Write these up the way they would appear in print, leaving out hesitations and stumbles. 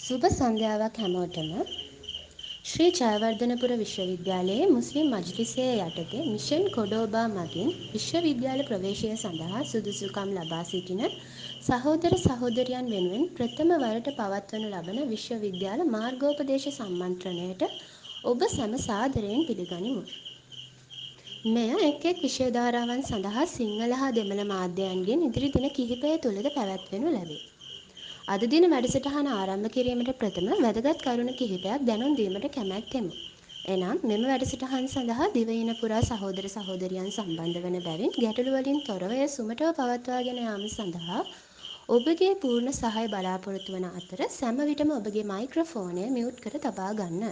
සුබ සන්ධ්‍යාවක් හැමෝටම. ශ්‍රී ජයවර්ධනපුර විශ්වවිද්‍යාලයේ මුස්ලිම් මජ්ලිසය යටතේ මිෂන් කොඩෝබා මගින් විශ්වවිද්‍යාල ප්‍රවේශය සඳහා සුදුසුකම් ලබා සිටින සහෝදර සහෝදරියන් වෙනුවෙන් ප්‍රථම වරට පවත්වනු ලබන විශ්වවිද්‍යාල මාර්ගෝපදේශ සම්මන්ත්‍රණයට ඔබ සැම සාදරයෙන් පිළිගනිමු. මෙය එක් එක් විෂය ධාරාවන් සඳහා සිංහල හා දෙමළ මාධ්‍යයන්ගෙන් ඉදිරි දින කිහිපය තුළද පැවැත්වෙනු ලැබේ. අද දින වැඩසටහන ආරම්භ කිරීමට ප්‍රථම වැදගත් කරුණු කිහිපයක් දැනුම් දීමට කැමැත්තෙමු. එනම් මෙම වැඩසටහන් සඳහා දිවයින පුරා සහෝදර සහෝදරියන් සම්බන්ධ වන බැවින් ගැටළු වලින් තොරව එය සුමටව පවත්වාගෙන යාම සඳහා ඔබගේ පූර්ණ සහාය බලාපොරොත්තු වන අතර සෑම විටම ඔබගේ මයික්‍රොෆෝනය මියුට් කර තබා ගන්න.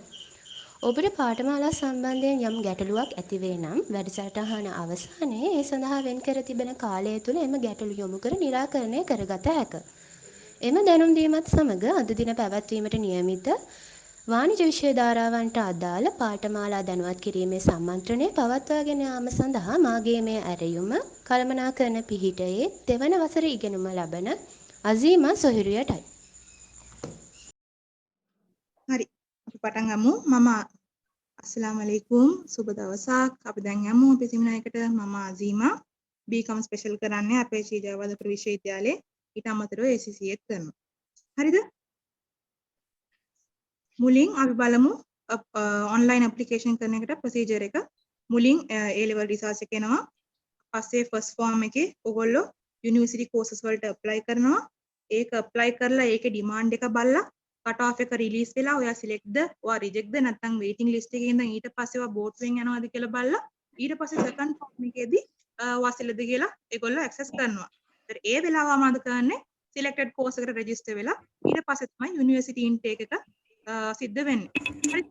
ඔබට පාඨමාලා සම්බන්ධයෙන් යම් ගැටලුවක් ඇතිවේ නම් වැඩසටහන අවසානයේ ඒ සඳහා වෙන් කර තිබෙන කාලය තුළ එම ගැටලු යොමු කර නිරාකරණය කරගත හැක. එම දැනුම් දීමත් සමග අද දින පැවැත්වීමට නියමිත වාණිජ විෂය ධාරාවන්ට අදාළ පාඨමාලා දැනුවත් කිරීමේ සම්මන්ත්‍රණය පවත්වාගෙන යාම සඳහා මාගේ මේ ඇරයුම කළමනාකරන පිහිටයේ දෙවන වසර ඉගෙනුම ලබන අසීමා සොහිරියටයි. හරි අපි පටන් ගමු. මම අස්සලාමු අලයිකුම් සුබ දවසක්. අපි දැන් යමු අපේ සෙමිනාරයකට. මම අසීමා බීකම් ස්පෙෂල් කරන්නේ අපේ ශ්‍රී ජයවර්ධනපුර විශ්වවිද්‍යාලයේ. ඊට අමතරව ACCA කරනවා. හරිද? මුලින් අපි බලමු ඔන්ලයින් ඇප්ලිකේෂන් කරන එකට ප්‍රොසීජර් එක. මුලින් A level රිසර්ච් එක එනවා. පස්සේ ෆස්ට් ෆෝම් එකේ ඔයගොල්ලෝ යුනිවර්සිටි කෝසස් වලට ඇප්ලයි කරනවා. ඒක ඇප්ලයි කරලා ඒකේ ඩිමාන්ඩ් එක බලලා කට් ඔෆ් එක රිලීස් වෙලා ඔයා සිලෙක්ට්ද ඔයා රිජෙක්ට්ද නැත්නම් වේටිං ලිස්ට් එකේ ඉඳන් ඊට පස්සේ ඔයා බෝට්වෙන් යනවාද කියලා බලලා ඊට පස්සේ සෙකන්ඩ් ෆෝම් එකේදී ඔයා සිලෙක්ට්ද කියලා ඒගොල්ලෝ ඇක්සස් කරනවා. ඒතර ඒ වෙලාවම අද කරන්නේ සිලෙක්ටඩ් කෝස් එකට රෙජිස්ටර් වෙලා ඊට පස්සේ තමයි යුනිවර්සිටි ඉන්ටේක් එක සිද්ධ වෙන්නේ. හරි.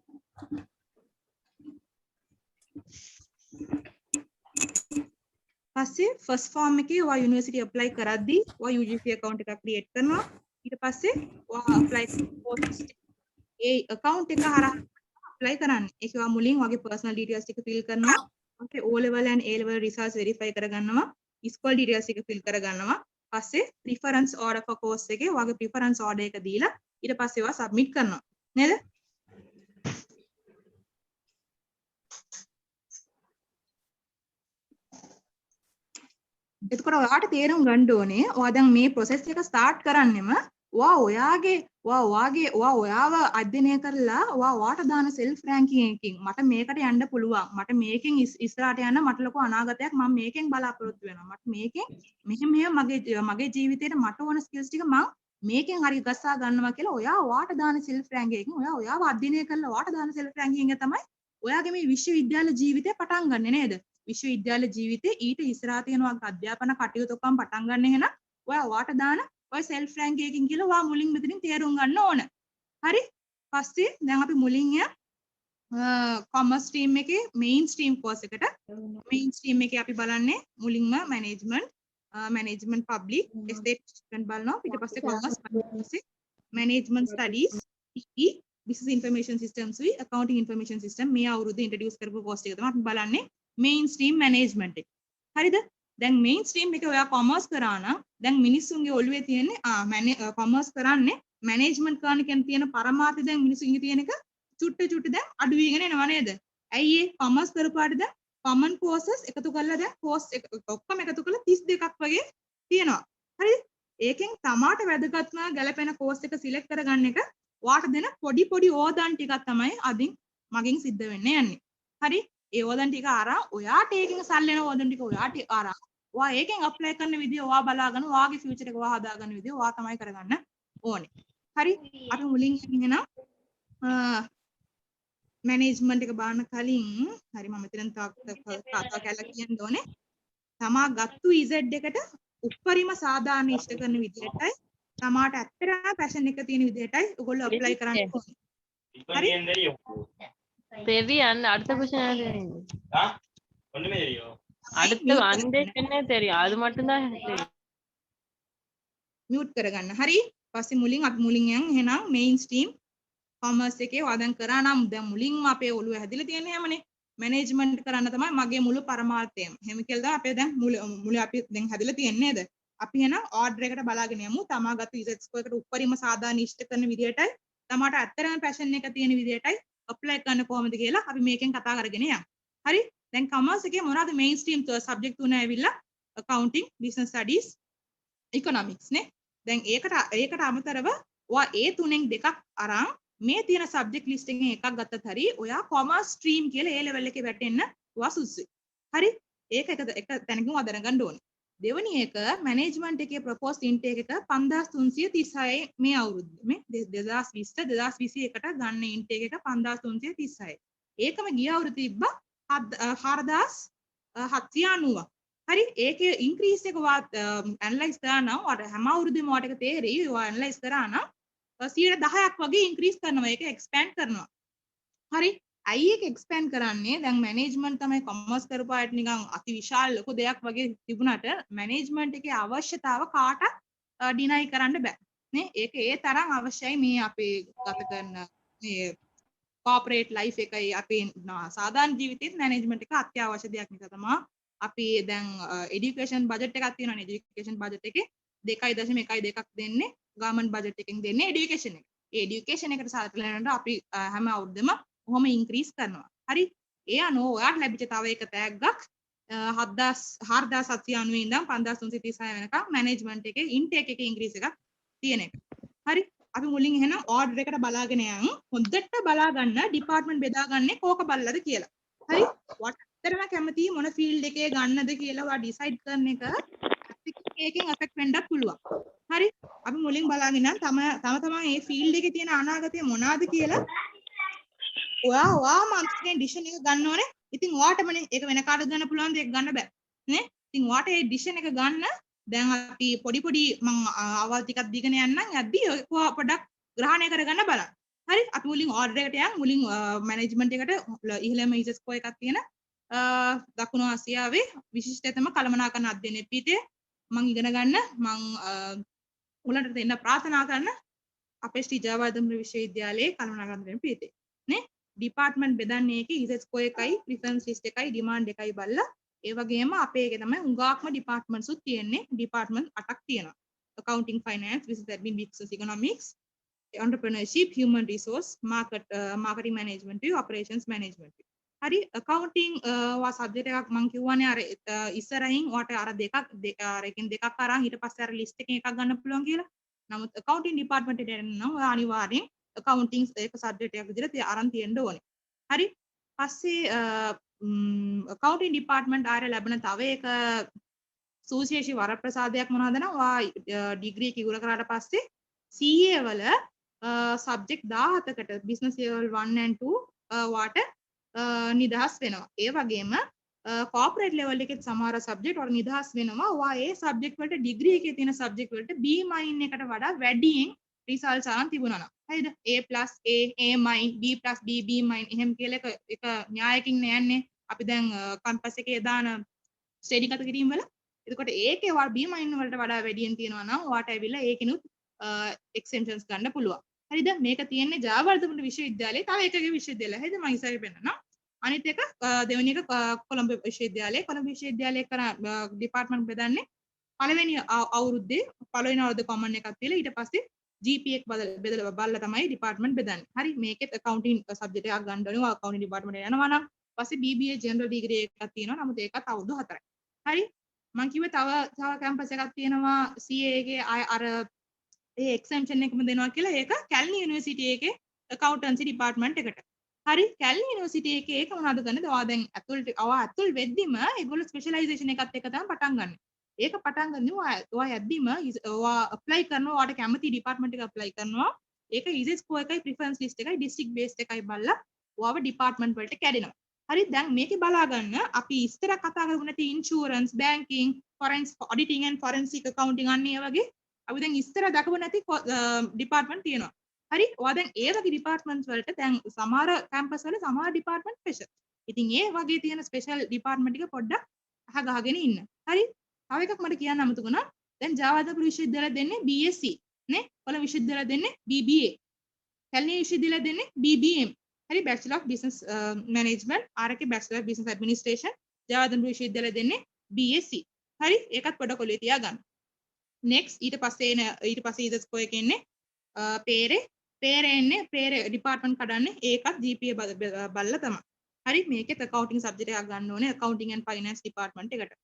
පස්සේ ෆස්ට් ෆෝම් එකේ ඔයා යුනිවර්සිටි ඇප්ලයි කරද්දී ඔයා UGC account එකක් ක්‍රියේට් කරනවා. ඊට පස්සේ ඔයා ඇප්ලයි කෝස් ඒ account එක හරහා ඇප්ලයි කරන්න. ඒක ඔයා මුලින් ඔයාගේ personal details ටික fill කරනවා. ඊට O level and A level results verify කරගන්නවා. school details ටික fill කරගන්නවා. පස්සේ preference order for course එකේ ඔයාගේ preference order එක දීලා ඊට පස්සේ ඔයා submit කරනවා. නේද? එතකොට ඔයාට තේරුම් ගන්න ඕනේ ඔයා දැන් මේ process එක start කරන්නෙම ඔයාව අධ්‍යයනය කරලා ඔයාට දාන self ranking එකකින් මට මේකට යන්න පුළුවන් මට මේකෙන් ඉස්සරහට යන්න මට ලොකු අනාගතයක් මම මේකෙන් බලාපොරොත්තු වෙනවා මට මේකෙන් මෙහෙම මගේ ජීවිතේට මට ඕන skills ටික මම මේකෙන් හරි ගස්සා ගන්නවා කියලා ඔයාට දාන self ranking එකකින් ඔයාව අධ්‍යයනය කරලා ඔයාට දාන self ranking එක තමයි ඔයාගේ මේ විශ්වවිද්‍යාල ජීවිතය පටන් ගන්නෙ නේද විශ්වවිද්‍යාල ජීවිතේ ඊට ඉස්සරහා තියෙන ඔයාගේ අධ්‍යාපන කටයුතු ඔක්කොම පටන් ගන්න එහෙනම් ඔයාට දාන ඔය self ranking එකකින් කියලා ඔයා මුලින් මෙතනින් තේරුම් ගන්න ඕන. හරි? පස්සේ දැන් අපි මුලින් commerce stream එකේ main stream course එකට main stream එකේ අපි බලන්නේ මුලින්ම management public estate management බලනවා. ඊට පස්සේ commerce management studies PE business information systems wi accounting information system මේ අවුරුද්ද introduce කරපු course එක තමයි අපි බලන්නේ main stream management එක. හරිද? දැන් main stream එකේ ඔයා commerce කරා නම් දැන් මිනිස්සුන්ගේ ඔළුවේ තියෙන්නේ commerce කරන්නේ management කරන කෙන තියෙන පරමාර්ථය දැන් මිනිස්සුන්ගේ තියෙන එක චුට්ට දැන් අඩු වෙගෙන එනවා නේද? ඇයි ඒ commerce කරපාට දැන් common courses එකතු කරලා දැන් course එක ඔක්කොම එකතු කරලා 32ක් වගේ තියෙනවා. හරිද? ඒකෙන් තමාට වැදගත්ම ගැලපෙන course එක select කරගන්න එක ඔයාට දෙන පොඩි ඕදාන් ටිකක් තමයි අදින් මගෙන් සිද්ධ වෙන්නේ යන්නේ. හරි? ඒ ඕදන් ටික අරන් ඔයාට ඒකෙන් සල්ලෙන ඕදන් ටික ඔයාට අරන් ඔයා ඒකෙන් ඇප්ලයි කරන විදිය ඔයා බලාගෙන ඔයාගේ ෆියුචර් එක ඔයා හදාගන්න විදිය ඔයා තමයි කරගන්න ඕනේ. හරි? අපි මුලින් එහෙනම් මැනේජ්මන්ට් එක බලන්න කලින් හරි මම මෙතන තාත්තා කියලා කියන්න ඕනේ. තමා ගත්තු EZ එකට උප්පරිම සාධාරණ ඉෂ්ට කරන විදියටයි තමාට ඇත්තටම පැෂන් එක තියෙන විදියටයි ඔයගොල්ලෝ ඇප්ලයි කරන්න ඕනේ. හරි? தெரியும் அடுத்த கொஸ்டின் அடுத்து வந்து தெரியும் அது மட்டும் தான் මියුට් කරගන්න. හරි? පස්සේ මුලින් අපි මුලින් එහෙනම් මේන් ස්ට්‍රීම් කොමර්ස් එකේ වදන් කරා නම් දැන් මුලින්ම අපේ ඔළුව හැදිලා තියෙන්නේ හැමනේ. මැනේජ්මන්ට් කරන්න තමයි මගේ මුළු පරමාර්ථයම. එහෙම කියලා තමයි අපේ දැන් මුල අපි දැන් හැදිලා තියෙන්නේ නේද? අපි එහෙනම් ඕඩර් එකට බලාගෙන යමු. තමාගත ඉසෙට් ස්කෝර් එකට උඩරිම සාධාරණ ඉෂ්ට කරන විදියටයි තමාට ඇත්තටම පැෂන් එක තියෙන විදිහටයි apply කරන්න කොහොමද කියලා අපි මේකෙන් කතා කරගෙන යමු. හරි? දැන් commerce එකේ මොනවද main stream subject තුන ඇවිල්ලා accounting, business studies, economics නේ. දැන් ඒකට අමතරව ඔයා ඒ තුනෙන් දෙකක් අරන් මේ තියෙන subject list එකෙන් එකක් ගත්තත් හරි ඔයා commerce stream කියලා A level එකේ වැටෙන්න ඔයා සුදුසුයි. හරි? ඒක එක තැනකින් ඔයා දැනගන්න ඕනේ. දෙවෙනි එක මැනේජ්මන්ට් එකේ ප්‍රොපෝස් ඉන්ටේක් එක 5336 මේ අවුරුද්ද මේ 2020 2021ට ගන්න ඉන්ටේක් එක 5336. ඒකම ගිය අවුරුද්ද තිබ්බා 4790. හරි ඒකේ ඉන්ක්‍රීස් එක වා ඇනලයිස් කරා නම් ඔයාලට හැම අවුරුද්දෙම ඔයාලට ඒක තේරෙයි. ඔයා ඇනලයිස් කරා නම් 10%ක් වගේ ඉන්ක්‍රීස් කරනවා. ඒක එක්ස්පෑන්ඩ් කරනවා. හරි ඇයි ඒක එක්ස්පෑන්ඩ් කරන්නේ? දැන් මැනේජ්මන්ට් තමයි කොමර්ස් කරපු අයට නිකන් අතිවිශාල ලොකු දෙයක් වගේ තිබුණාට මැනේජ්මන්ට් එකේ අවශ්‍යතාව කාටත් ඩිනයි කරන්න බෑ නේ. ඒක ඒ තරම් අවශ්‍යයි මේ අපේ ගත කරන මේ කෝපරේට් ලයිෆ් එකයි අපේ සාමාන්‍ය ජීවිතේත් මැනේජ්මන්ට් එක අත්‍යවශ්‍ය දෙයක් නිසා තමයි අපි දැන් এডুকেෂන් බජට් එකක් තියෙනවානේ. এডুকেෂන් බජට් එකේ 2.12ක් දෙන්නේ ගවර්න්මන්ට් බජට් එකෙන් දෙන්නේ এডুকেෂන් එක. ඒ এডুকেෂන් එකට සලකලා අපි හැම අවුරුද්දම කොහොම ඉන්ක්‍රීස් කරනවා. හරි ඒ අනුව ඔයාට ලැබිච්ච තව එක තෑග්ගක් 4790 ඉඳන් 5336 වෙනකම් මැනේජ්මන්ට් එකේ ඉන්ටේක් එකේ ඉන්ක්‍රීස් එකක් තියෙන එක. හරි අපි මුලින් එහෙනම් ඕඩර් එකට බලාගෙන යමු. හොඳට බලා ගන්න ඩිපාර්ට්මන්ට් බෙදාගන්නේ කෝක බල්ලද කියලා. හරි වටතරම කැමති මොන ෆීල්ඩ් එකේ ගන්නද කියලා ඔයා ඩිසයිඩ් කරන එක ඒකෙන් අෆෙක්ට් වෙන්නත් පුළුවන්. හරි අපි මුලින් බලාගෙන යමු තම මේ ෆීල්ඩ් එකේ තියෙන අනාගතය මොනවාද කියලා. ඔයා මාන්ස්කෙන් ඩිසිෂන් එක ගන්න ඕනේ. ඉතින් ඔයාටමනේ ඒක වෙන කාටද ගන්න පුළුවන්ද? ඒක ගන්න බෑ නේ. ඉතින් ඔයාට මේ ඩිසිෂන් එක ගන්න දැන් අපි පොඩි මම අවල් ටිකක් දීගෙන යන්නම්. යද්දී පොඩක් ග්‍රහණය කරගන්න බලන්න. හරි අපි මුලින් ඕඩර් එකට යමු. මුලින් මැනේජ්මන්ට් එකට ඉහළම ඉසස් ස්කෝර් එකක් තියෙන දකුණු ආසියාවේ විශිෂ්ටතම කළමනාකරන අධ්‍යයන පීඨය මම ඉගෙන ගන්න මම උලන්ට දෙන්න ප්‍රාර්ථනා කරන අපේ ශ්‍රී ජයවර්ධන විශ්වවිද්‍යාලයේ කළමනාකරන පීඨය නේ. ඩිපාර්ට්මන්ට් බෙදන්නේ ඒකේ ඉසස් ස්කෝර් එකයි ප්‍රිෆරන්ස් ලිස්ට් එකයි ඩිමාන්ඩ් එකයි බලලා ඒ වගේම අපේ එකේ තමයි උඟාක්ම ඩිපාර්ට්මන්ට්ස් උත් තියෙන්නේ. ඩිපාර්ට්මන්ට් 8ක් තියෙනවා. accounting, finance, business admin, business economics, entrepreneurship, human resource, marketing management, operations management. හරි accounting වා සබ්ජෙක්ට් එකක් මම කියවනේ අර ඉස්සරහින් ඔයාට අර එකකින් දෙකක් අරන් ඊට පස්සේ අර ලිස්ට් එකෙන් එකක් ගන්න පුළුවන් කියලා. නමුත් accounting department එකට එන්න නම් ඔයා අනිවාර්යෙන් accounting එක සබ්ජෙක්ට් එකක් විදිහට අරන් තියෙන්න ඕනේ. හරි පස්සේ accounting department ආර ලැබෙන තව එක සුවිශේෂී වරප්‍රසාදයක් මොනවද නම් ඔයා ඩිග්‍රී එක ඉවර කරාට පස්සේ CA වල සබ්ජෙක්ට් 17කට business level 1 and 2 වාට නිදහස් වෙනවා. ඒ වගේම corporate level එකේ සමහර සබ්ජෙක්ට් වල නිදහස් වෙනවා. ඔයා ඒ සබ්ජෙක්ට් වලට ඩිග්‍රී එකේ තියෙන සබ්ජෙක්ට් වලට B- එකට වඩා වැඩියෙන් රිසල්ට්ස් අරන් තිබුණා නම්. හරිද? A+A B+B B- එහෙම කියලා එක න්‍යායකින් යන්නේ. අපි දැන් කම්පස් එකේ දාන ස්ටඩි කත කිරීම වල. එතකොට ඒකේ ඔයා B- වලට වඩා වැඩියෙන් තියෙනවා නම් ඔයාට ඇවිල්ලා ඒකිනුත් එක්සෙම්ෂන්ස් ගන්න පුළුවන්. හරිද? මේක තියෙන්නේ ජයවර්ධන විශ්වවිද්‍යාලයේ තව එකක විශ්වවිද්‍යාලය. හරිද? මම ඉස්සරහ පෙන්නනවා. අනිත් එක දෙවෙනි එක කොළඹ විශ්වවිද්‍යාලයේ. කොළඹ විශ්වවිද්‍යාලයේ කරන ඩිපාර්ට්මන්ට් බෙදන්නේ පළවෙනි අවුරුද්දේ පළවෙනි අවුරුද්ද කොමන් එකක් තියලා ඊට පස්සේ GPA එක බෙදලා බලලා තමයි ඩිපාර්ට්මන්ට් බෙදන්නේ. හරි මේකෙත් accounting සබ්ජෙක්ට් එකක් ගන්න ඕනේ. ඔය accounting department එකට යනවා නම් පස්සේ BBA general degree එකක් තියෙනවා. නමුත් ඒකත් අවුරුදු 4යි. හරි මම කිව්වේ තව කැම්පස් එකක් තියෙනවා CA එකේ අර ඒ එක්සෙම්ෂන් එකම දෙනවා කියලා. ඒක කැල්නි යුනිවර්සිටි එකේ accountancy department එකට. හරි කැල්නි යුනිවර්සිටි එකේ ඒක මොනවද කරන්නේ? ඔයා දැන් ඇතුල් වෙද්දිම ඒගොල්ලෝ ස්පෙෂලායිසේෂන් එකත් එක තමයි පටන් ගන්න. ඒක පටන් ගන්නේ ඔයා යද්දිම ඔයා ඇප්ලයි කරනවා. ඔයාට කැමති ඩිපාර්ට්මන්ට් එක ඇප්ලයි කරනවා. ඒක ඉසස් ස්කෝර් එකයි ප්‍රිෆරන්ස් ලිස්ට් එකයි ඩිස්ට්‍රික්ට් බේස්ඩ් එකයි බලලා ඔයාව ඩිපාර්ට්මන්ට් වලට කැඩෙනවා. හරි දැන් මේකේ බලා ගන්න අපි ඉස්තර කතා කරමු නැති insurance, banking, forensic auditing and forensic accounting අන්නේ වගේ අපි දැන් ඉස්තර දක්වපු නැති ඩිපාර්ට්මන්ට් තියෙනවා. හරි ඔයා දැන් ඒ වගේ ඩිපාර්ට්මන්ට්ස් වලට දැන් සමහර කැම්පස් වල සමහර ඩිපාර්ට්මන්ට් ස්පෙෂල්. ඉතින් ඒ වගේ තියෙන ස්පෙෂල් ඩිපාර්ට්මන්ට් ටික පොඩ්ඩක් අහගහගෙන ඉන්න. හරි තව එකක් මට කියන්න අමතකුණා. දැන් ජයවර්ධන විශ්වවිද්‍යාලය දෙන්නේ BSc නේ. කොළඹ විශ්වවිද්‍යාලය දෙන්නේ BBA. කැලණි විශ්වවිද්‍යාලය දෙන්නේ BBM. හරි Bachelor of Business Management ආරකේ Bachelor of Business Administration. Jayawardena විශ්වවිද්‍යාලය දෙන්නේ BSc. හරි ඒකත් පොඩ කොලේ තියාගන්න. next ඊට පස්සේ ඉද ස්කෝර් එකේ ඉන්නේ පේරෙන්නේ පේර ඩිපාර්ට්මන්ට් කඩන්නේ ඒකත් GPA බලලා තමයි. හරි මේකෙත් accounting subject එකක් ගන්න ඕනේ accounting and finance department එකට.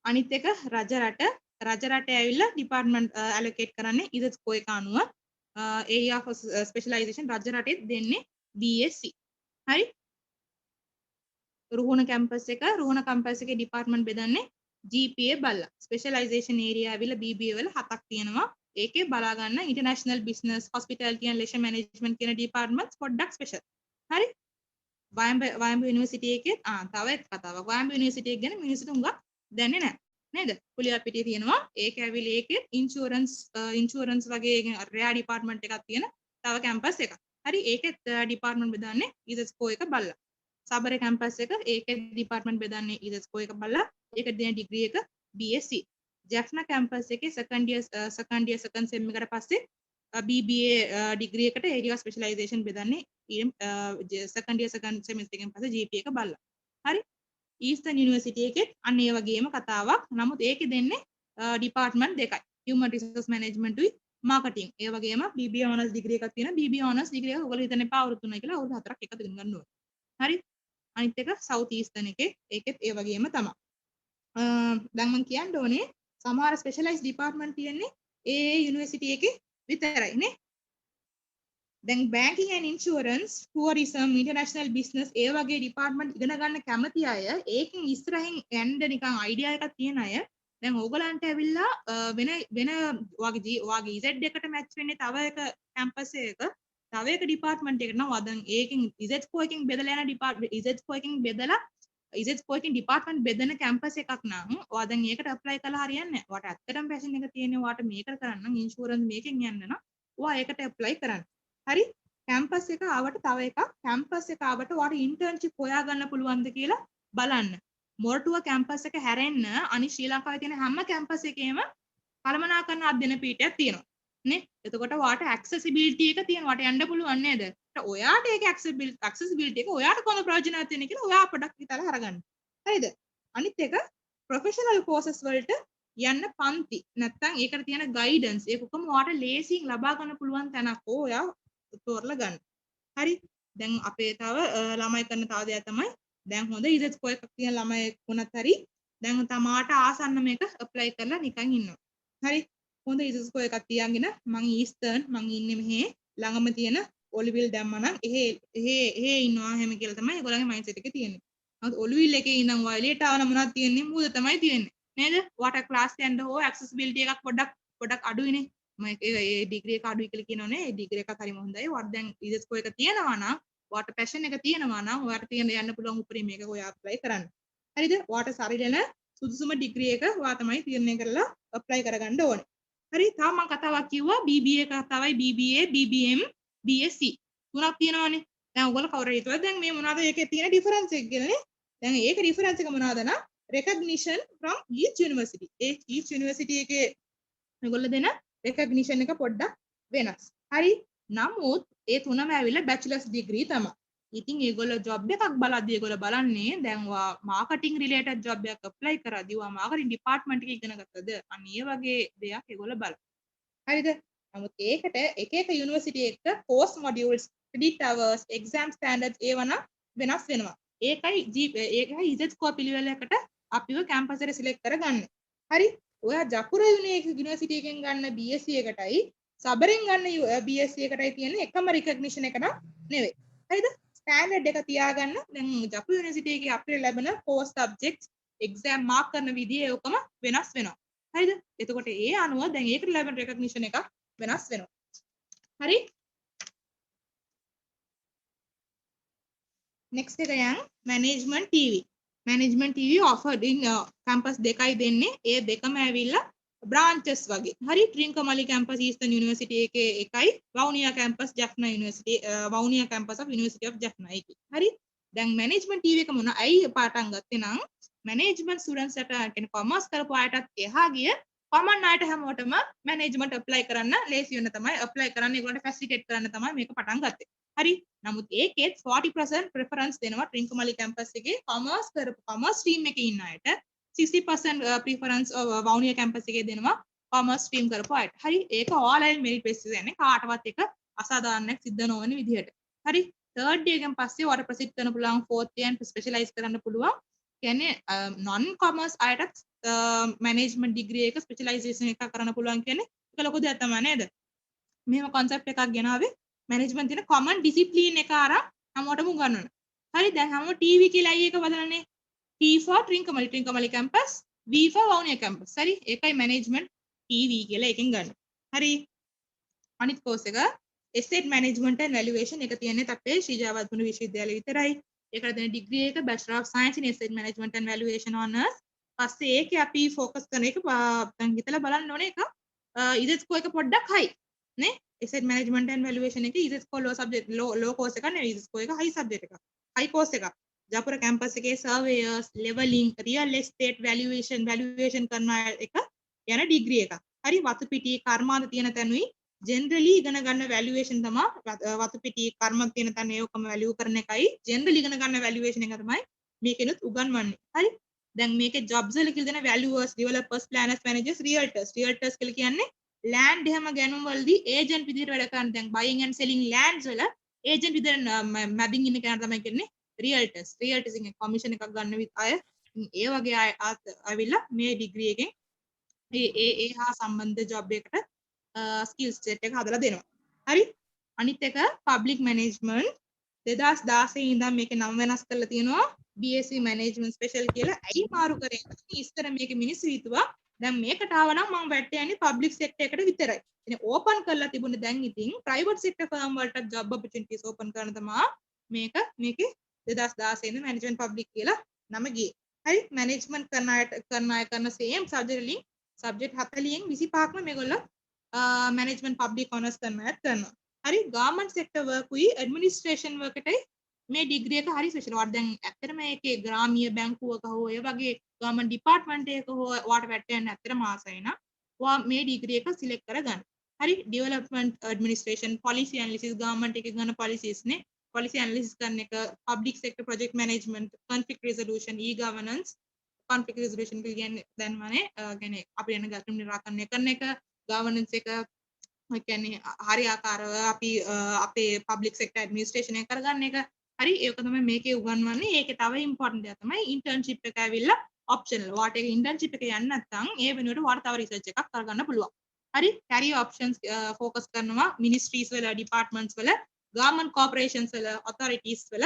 අනිත් එක රජ රට ඇවිල්ලා ඩිපාර්ට්මන්ට් allocate කරන්නේ ඉද ස්කෝ එක අනුව area of specialization රජ රටෙත් දෙන්නේ BSc. හරි රුහුණ කැම්පස් එකේ ඩිපාර්ට්මන්ට් බෙදන්නේ GPA බලලා. ස්පෙෂලායිසේෂන් ඒරියා ඇවිල්ලා BBA වල 7ක් තියෙනවා. ඒකේ බලා ගන්න international business, hospitality and leisure management කියන ඩිපාර්ට්මන්ට්ස් පොඩ්ඩක් ස්පෙෂල්. හරි? වයඹ යුනිවර්සිටි එකේ තව එක කතාවක්. වයඹ යුනිවර්සිටි එක ගැන මිනිස්සුන්ට හුඟක් දන්නේ නැහැ. නේද? කුලියපිටිය තියෙනවා. ඒක ඇවිල්ලා ඒකේ ඉන්ෂුරන්ස් වගේ රෙයා ඩිපාර්ට්මන්ට් එකක් තියෙන තව කැම්පස් එකක්. හරි? ඒකේ ඩිපාර්ට්මන්ට් බෙදන්නේ ඉසස්කෝ එක බලලා. සබර කැම්පස් එක ඒකේ ඩිපාර්ට්මන්ට් බෙදන්නේ ඉසස්කෝ එක බලලා. ඒක දෙන ඩිග්‍රී එක BSc. ජැෆ්නා කැම්පස් එකේ සෙකන්ඩ් සෙම් එකට පස්සේ BBA ඩිග්‍රී එකට ඒරියා ස්පෙෂලායිසේෂන් බෙදන්නේ සෙකන්ඩ් සෙම් එකෙන් පස්සේ GPA එක බලලා. හරි? ඊස්ටර්න් යුනිවර්සිටි එකේ අන්න ඒ වගේම කතාවක්. නමුත් ඒකේ දෙන්නේ ඩිපාර්ට්මන්ට් දෙකයි. human resource management උයි marketing. ඒ වගේම BBA honors degree එකක් තියෙනවා. BBA honors degree එක ඔයගොල්ලෝ හිතන්න එපා අවුරුදු 3යි කියලා අවුරුදු 4ක් එකතු කරගෙන ගන්න ඕනේ. හරි? අනිත් එක සවුත් ඊස්ටර්න් එකේ ඒකෙත් ඒ වගේම තමයි. දැන් මම කියන්න ඕනේ සමහර ස්පෙෂලායිස් ඩිපාර්ට්මන්ට් තියෙන්නේ ඒ යුනිවර්සිටි එකේ විතරයි නේ. දැන් banking and insurance, tourism, international business ඒ වගේ ඩිපාර්ට්මන්ට් ඉගෙන ගන්න කැමති අය ඒකෙන් ඉස්සරහින් යන්න නිකන් අයිඩියා එකක් තියෙන අය දැන් ඕගලන්ට ඇවිල්ලා වෙන වාගේ Z එකට මැච් වෙන්නේ තව එක කැම්පස් එකක තව එක ඩිපාර්ට්මන්ට් එකකට නම් වදන් ඒකෙන් Z ස්කෝ එකකින් බෙදලා යන ඩිපාර්ට්මන්ට් Z ස්කෝ එකකින් බෙදලා ස්කෝ එකකින් ඩිපාර්ට්මන්ට් බෙදෙන කැම්පස් එකක් නම් ඔයා දැන් ඒකට ඇප්ලයි කළා හරියන්නේ නැහැ. ඔයාට ඇත්තටම පැෂන් එක තියෙන්නේ ඔයාට මේකට කරන්න නම් ඉන්ෂුරන්ස් මේකෙන් යන්න නම් ඔයා ඒකට ඇප්ලයි කරන්න. හරි කැම්පස් එක ආවට තව එකක් කැම්පස් එක ආවට ඔයාට ඉන්ටර්න්ෂිප් හොයා ගන්න පුළුවන්ද කියලා බලන්න. මොරටුව කැම්පස් එක හැරෙන්න අනිත් ශ්‍රී ලංකාවේ තියෙන හැම කැම්පස් එකේම කළමනාකරන අධ්‍යයන පීඨයක් තියෙනවා. නේ? එතකොට ඔයාට ඇක්සසිබිලිටි එක තියෙනවා. ඔයාට යන්න පුළුවන් නේද? ඔයාට ඒක ඇක්සසිබිලිටි එක ඔයාට කොහොම ප්‍රයෝජනවත් වෙන්නේ කියලා ඔයා පොඩ්ඩක් හිතලා අරගන්න. හරිද? අනිත් එක ප්‍රොෆෙෂනල් කෝසස් වලට යන්න පන්ති නැත්නම් ඒකට තියෙන ගයිඩන්ස් ඒක කොහොම ඔයාට ලේසියෙන් ලබා ගන්න පුළුවන් තැනක් ඔයා තෝරලා ගන්න. හරි? දැන් අපේ තව ළමයි කරන තව දෙයක් තමයි දැන් හොඳ ඉසෙට් ස්කෝර් එකක් තියෙන ළමයි වුණත් හරි දැන් තමාට ආසන්න මේක ඇප්ලයි කරලා නිකන් ඉන්නවා. හරි? හොඳ ඉසෙට් ස්කෝර් එකක් තියන්ගෙන මං ඊස්ටර්න් මං ඉන්නේ මෙහෙ ළඟම තියෙන ඔලිවිල් දැම්මනම් එහෙ ඉන්නවා හැම කියලා තමයි ඒගොල්ලන්ගේ මයින්ඩ්සෙට් එකේ තියෙන්නේ. නමුත් ඔලිවිල් එකේ ඉඳන් වයලේට් ආවම මොනවද තියෙන්නේ? මූද තමයි තියෙන්නේ. නේද? ඔයාට ක්ලාස් යන්න හෝ ඇක්සසිබිලිටි එකක් පොඩ්ඩක් අඩුයිනේ. මම ඒ ඩිග්‍රී එක අඩුයි කියලා කියනෝනේ. ඒ ඩිග්‍රී එකත් හරිම හොඳයි. ඔයාට දැන් ඉසෙට් ස්කෝර් එක තියෙනවා නම් ඔයාට පැෂන් එක තියෙනවා නම් ඔයාට තියෙන යන්න පුළුවන් උපරිම එක ඔයා ඇප්ලයි කරන්න. හරිද? ඔයාට සරිලන සුදුසුම ඩිග්‍රී එක ඔයා තමයි තීරණය කරලා ඇප්ලයි කරගන්න ඕනේ. හරි? තාම මම කතාවක් කිව්වා BBA එක තමයි BBA, BBM, BSc. තුනක් තියෙනවානේ. දැන් ඔයගොල්ලෝ කවුරු හරි හිතුවා දැන් මේ මොනවද ඒකේ තියෙන ඩිෆරන්ස් එක කියලානේ. දැන් ඒක ඩිෆරන්ස් එක මොනවද නම් recognition from each university. each university එකේ ඔයගොල්ලෝ දෙන recognition එක පොඩ්ඩක් වෙනස්. හරි? නමුත් ඒ තුනම ඇවිල්ලා bachelor's degree තමයි. ඉතින් ඒගොල්ලෝ job එකක් බලද්දී ඒගොල්ලෝ බලන්නේ දැන් ඔයා marketing related job එකක් apply කරද්දී ඔයා marketing department එකේ ඉගෙන ගත්තද? අන්න ඒ වගේ දෙයක් ඒගොල්ලෝ බලන. හරිද? නමුත් ඒකට එක එක university එක්ක course modules, credit hours, exam standards ඒවනම් වෙනස් වෙනවා. ඒකයි ඉසෙට් ස්කෝර් පිළිවෙලකට අපිව කැම්පස් එකට සිලෙක්ට් කරගන්න. හරි? ඔයා ජපුර යුනිවර්සිටි එකෙන් ගන්න BSc එකටයි සබරෙන් ගන්න BSc එකටයි තියෙන එකම recognition එක නම් නෙවෙයි. හරිද? ස්ටෑන්ඩඩ් එක තියාගන්න. දැන් ජපුර යුනිවර්සිටි එකේ අපිට ලැබෙන course subjects exam mark කරන විදිය ඔකම වෙනස් වෙනවා. හරිද? එතකොට ඒ අනුව දැන් ඒකට ලැබෙන recognition එක වෙනස් වෙනවා. හරි? next එක යන් management TV. management TV offered in campus දෙකයි දෙන්නේ. ඒ දෙකම ඇවිල්ලා branches වගේ. හරි? Trincomalee campus Eastern University එකේ එකයි Vavuniya campus Jaffna University Vavuniya campus of University of Jaffna එකේ. හරි? දැන් management TV එක මොන අයි පාටන් ගත්තේ නම් management students ට කියන්නේ commerce කරපු අයටත් එහා ගිය common අයට හැමෝටම management apply කරන්න ලේසි වෙන තමයි apply කරන්න ඒගොල්ලන්ට facilitate කරන්න තමයි මේක පටන් ගත්තේ. හරි? නමුත් ඒකෙත් 40% preference දෙනවා Trincomalee campus එකේ commerce stream එකේ ඉන්න අයට 60% preference Vavuniya campus එකේ දෙනවා කොමර්ස් ස්ට්‍රීම් කරපු අයට. හරි ඒක ඕලයින් මෙරිට් බේස් එකනේ කාටවත් එක අසාධාරණයක් සිද්ධ නොවන විදිහට. හරි third year එකෙන් පස්සේ ඔයාලට ප්‍රොසීඩ් කරන්න පුළුවන් fourth year and ස්පෙෂලායිස් කරන්න පුළුවන්. කියන්නේ non commerce අයටත් මැනේජ්මන්ට් ඩිග්‍රී එක ස්පෙෂලායිසේෂන් එකක් කරන්න පුළුවන් කියන්නේ ඒක ලොකු දෙයක් තමයි නේද? මෙහෙම concept එකක් ගෙනාවේ මැනේජ්මන්ට් තියෙන common discipline එක අරන් හැමෝටම උගන්වන්න. හරි දැන් හැමෝම TV කියලා අය එක බදලානේ. T for Trincomalee campus, V for Vaunia campus. හරි ඒකයි මැනේජ්මන්ට් TV කියලා එකෙන් ගන්න. හරි අනිත් course එක asset management and valuation එක තියෙන්නේ අපේ ශ්‍රී ජයවර්ධන විශ්වවිද්‍යාලයේ විතරයි. ඒකට දෙන ඩිග්‍රී එක Bachelor of Science in Asset Management and Valuation Honours. පස්සේ ඒකේ අපි ફોકસ කරන එක දැන් හිතලා බලන්න ඕනේ එක ඉසෙස්කෝ එක පොඩ්ඩක් හයි නේ asset management and valuation එක ඉසෙස්කෝ low subject low course එක නෙවෙයි ඉසෙස්කෝ එක high subject එක high course එක ජයපුර campus එකේ surveyors leveling real estate valuation කරන එක යන ඩිග්‍රී එක. හරි වතු පිටි කර්මාන්ත තියෙන තැනුයි generally ඉගෙන ගන්න valuation තමයි වතු පිටි කර්මාන්ත තියෙන තැන ඒකම value කරන එකයි generally ඉගෙන ගන්න valuation එක තමයි මේකෙනුත් උගන්වන්නේ. හරි දැන් මේකේ jobs වල කියලා දෙන valuers developers planners managers realtors කියලා කියන්නේ land එහෙම ගැනුම් වලදී agent විදිහට වැඩ කරන දැන් buying and selling lands වල agent විදිහට මැදින් ඉන්න කෙනා තමයි කියන්නේ realtors එකෙන් commission එකක් ගන්න අය ඒ වගේ අය ආවිල්ලා මේ degree එකෙන් ඒ හා සම්බන්ධ job එකකට skills set එක හදලා දෙනවා. හරි අනිත් එක public management 2016 ඉඳන් මේකේ නම වෙනස් කරලා තියෙනවා BSc management special කියලා. ඇයි මාරු කරේ? ඉස්සර මේකේ මිනිස්සු හිතුවා දැන් මේකට ආවනම් මම වැටේ යන්නේ public sector එකට විතරයි. ඉතින් open කරලා තිබුණේ දැන් ඉතින් private sector firm වලට job opportunities open කරන තමයි මේකේ 2016 ඉඳන් management public කියලා නම ගියේ. හරි management කරන අය කරන same subject 40න් 25ක්ම මේගොල්ලෝ management public honors කරනවා. හරි government sector work උයි administration work එකටයි මේ ඩිග්‍රී එක හරි ස්පෙෂල්. වාට දැන් ඇත්තටම මේකේ ග්‍රාමීය බැංකුවක හෝ ඒ වගේ ගවර්න්මන්ට් ඩිපාර්ට්මන්ට් එකක හෝ වාට වැටෙන්න ඇත්තටම ආසයි නම් වා මේ ඩිග්‍රී එක සිලෙක්ට් කරගන්න. හරි development administration policy analysis government එකේ ගන්න policies නේ policy analysis කරන එක public sector project management conflict resolution e-governance conflict resolution කියන්නේ දැන් මනේ කියන්නේ අපි යන ගැටලු නිරාකරණය කරන එක governance එක කියන්නේ හරි ආකාරව අපි අපේ public sector administration එක කරගන්න එක. හරි ඒක තමයි මේකේ උගන්වන්නේ. ඒකේ තව ඉම්පෝටන්ට් දෙයක් තමයි internship එක ඇවිල්ලා optional. වාට ඒක internship එක යන්න නැත්නම් ඒ වෙනුවට වාට තව research එකක් කරගන්න පුළුවන්. හරි career options focus කරනවා ministries වල departments වල government corporations වල authorities වල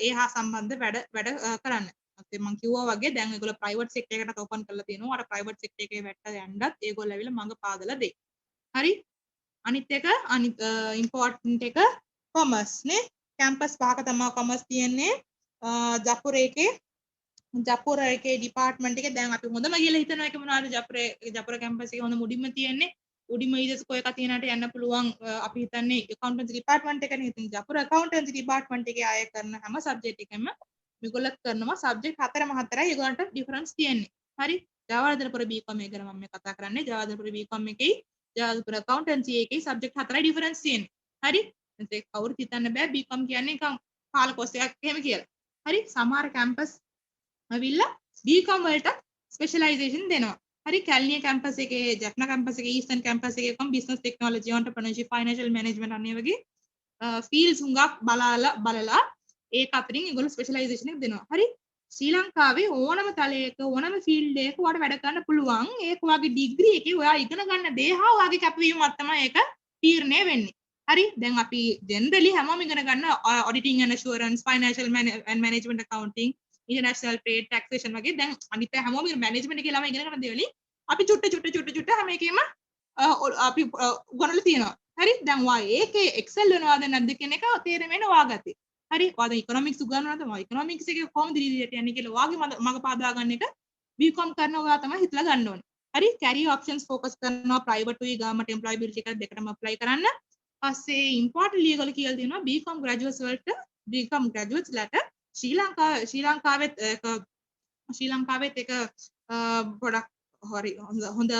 ඒ හා සම්බන්ධ වැඩ කරන්න. මම කිව්වා වගේ දැන් ඒගොල්ලෝ private sector එකකට open කරලා තියෙනවා. වාට private sector එකේ වැට්ට යන්නත් ඒගොල්ලෝ ඇවිල්ලා මඟ පාදලා දෙයි. හරි අනිත් එක ඉම්පෝටන්ට් එක කොමර්ස් නේ කැම්පස් පහක තමයි කොමර්ස් තියෙන්නේ. ජපුර එකේ ඩිපාර්ට්මන්ට් එකේ දැන් අපි හොඳම කියලා හිතනවා එක මොනවාද ජපුර කැම්පස් එකේ හොඳ මුඩින්ම තියෙන්නේ උඩින්ම ඉදස්කෝ එක තියෙනට යන්න පුළුවන්. අපි හිතන්නේ accountancy department එකනේ. ඉතින් ජපුර accountancy department එකේ ආය කරන හැම subject එකෙම මේගොල්ලෝ කරනවා subject 4යි ඒගොල්ලන්ට difference තියෙන්නේ. හරි ජයවර්ධනපුර BCom එක ගැන මම මේ කතා කරන්නේ. ජයවර්ධනපුර BCom එකේ ජයවර්ධනපුර accountancy එකේ subject 4යි difference තියෙන්නේ. හරි ඒක කවුරුත් හිතන්න බෑ BCom කියන්නේ නිකන් කාල course එකක් එහෙම කියලා. හරි සමහර campus අවිල්ලා BCom වලට specialization දෙනවා. හරි කැලණිය campus එකේ ජෆ්නා campus එකේ ඊස්ටර්න් campus එකේ කොම් business technology entrepreneurship financial management අනේ වගේ fields හුඟක් බලලා ඒක අතරින් ඒගොල්ලෝ specialization එක දෙනවා. හරි ශ්‍රී ලංකාවේ ඕනම තලයක ඕනම field එකක ඔයාලට වැඩ කරන්න පුළුවන්. ඒක ඔයාගේ degree එකේ ඔයා ඉගෙන ගන්න දේ හා ඔයාගේ කැපවීමක් තමයි ඒක තීරණය වෙන්නේ. හරි දැන් අපි generally හැමෝම ඉගෙන ගන්න auditing and assurance financial and management accounting international trade taxation වගේ දැන් අනිත් හැමෝම management එකේ ළමයි ඉගෙන ගන්න දේවල් අපි චුට්ට හැම එකේම අපි උගන්වලා තියෙනවා. හරි දැන් ඔයා ඒකේ excel වෙනවද නැද්ද කියන එක තේරෙන්නේ ඔයාගත්තේ. හරි ඔයාද economics උගන්වනවද ඔයා economics එකේ කොහොමද ඉදිරියට යන්නේ කියලා ඔයාගේ මඟ පාදා ගන්න එක BCom කරන ඔයා තමයි හිතලා ගන්න ඕනේ. හරි career options focus කරනවා private උයි government employability එක දෙකටම apply කරන්න. පස්සේ important legal කියලා දෙනවා BCom graduates වලට BCom graduates ලට ශ්‍රී ලංකාවෙත් එක පොඩක් හරි හොඳ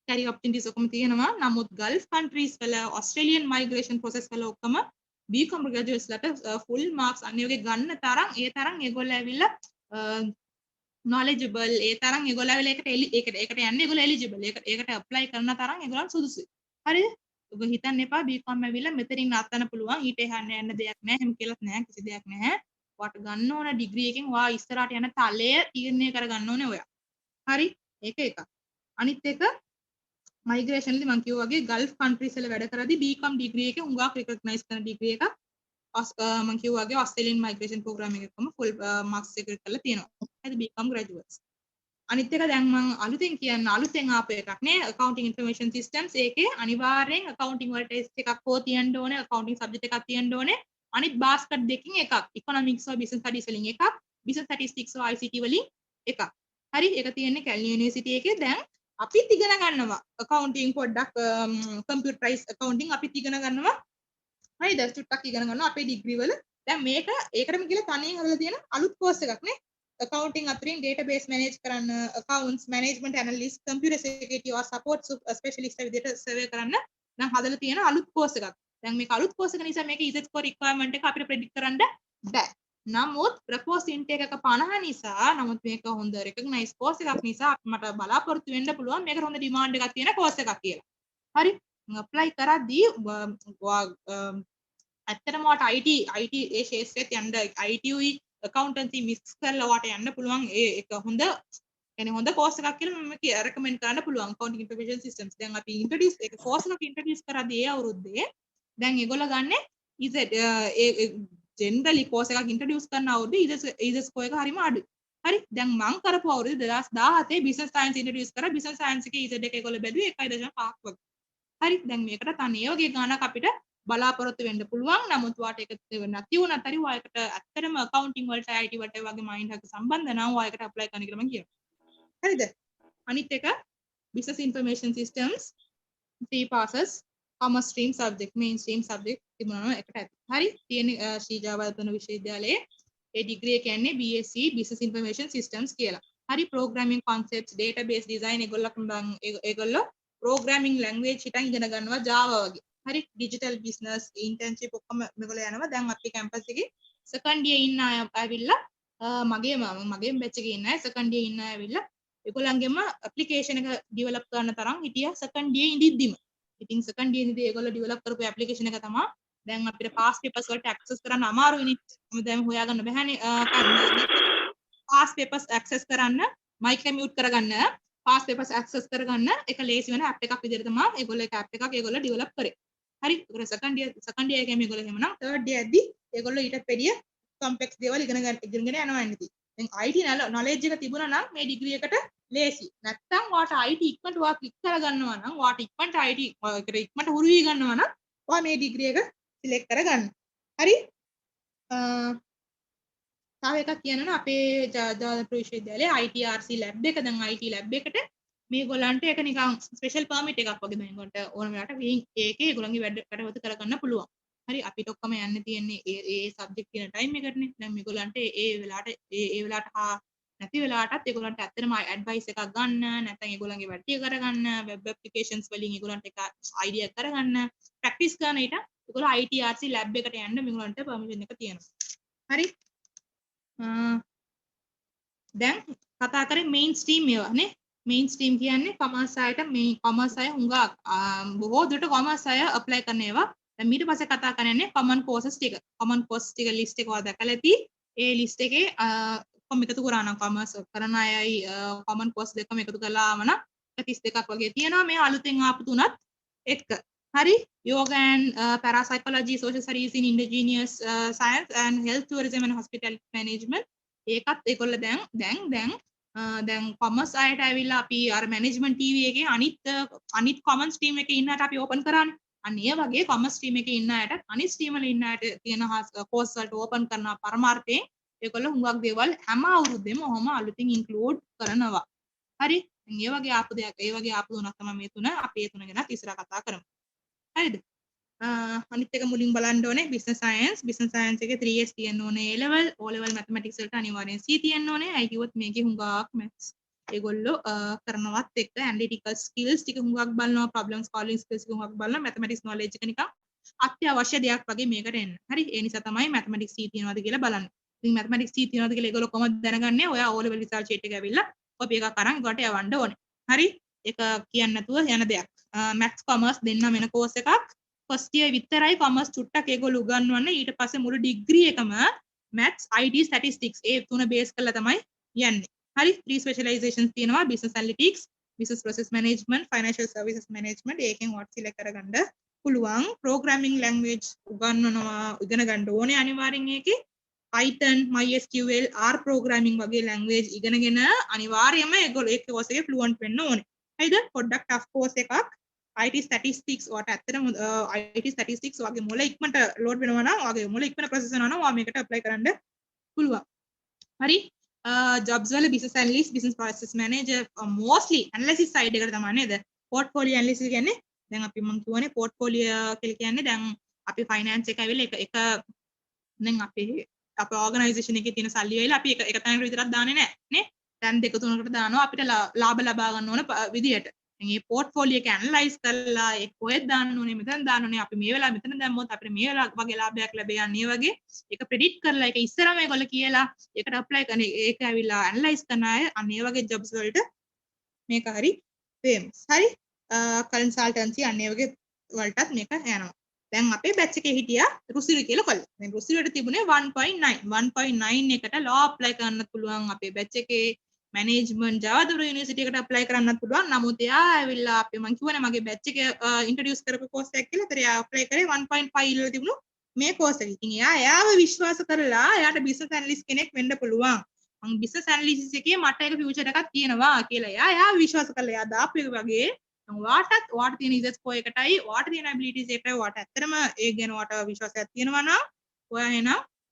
career opportunities ඔක්කොම තියෙනවා. නමුත් Gulf countries වල Australian migration process වල ඔක්කොම BCom graduates ලට full marks අනිත් වගේ ගන්න තරම් ඒගොල්ලෝ ඇවිල්ලා knowledgeable ඒ තරම් ඒගොල්ලෝ ඒකට යන්නේ ඒගොල්ලෝ eligible ඒකට apply කරන තරම් ඒගොල්ලන් සුදුසුයි. හරිද? ඔබ හිතන්න එපා BCom ඇවිල්ලා මෙතනින් නවත්තන්න පුළුවන් ඊට එහාට යන්න දෙයක් නැහැ එහෙම කියලාත් නැහැ කිසි දෙයක් නැහැ. ඔයාට ගන්න ඕන ඩිග්‍රී එකෙන් ඔයා ඉස්සරහට යන තලය තීරණය කරගන්න ඕනේ ඔයා. හරි? ඒක එකක්. අනිත් එක මයිග්‍රේෂන් වලදී මම කිව්වා වගේ ගල්ෆ් කන්ට්‍රීස් වල වැඩ කරද්දී BCom ඩිග්‍රී එක හුඟක් රිකග්නයිස් කරන ඩිග්‍රී එකක්. මම කිව්වා වගේ ඔස්ට්‍රේලියන් මයිග්‍රේෂන් ප්‍රෝග්‍රෑම් එකකම ෆුල් මාක්ස් එක කරලා තියෙනවා. හරිද BCom graduates. අනිත් එක දැන් මම අලුතෙන් ආපු එකක් නේ accounting information systems ඒකේ අනිවාර්යෙන් accounting වල ටෙස්ට් එකක් හෝ තියෙන්න ඕනේ accounting subject එකක් තියෙන්න ඕනේ. අනිත් basket දෙකකින් එකක් economics or business studies වලින් එකක් business statistics or ICT වලින් එකක්. හරි ඒක තියෙන්නේ කැලණි යුනිවර්සිටි එකේ. දැන් අපිත් ඉගෙන ගන්නවා accounting පොඩ්ඩක් computerized accounting අපිත් ඉගෙන ගන්නවා. හරිද? චුට්ටක් ඉගෙන ගන්නවා අපේ ඩිග්‍රී වල. දැන් මේක ඒකටම කියලා තනියෙන් හදලා තියෙන අලුත් course එකක් නේ. accounting අතරින් database manage කරන්න accounts management analyst computer security or support specialist විදිහට සර්වే කරන්න දැන් හදලා තියෙන අලුත් course එකක්. දැන් මේක අලුත් course එක නිසා මේක EZ score requirement එක අපිට predict කරන්න බෑ. නමුත් proposed intake එක 50 නිසා නමුත් මේක හොඳ recognize course එකක් නිසා මට බලාපොරොත්තු වෙන්න පුළුවන් මේකට හොඳ demand එකක් තියෙන course එකක් කියලා. හරි? apply කරද්දී ඇත්තටම ඔයාට IT ඒ ශාස්ත්‍රයට යන්න ITUE accountancy mix කරලා ඔයාට යන්න පුළුවන් ඒක හොඳ course එකක් කියලා මම recommend කරන්න පුළුවන් accounting information systems. දැන් අපි introduce ඒක course එකක් introduce කරද්දී ඒ අවුරුද්දේ දැන් ඒගොල්ලෝ ගන්න generally course එකක් introduce කරන අවුරුද්දේ EZ score එක හරිම අඩුයි. හරි? දැන් මම කරපු අවුරුද්දේ 2017 business science introduce කරා business science එකේ EZ එක ඒගොල්ලෝ බැලුවේ 1.5 වගේ. හරි? දැන් මේකට තන ඒ වගේ ගාණක් අපිට බලාපොරොත්තු වෙන්න පුළුවන්. නමුත් වාට ඒක නැති වුණත් හරි ඔයාලකට ඇත්තටම accounting වලට IT වලට වගේ මයින්ඩ් එකක් සම්බන්ධ නම් ඔයාලකට apply කරන්න කියලා මම කියනවා. හරිද? අනිත් එක business information systems 3 passes commerce stream subject mainstream subject තිබුණා එකට ඇති. හරි? තියෙන ශ්‍රී ජයවර්ධන විශ්වවිද්‍යාලයේ ඒ ඩිග්‍රී එක කියන්නේ BSc business information systems කියලා. හරි programming concepts database design ඒගොල්ලෝ programming language හිටන් ඉගෙන ගන්නවා Java වගේ. හරි digital business internship ඔක්කොම මේගොල්ලෝ යනවා. දැන් අපේ campus එකේ second year ඉන්න අය ඇවිල්ලා මගේ batch එකේ ඉන්න අය second year ඉන්න අය ඇවිල්ලා ඒගොල්ලන්ගෙම application එක develop කරන තරම් හිටියා second year ඉඳිද්දිම. ඉතින් second year ඉඳි ඒගොල්ලෝ develop කරපු application එක තමයි දැන් අපිට past papers වලට access කරන්න අමාරුයිනේ. දැන් හොයාගන්න බැහැනේ past papers access කරන්න mic එක mute කරගන්න past papers access කරගන්න එක ලේසි වෙන app එකක් විදිහට තමයි ඒගොල්ලෝ එක app එකක් ඒගොල්ලෝ develop කරේ. හරි? ඒක second year එකේ මේගොල්ලෝ එහෙමනම් third year ඇද්දි ඒගොල්ලෝ ඊට වැඩිය complex දේවල් ඉගෙන යනවා ඉන්නේ. දැන් IT knowledge එක තිබුණා නම් මේ degree එකට ලේසි. නැත්තම් ඔයාට IT ඉක්මනට ඔයා ක්ලික් කරගන්නවා නම් ඔයාට ඉක්මනට IT එකට ඉක්මනට හුරු වී ගන්නවා නම් ඔයා මේ degree එක select කරගන්න. හරි? තව එකක් කියනවා අපේ ජාතික විශ්වවිද්‍යාලයේ ITRC lab එක දැන් IT lab එකට මේගොල්ලන්ට ඒක නිකන් ස්පෙෂල් පර්මිට් එකක් වගේ මේගොල්ලන්ට ඕන වෙලාවට ඒකේ ඒගොල්ලන්ගේ වැඩවලු කරගන්න පුළුවන්. හරි අපිට ඔක්කොම යන්න තියෙන්නේ ඒ සබ්ජෙක්ට් කියන ටයිම් එකටනේ. දැන් මේගොල්ලන්ට ඒ වෙලාවට නැති වෙලාවටත් ඒගොල්ලන්ට ඇත්තටම ඇඩ්වයිස් එකක් ගන්න නැත්නම් ඒගොල්ලන්ගේ වැඩ කරගන්න වෙබ් ඇප්ලිකේෂන්ස් වලින් ඒගොල්ලන්ට එක අයිඩියා කරගන්න ප්‍රැක්ටිස් කරන ඊට ඒගොල්ලෝ ITRC lab එකට යන්න මේගොල්ලන්ට පර්මිෂන් එක තියෙනවා. හරි? දැන් කතා කරේ මේන් ස්ට්‍රීම් ඒවා නේ. මේන් ස්ට්‍රීම් කියන්නේ කොමර්ස් අයට මේ කොමර්ස් අය හුඟක් බොහෝ දුරට කොමර්ස් අය ඇප්ලයි කරන ඒවා. දැන් ඊට පස්සේ කතා කරන්නේ common courses ටික. common courses ටික list එක ඔයා දැකලා ඇති. ඒ list එකේ කොම් එකතු කරා නම් කොමර්ස් කරන අයයි common course දෙකම එකතු කළාම නම් 32ක් වගේ තියෙනවා. මේ අලුතෙන් ආපු තුනත් එක්ක. හරි? yoga and parapsychology social studies in indigenous science and health tourism and hospitality management ඒකත් ඒගොල්ලෝ දැන් කොමර්ස් අයට ඇවිල්ලා අපි අර මැනේජ්මන්ට් ටීවී එකේ අනිත් කොමන් ස්ට්‍රීම් එකේ ඉන්න අයට අපි ඕපන් කරානේ. අන්න ඒ වගේ කොමර්ස් ස්ට්‍රීම් එකේ ඉන්න අයට අනිත් ස්ට්‍රීම් වල ඉන්න අයට තියෙන කෝස් වලට ඕපන් කරන පරමාර්ථයෙන් ඒගොල්ලෝ හුඟක් දේවල් හැම අවුරුද්දෙම ඔහොම අලුතින් ඉන්ක්ලූඩ් කරනවා. හරි? ඒ වගේ ආපු තුනක් තමයි මේ තුන. අපි ඒ තුන ගැන ඉස්සරහ කතා කරමු. හරිද? අනිත් එක මුලින් බලන්න ඕනේ business science එකේ 3S තියෙන්න ඕනේ A level mathematics වලට අනිවාර්යෙන් C තියෙන්න ඕනේ. අයි කිව්වොත් මේකේ හුඟක් maths ඒගොල්ලෝ කරනවත් එක්ක analytical skills ටික හුඟක් බලනවා problem solving skills ටික හුඟක් බලනවා mathematics knowledge එක නිකන් අත්‍යවශ්‍ය දෙයක් වගේ මේකට එන්න. හරි? ඒ නිසා තමයි mathematics C තියෙනවද කියලා බලන්නේ. ඉතින් මැතමැටික්ස් C තියනවාද කියලා ඒගොල්ලෝ කොහොමද දැනගන්නේ? ඔයා O level result sheet එක ඇවිල්ලා කොපි එකක් අරන් ඒකට යවන්න ඕනේ. හරි? ඒක කියන්නේ නැතුව යන දෙයක්. maths commerce දෙන්න වෙන course එකක්. first year විතරයි commerce චුට්ටක් ඒගොල්ලෝ උගන්වන්නේ. ඊට පස්සේ මුළු degree එකම maths IT statistics ඒ තුන base කරලා තමයි යන්නේ. හරි? 3 specializations තියෙනවා. business analytics, business process management, financial services management. ඒකෙන් what select කරගන්න පුළුවන්. programming language උගන්වනවා. ඉගෙන ගන්න ඕනේ අනිවාර්යෙන් ඒකේ. Python, MySQL, R programming වගේ language ඉගෙනගෙන අනිවාර්යයෙන්ම ඒගොල්ලෝ ඒ course එකේ fluent වෙන්න ඕනේ. හරිද? පොඩ්ඩක් tough course එකක්. IT statistics වට ඇත්තටම IT statistics වගේ මොළ ඉක්මනට load වෙනවා නම් වගේ මොළ ඉක්මන process වෙනවා නම් ඔයා මේකට apply කරන්න පුළුවන්. හරි? jobs වල business analyst, business process manager mostly analysis side එකට තමයි නේද? portfolio analysis කියන්නේ දැන් අපි මම කියවනේ portfolio කියලා කියන්නේ දැන් අපි finance එක ඇවිල්ලා එක දැන් අපේ ඕගනයිසේෂන් එකේ තියෙන සල්ලි වල අපි එක තැනකට විතරක් දාන්නේ නැහැ නේ. දැන් දෙක තුනකට දානවා අපිට ලාභ ලබා ගන්න ඕන විදියට. දැන් මේ පෝර්ට්ෆෝලියෝ එක ඇනලයිස් කරලා ඒ කොහෙද දාන්න ඕනේ මෙතන දාන්න ඕනේ අපි මේ වෙලාව මෙතන දැම්මොත් අපිට මේ වගේ ලාභයක් ලැබෙයි අන්නේ වගේ ඒක ප්‍රෙඩික්ට් කරලා ඒක ඉස්සරම ඒගොල්ලෝ කියලා ඒකට ඇප්ලයි කරන ඒක ඇවිල්ලා ඇනලයිස් කරන අය අන්නේ වගේ ජොබ්ස් වලට මේක හරි ෆේමස්. හරි? කන්සල්ටන්සි අන්නේ වගේ වලටත් මේක යනවා. දැන් අපේ බැච් එකේ හිටියා රුසිරි කියලා කොල්ල. දැන් රුසිරියට තිබුණේ 1.9. 1.9 එකට law apply කරන්නත් පුළුවන් අපේ බැච් එකේ management ජවදුර යුනිවර්සිටි එකට apply කරන්නත් පුළුවන්. නමුත් එයා ඇවිල්ලා අපේ මං කියවනේ මගේ බැච් එකේ ඉන්ට්‍රොඩියුස් කරපු course එකක් කියලා. ඒතර එයා apply කරේ 1.5 ඉල්ලලා තිබුණු මේ course එක. ඉතින් එයාව විශ්වාස කරලා එයාට business analyst කෙනෙක් වෙන්න පුළුවන්. මං business analysis එකේ මට එක future එකක් තියෙනවා කියලා එයාව විශ්වාස කරලා එයා දාපු එක වගේ වාට තියෙන ඉසස් කෝ එකටයි වාට තියෙන ඇබිලිටිස් එකටයි වාට ඇත්තටම ඒ ගැන වාට විශ්වාසයක් තියෙනවා නම් ඔයා එන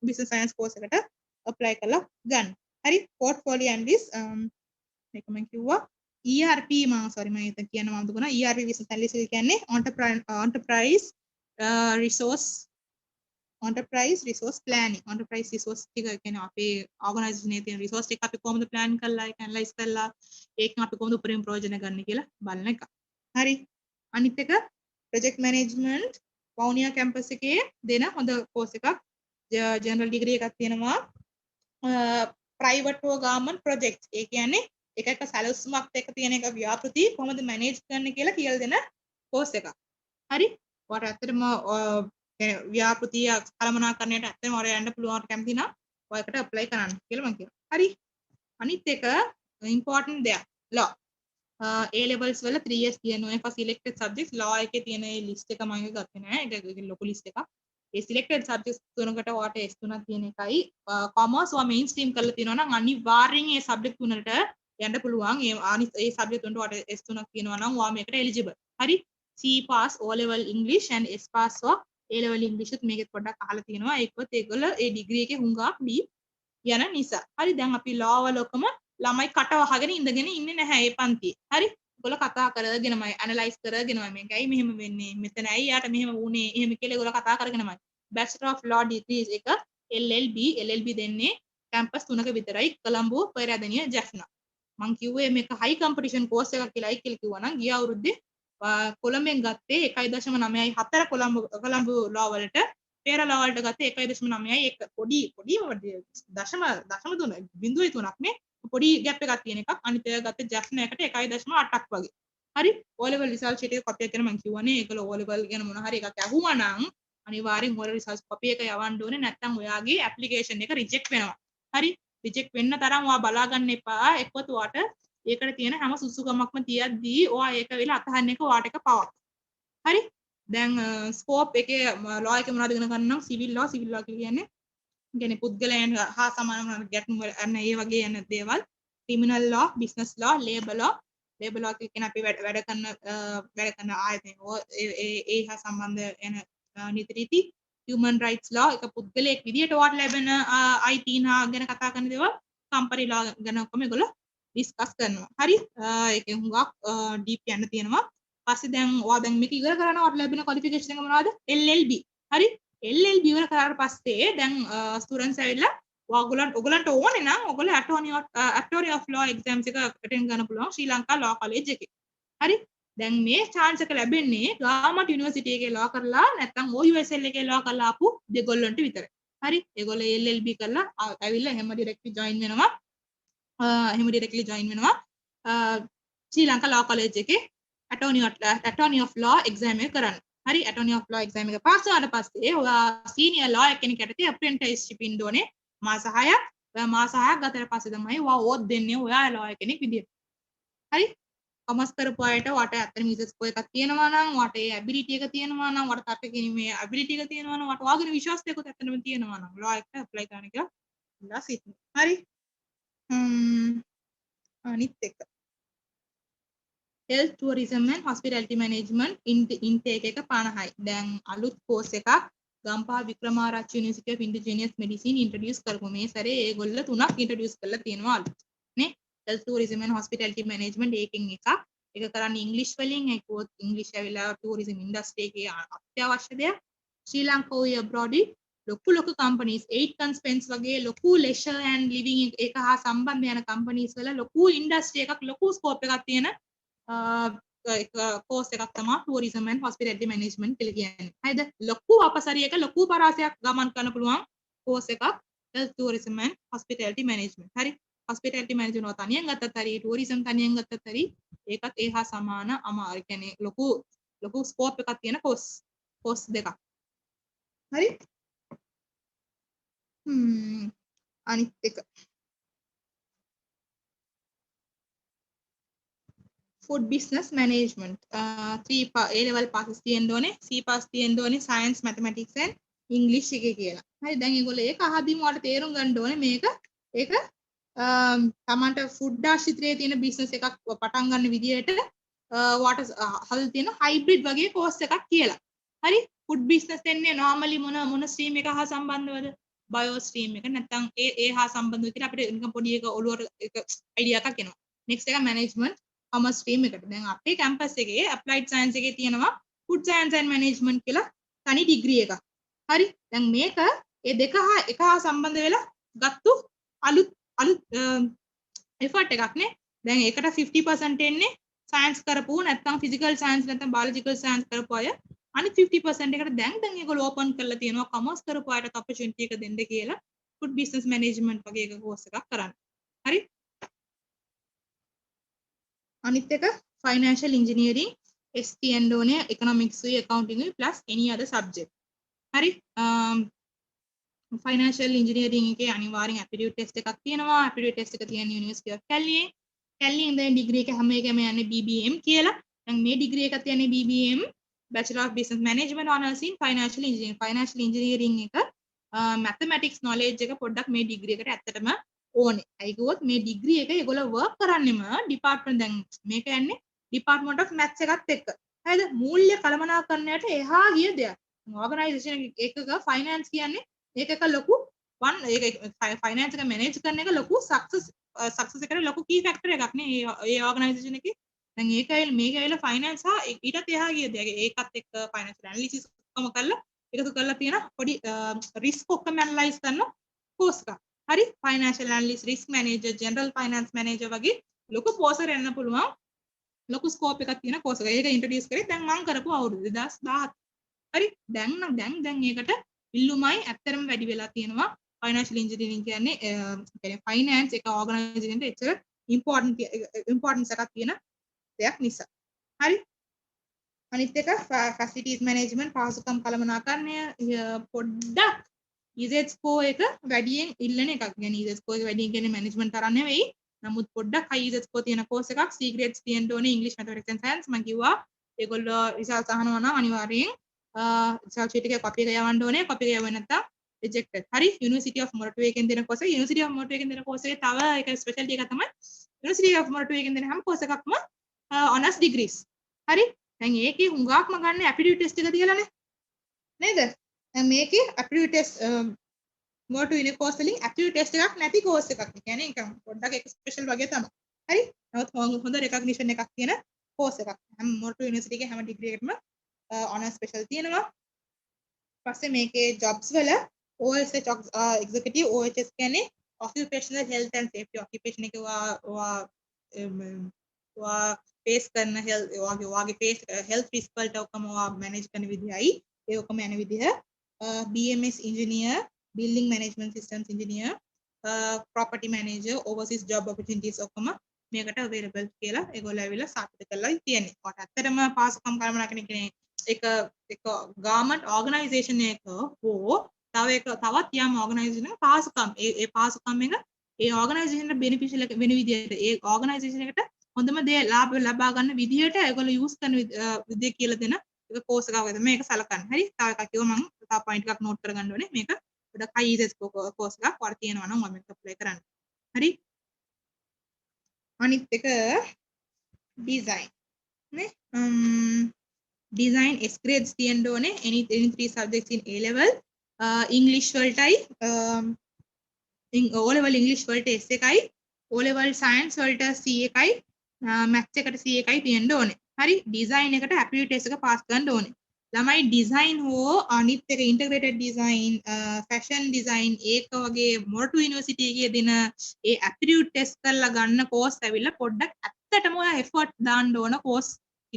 බිස්නස් සයන්ස් කෝස් එකට ඇප්ලයි කරලා ගන්න. හරි? පෝර්ට්ෆෝලියෝ ඇනලිස්ට් මේක මම කිව්වා ERP මම සෝරි මම හිත කියන්න මම දුන්නා ERP බිස්නස් ඇනලිස්ට් කියන්නේ enterprise resource planning. enterprise resource ටික කියන්නේ අපේ ඕගනයිසේෂන් එකේ තියෙන resource ටික අපි කොහොමද plan කරලා ඒක ඇනලයිස් කරලා ඒකෙන් අපි කොහොමද උපරිම ප්‍රයෝජන ගන්න කියලා බලන එක. හරි? අනිත් එක project management වවුනියා කැම්පස් එකේ දෙන හොඳ course එකක්. general degree එකක් තියෙනවා. private හෝ government projects. ඒ කියන්නේ එක එක සැලසුමක් එක්ක තියෙන එක ව්‍යාපෘති කොහොමද manage කරන්න කියලා කියලා දෙන course එකක්. හරි? ඔයාට ඇත්තටම ව්‍යාපෘතිය කළමනාකරණයට ඇත්තටම ඔයාලා යන්න පුළුවන් කැමති නම් ඔයකට apply කරන්න කියලා මම කියනවා. හරි? අනිත් එක important දෙයක් law. A levels වල 3 years තියෙනවා for selected subjects. law එකේ තියෙන ඒ list එක මම ගත්තේ නෑ. ඒක ලොකු list එකක්. ඒ selected subjects තුනකට ඔයාට S3ක් තියෙන එකයි. commerce ඔයා mainstream කරලා තියෙනවා නම් අනිවාර්යෙන් ඒ subject තුනකට යන්න පුළුවන්. ඒ subject තුනට ඔයාට S3ක් තියෙනවා නම් ඔයා මේකට eligible. හරි? C pass O level English and S pass for A level English උත් මේකෙත් පොඩ්ඩක් අහලා තියෙනවා. ඒකවත් ඒගොල්ලෝ ඒ degree එකේ හුඟක් deep යන නිසා. හරි? දැන් අපි law වල ඔකම ළමයි කට වහගෙන ඉඳගෙන ඉන්නේ නැහැ මේ පන්තියේ. හරි? ඒගොල්ලෝ කතා කරගෙනමයි ඇනලයිස් කරගෙනමයි මේකයි මෙහෙම වෙන්නේ. මෙතන ඇයි යාට මෙහෙම වුනේ. එහෙම කියලා ඒගොල්ලෝ කතා කරගෙනමයි. Bachelor of Law degrees එක LLB දෙන්නේ කැම්පස් 3ක විතරයි. කොළඹ, පෙරදෙනිය, ජැෆ්නා. මං කිව්වේ මේක high competition course එකක් කියලායි කියලා කිව්වා නම් ගිය අවුරුද්දේ කොළඹෙන් ගත්තේ 1.9යි 4 කොළඹ law වලට පෙර law වලට ගත්තේ 1.9යි 1 පොඩිම දශම 0.3ක් නේ පොඩි ગેප් එකක් තියෙන එකක්. අනිත් ඒවා ගත්තේ ජැෆ්නා එකට 1.8ක් වගේ. හරි? O level result sheet එක copy එක කරන මං කිව්වනේ ඒකල O level ගැන මොන හරි එකක් ඇහුවා නම් අනිවාර්යෙන් O level result copy එක යවන්න ඕනේ. නැත්නම් ඔයාගේ application එක reject වෙනවා. හරි? reject වෙන්න තරම් ඔයා බලා ගන්න එපා. එක්කත් ඔයාට ඒකට තියෙන හැම සුසුකමක්ම තියද්දී ඔයා ඒක වෙලා අතහරින්න එක ඔයාට එක පවක්. හරි? දැන් ස්කෝප් එකේ law එකේ මොනවද ඉගෙන ගන්න නම් civil law කියන්නේ පුද්ගලයන් හා සමාන ගැටුම් අන්න ඒ වගේ යන දේවල්. criminal law, business law, labor law කියන්නේ අපි වැඩ කරන ආයතන ඒ හා සම්බන්ධ යන නීති රීති. human rights law එක පුද්ගලයෙක් විදියට ඔයාට ලැබෙන අයිතීන් ගැන කතා කරන දේවල්. company law ගැන ඔක්කොම ඒගොල්ලෝ ඩිස්කස් කරනවා. හරි? ඒකෙන් හුඟක් ඩීප් යන්න තියෙනවා. පස්සේ දැන් ඔයා දැන් මේක ඉවර කරනවා ඔයාට ලැබෙන ක්වොලිෆිකේෂන් එක මොනවද? LLB. හරි? LLB ඉවර කරාට පස්සේ දැන් ස්ටුඩන්ට්ස් ඇවිල්ලා ඔයගොල්ලන්ට ඕනේ නම් ඔයගොල්ලෝ attorney of law exams එක attend කරන්න පුළුවන් ශ්‍රී ලංකා law college එකේ. හරි? දැන් මේ chance එක ලැබෙන්නේ ගාමට් යුනිවර්සිටි එකේ law කරලා නැත්නම් OUSL එකේ law කරලා ආපු දෙගොල්ලන්ට විතරයි. හරි ඒගොල්ලෝ LLB කරලා ඇවිල්ලා එහෙම ඩිරෙක්ට්ලි ජොයින් වෙනවා ශ්‍රී ලංකා ලෝ කොලෙජ් එකේ attorney of law exam එක කරන්න. හරි attorney of law exam එක පාස් වුණාට පස්සේ ඔයා senior law කෙනෙක් යටතේ apprenticeship ඉන්න ඕනේ මාස 6ක්. ඔයා මාස 6ක් ගතට පස්සේ තමයි ඔයා ඕත් දෙන්නේ ඔයා lawyer කෙනෙක් විදියට. හරි කොමර්ස් කරපු අයට වට ඇත්තටම ඉසස් ස්කෝර් එකක් තියෙනවා නම් වට ඒ ඇබිලිටි එක තියෙනවා නම් වට තර්ක කිරීමේ ඇබිලිටි එක තියෙනවා නම් වට වාගෙන විශ්වාසයකුත් ඇත්තටම තියෙනවා නම් law එකට apply කරන්න කියලා ඉල්ලා සිටිනවා. හරි අනිත් එක health tourism and hospitality management intake එක 50යි. දැන් අලුත් course එකක් Gampaha Wickramarachchi University of Indigenous Medicine introduce කරපු මේ සැරේ ඒගොල්ලෝ 3ක් introduce කරලා තියෙනවා අලුත්. නේ health tourism and hospitality management ඒකෙන් එකක්. ඒක කරන්නේ ඉංග්‍රීසි වලින් ඒකෝත් ඉංග්‍රීසි ඇවිල්ලා tourism industry එකේ අත්‍යවශ්‍ය දෙයක්. ශ්‍රී ලංකාවේ abroad ලොකු companies 8 conspens වගේ ලොකු leisure and living එක හා සම්බන්ධ යන companies වල ලොකු industry එකක් ලොකු scope එකක් තියෙන course එකක් තමයි tourism and hospitality management කියලා කියන්නේ. හරිද? ලොකු අපසරියක ලොකු පරාසයක් ගමන් කරන්න පුළුවන් course එකක් health tourism and hospitality management. හරි? hospitality management තනියෙන් ගත්තත් හරි tourism තනියෙන් ගත්තත් හරි ඒකත් ඒ හා සමාන අමාරු. කියන්නේ ලොකු scope එකක් තියෙන course දෙකක්. හරි? අනිත් එක food business management 3 A level passes තියෙන්න ඕනේ C pass තියෙන්න ඕනේ science mathematics and english එකේ කියලා. හරි දැන් ඒගොල්ලෝ ඒක අහද්දිම ඔයාලට තේරුම් ගන්න ඕනේ මේක ඒක තමන්ට food ආශ්‍රිතයේ තියෙන business එකක් පටන් ගන්න විදියට ඔයාලට හල් තියෙන hybrid වගේ course එකක් කියලා. හරි food business එන්නේ normally මොන stream එක හා සම්බන්ධවද bio stream එක නැත්නම් ඒ හා සම්බන්ධව කියලා අපිට නිකන් පොඩි එක ඔළුවට එක idea එකක් එනවා. next එක management commerce stream එකට. දැන් අපේ campus එකේ applied science එකේ තියෙනවා food science and management කියලා තනි degree එකක්. හරි. දැන් මේක ඒ දෙක හා සම්බන්ධ වෙලා ගත්තු අලුත් effort එකක් නේ. දැන් ඒකට 50% එන්නේ science කරපු නැත්නම් physical science නැත්නම් biological science කරපු අය. අනිත් 50% එකට දැන් ඒගොල්ලෝ open කරලා තියෙනවා commerce කරපු අයට opportunity එක දෙන්න කියලා food business management වගේ එක course එකක් කරන්න. හරි. අනිත් එක financial engineering ST and ඕනේ economics accounting plus any other subject. හරි financial engineering එකේ අනිවාර්යෙන් aptitude test එකක් තියෙනවා. aptitude test එක තියෙන University of Cali ඉඳන් degree එක හැම එකම යන්නේ BBM කියලා. දැන් මේ degree එක තියෙන්නේ BBM Bachelor of Business Management Honours in Financial Engineering. Financial engineering එක mathematics knowledge එක පොඩ්ඩක් මේ degree එකට ඇත්තටම ඕනේ. අයි කිව්වොත් මේ degree එක ඒගොල්ලෝ work කරන්නෙම department දැන් මේක යන්නේ Department of Maths එකත් එක්ක. හරිද? මූල්‍ය කළමනාකරණයට එහා ගිය දෙයක්. organization එකක finance කියන්නේ ඒකක ලොකු finance එක manage කරන එක ලොකු success එකට ලොකු key factor එකක් නේ ඒ organization එකේ. දැන් මේක ඇවිල්ලා finance හා ඊටත් එහා ගිය දෙයක්. ඒකත් එක්ක financial analysis ඔක්කොම කරලා එකතු කරලා තියෙන පොඩි risk ඔක්කොම analyze කරන course එකක්. හරි financial analyst risk manager general finance manager වගේ ලොකු post එක යන්න පුළුවන් ලොකු scope එකක් තියෙන course එක. ඒක introduce කරේ දැන් මම කරපු අවුරුදු 2017. හරි දැන් ඒකට ඉල්ලුමයි ඇත්තරම වැඩි වෙලා තියෙනවා. financial engineering කියන්නේ finance එක organization එකට එච්චර importance එකක් තියෙන දෙයක් නිසා. හරි අනිත් එක facilities management පාසුකම් කළමනාකරණය පොඩ්ඩක් EZSCO එක වැඩියෙන් ඉල්ලන එකක්. يعني EZSCO එක වැඩියෙන් කියන්නේ management තරම් නෙවෙයි. නමුත් පොඩ්ඩක් high EZSCO තියෙන course එකක් C grades තියෙන්න ඕනේ English mathematics and science. මම කිව්වා ඒගොල්ලෝ results අහනවා නම් අනිවාර්යෙන් result sheet එකේ copy එක යවන්න ඕනේ. copy එක යවුවේ නැත්නම් rejected. හරි University of Moratuwa එකෙන් දෙන course එක University of Moratuwa එකෙන් දෙන course එකේ තව එක specialty එකක් තමයි University of Moratuwa එකෙන් දෙන හැම course එකක්ම honors degrees. හරි දැන් ඒකේ හුඟක්ම ගන්න aptitude test එක තියලානේ නේද? දැන් මේකේ aptitude test Moratuwa ඉන්නේ course වලින් aptitude test එකක් නැති course එකක්. ඒ කියන්නේ නිකන් පොඩ්ඩක් එක special වගේ තමයි. හරි නමුත් හොඳ recognition එකක් තියෙන course එකක්. හැම Moratuwa University එකේ හැම degree එකකටම honors special තියෙනවා. පස්සේ මේකේ jobs වල OSH executive OHS කියන්නේ occupational health and safety occupation එක face කරන ඔයාගේ face health risk වලට ඔක්කොම manage කරන විදිහයි ඒ ඔක්කොම යන විදිහ BMS engineer building management systems engineer, property manager, overseas job opportunities ඔක්කොම මේකට available කියලා ඒගොල්ලෝ ඇවිල්ලා සාතික කරලා තියෙන්නේ. කොට ඇත්තටම පාසුකම් කළමනාකරන කියන්නේ එක government organization එක හෝ තවත් යම් organization එක පාසුකම් ඒ පාසුකම් එක ඒ organization එකට beneficial වෙන විදිහට ඒ organization එකට හොඳම දේ ලාභ ලබා ගන්න විදිහට ඒගොල්ලෝ use කරන විදිහ කියලා දෙන එක course එකක් වගේ මේක සලකන්නේ. හරි. තව එකක් කිව්ව මම තව point එකක් note කරගන්න ඕනේ. මේක ගොඩක් high ESS course එකක් වර තියෙනවා නම් මම මේක apply කරන්න. හරි. අනිත් එක design නේ. design S grades තියෙන්න ඕනේ. any 3 subjects in A level. English වලටයි O level English වලට S එකයි O level science වලට C එකයි maths එකට C එකයි තියෙන්න ඕනේ. හරි. design එකට aptitude test එක pass කරන්න ඕනේ. ළමයි design හෝ අනිත් එක integrated design fashion design ඒක වගේ මොරටු යුනිවර්සිටි එකේ දෙන ඒ aptitude test කරලා ගන්න course ඇවිල්ලා පොඩ්ඩක් ඇත්තටම ඔයා effort දාන්න ඕන course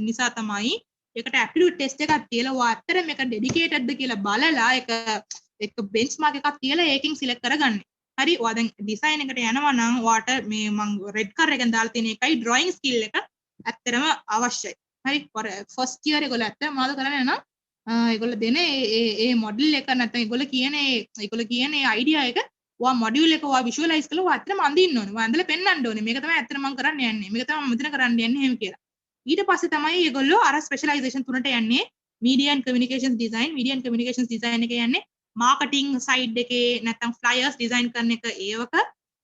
නිසා තමයි ඒකට aptitude test එකක් තියලා ඔයා ඇත්තට මේක dedicated ද කියලා බලලා එක benchmark එකක් තියලා ඒකෙන් select කරගන්නේ. හරි. ඔයා දැන් design එකට යනවා නම් ඔයාට මේ මම red color එකෙන් දාලා තියෙන එකයි drawing skill එක ඇත්තටම අවශ්‍යයි. හරි. first year ඒගොල්ලෝ ඇත්තටම මොනවද කරන්නේ නම් ඒගොල්ලෝ දෙන ඒ මොඩල් එක නැත්නම් ඒගොල්ලෝ කියන ඒ අයිඩියා එක ඔයා මොඩියුල් එක ඔයා විෂුවලයිස් කරලා ඔයා ඇත්තටම අඳින්න ඕනේ. ඔයා ඇඳලා පෙන්නන්න ඕනේ. මේක තමයි ඇත්තටම මම කරන්න යන්නේ. මේක තමයි මම මෙතන කරන්න යන්නේ එහෙම කියලා. ඊට පස්සේ තමයි ඒගොල්ලෝ අර ස්පෙෂලායිසේෂන් තුනට යන්නේ. media and communications design. media and communications design එක යන්නේ marketing side එකේ නැත්නම් flyers design කරන එක ඒවක.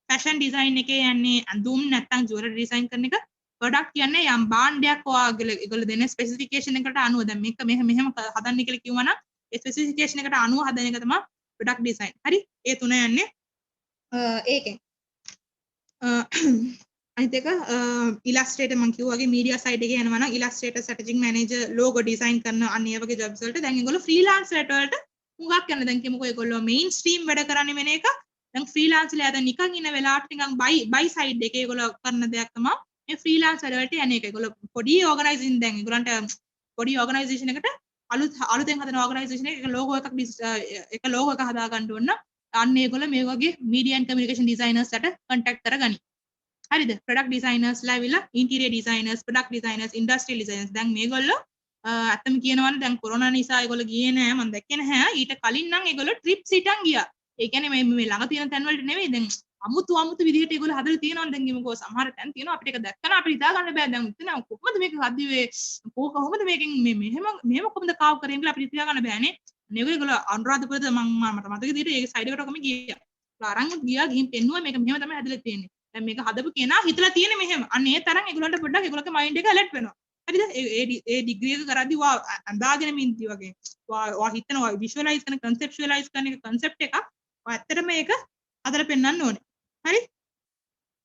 fashion design එකේ යන්නේ අඳුම් නැත්නම් jewelry design කරන එක. product කියන්නේ යම් භාණ්ඩයක් ඔයාගේ ඒගොල්ලෝ දෙන ස්පෙસિෆිකේෂන් එකට අනුව දැන් මේක මෙහෙම හදන්න කියලා කිව්වනම් ඒ ස්පෙસિෆිකේෂන් එකට අනුව හදන එක තමයි product design. හරි. ඒ තුන යන්නේ ඒකෙන්. අනිත් එක ඉලස්ට්‍රේටර් මම කිව්වා වගේ මීඩියා සයිඩ් එකේ යනවා නම් ඉලස්ට්‍රේටර් ස්ට්‍රැටජික් මැනේජර් ලෝගෝ ඩිසයින් කරන අන්න ඒ වගේ ජොබ්ස් වලට දැන් ඒගොල්ලෝ ෆ්‍රීලාන්ස් වලට හුඟක් යනවා. දැන් කියමුකෝ ඒගොල්ලෝ මේන් ස්ට්‍රීම් වැඩ කරන්නේ වෙන එක. දැන් ෆ්‍රීලාන්ස් වල දැන් නිකන් ඉන්න වෙලාවට නිකන් බයි සයිඩ් එකේ ඒගොල්ලෝ කරන දෙයක් තමයි මේ ෆ්‍රීලාන්ස් වැඩ වලට යන එක. ඒගොල්ලෝ පොඩි ඕගනයිසේෂන් දැන් ඒගොල්ලන්ට පොඩි ඕගනයිසේෂන් එකට අලුතෙන් හදන ඕගනයිසේෂන් එක ලෝගෝ එකක් හදා ගන්න ඕන. අන්න ඒගොල්ලෝ මේ වගේ මීඩියා ඇන්ඩ් කමියුනිකේෂන් ඩිසයිනර්ස්ලට කන්ටැක්ට් කරගනි. හරිද? ප්‍රොඩක්ට් ඩිසයිනර්ස් ලාවිලා interior designers, product designers, industrial designers දැන් මේගොල්ලෝ අත්තම කියනවනේ දැන් කොරෝනා නිසා ඒගොල්ලෝ ගියේ නෑ මම දැක්කේ නැහැ. ඊට කලින් නම් ඒගොල්ලෝ ට්‍රිප්ස් හිටන් ගියා. ඒ කියන්නේ මේ ළඟ තියෙන තැන් වලට නෙවෙයි දැන් අමුතු විදිහට ඒගොල්ලෝ හදලා තියෙනවනේ දැන් ගිමුකෝ සමහර තැන් තියෙනවා අපිට ඒක දැක්කම අපිට හිතා ගන්න බෑ දැන් ඉතින් කොහොමද මේක හදිවේ කොහොමද මේකෙන් මෙහෙම කොහොමද කාව් කරේ කියලා අපිට හිතා ගන්න බෑනේ. මේගොල්ලෝ අනුරාධපුරද මට මතක විදිහට ඒ සයිඩ් එකට කොහොම ගියා. අරන් ගියා ගිහින් පෙන්නුවා මේක මෙහෙම තමයි හදලා තියෙන්නේ. දැන් මේක හදපු කෙනා හිතලා තියෙන්නේ මෙහෙම. අන්න ඒ තරම් ඒගොල්ලන්ට පොඩ්ඩක් ඒගොල්ලෝගේ මයින්ඩ් එක ඇලර්ට් වෙනවා. හරිද? ඒ ඩිග්‍රී එක කරද්දී වා අඳාගෙන මින්ති වගේ. වා හිතනවා විෂුවලයිස් කරන කන්සෙප්චුවලයිස් කරන එක කන්සෙප්ට් එකක්. වා ඇත්තටම මේක හදලා පෙන්වන්න ඕනේ. හරි?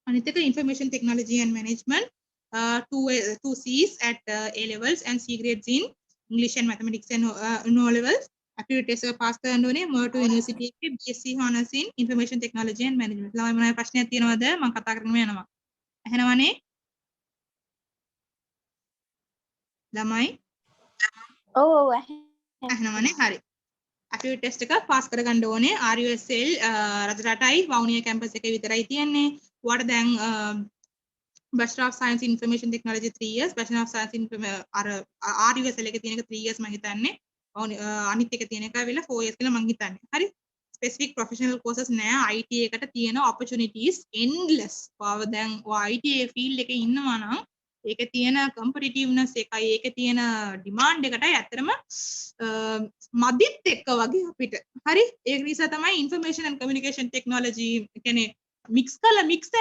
අනිත් එක information technology and management two C's at A levels and C grades in English and mathematics and no levels. aptitude test එක පාස් කරන්න ඕනේ. මොරටු යුනිවර්සිටි එකේ BSc Honours in Information Technology and Management. ළමයි මොනවා ප්‍රශ්නයක් තියෙනවද? මම කතා කරගෙන යනවා. ඇහෙනවනේ? ළමයි? ඔව් ඇහෙනවනේ? හරි. aptitude test එක පාස් කරගන්න ඕනේ. RUSL රජරටයි වවුනියා කැම්පස් එකේ විතරයි තියෙන්නේ. ඔයාලට දැන් Bachelor of Science in Information Technology 3 years, Bachelor of Science in RUSL එකේ තියෙන එක 3 years මම හිතන්නේ. අනිත් එක තියෙන එක ඇවිල්ලා 4 years කියලා මම හිතන්නේ. හරි. specific professional courses නෑ. IT එකට තියෙන opportunities endless. ඔයාව දැන් ඔයා IT field එකේ ඉන්නවා නම් ඒකේ තියෙන competitiveness එකයි ඒකේ තියෙන demand එකටයි ඇත්තටම මදිත් එක්ක වගේ අපිට. හරි. ඒක නිසා තමයි information and communication technology කියන්නේ mix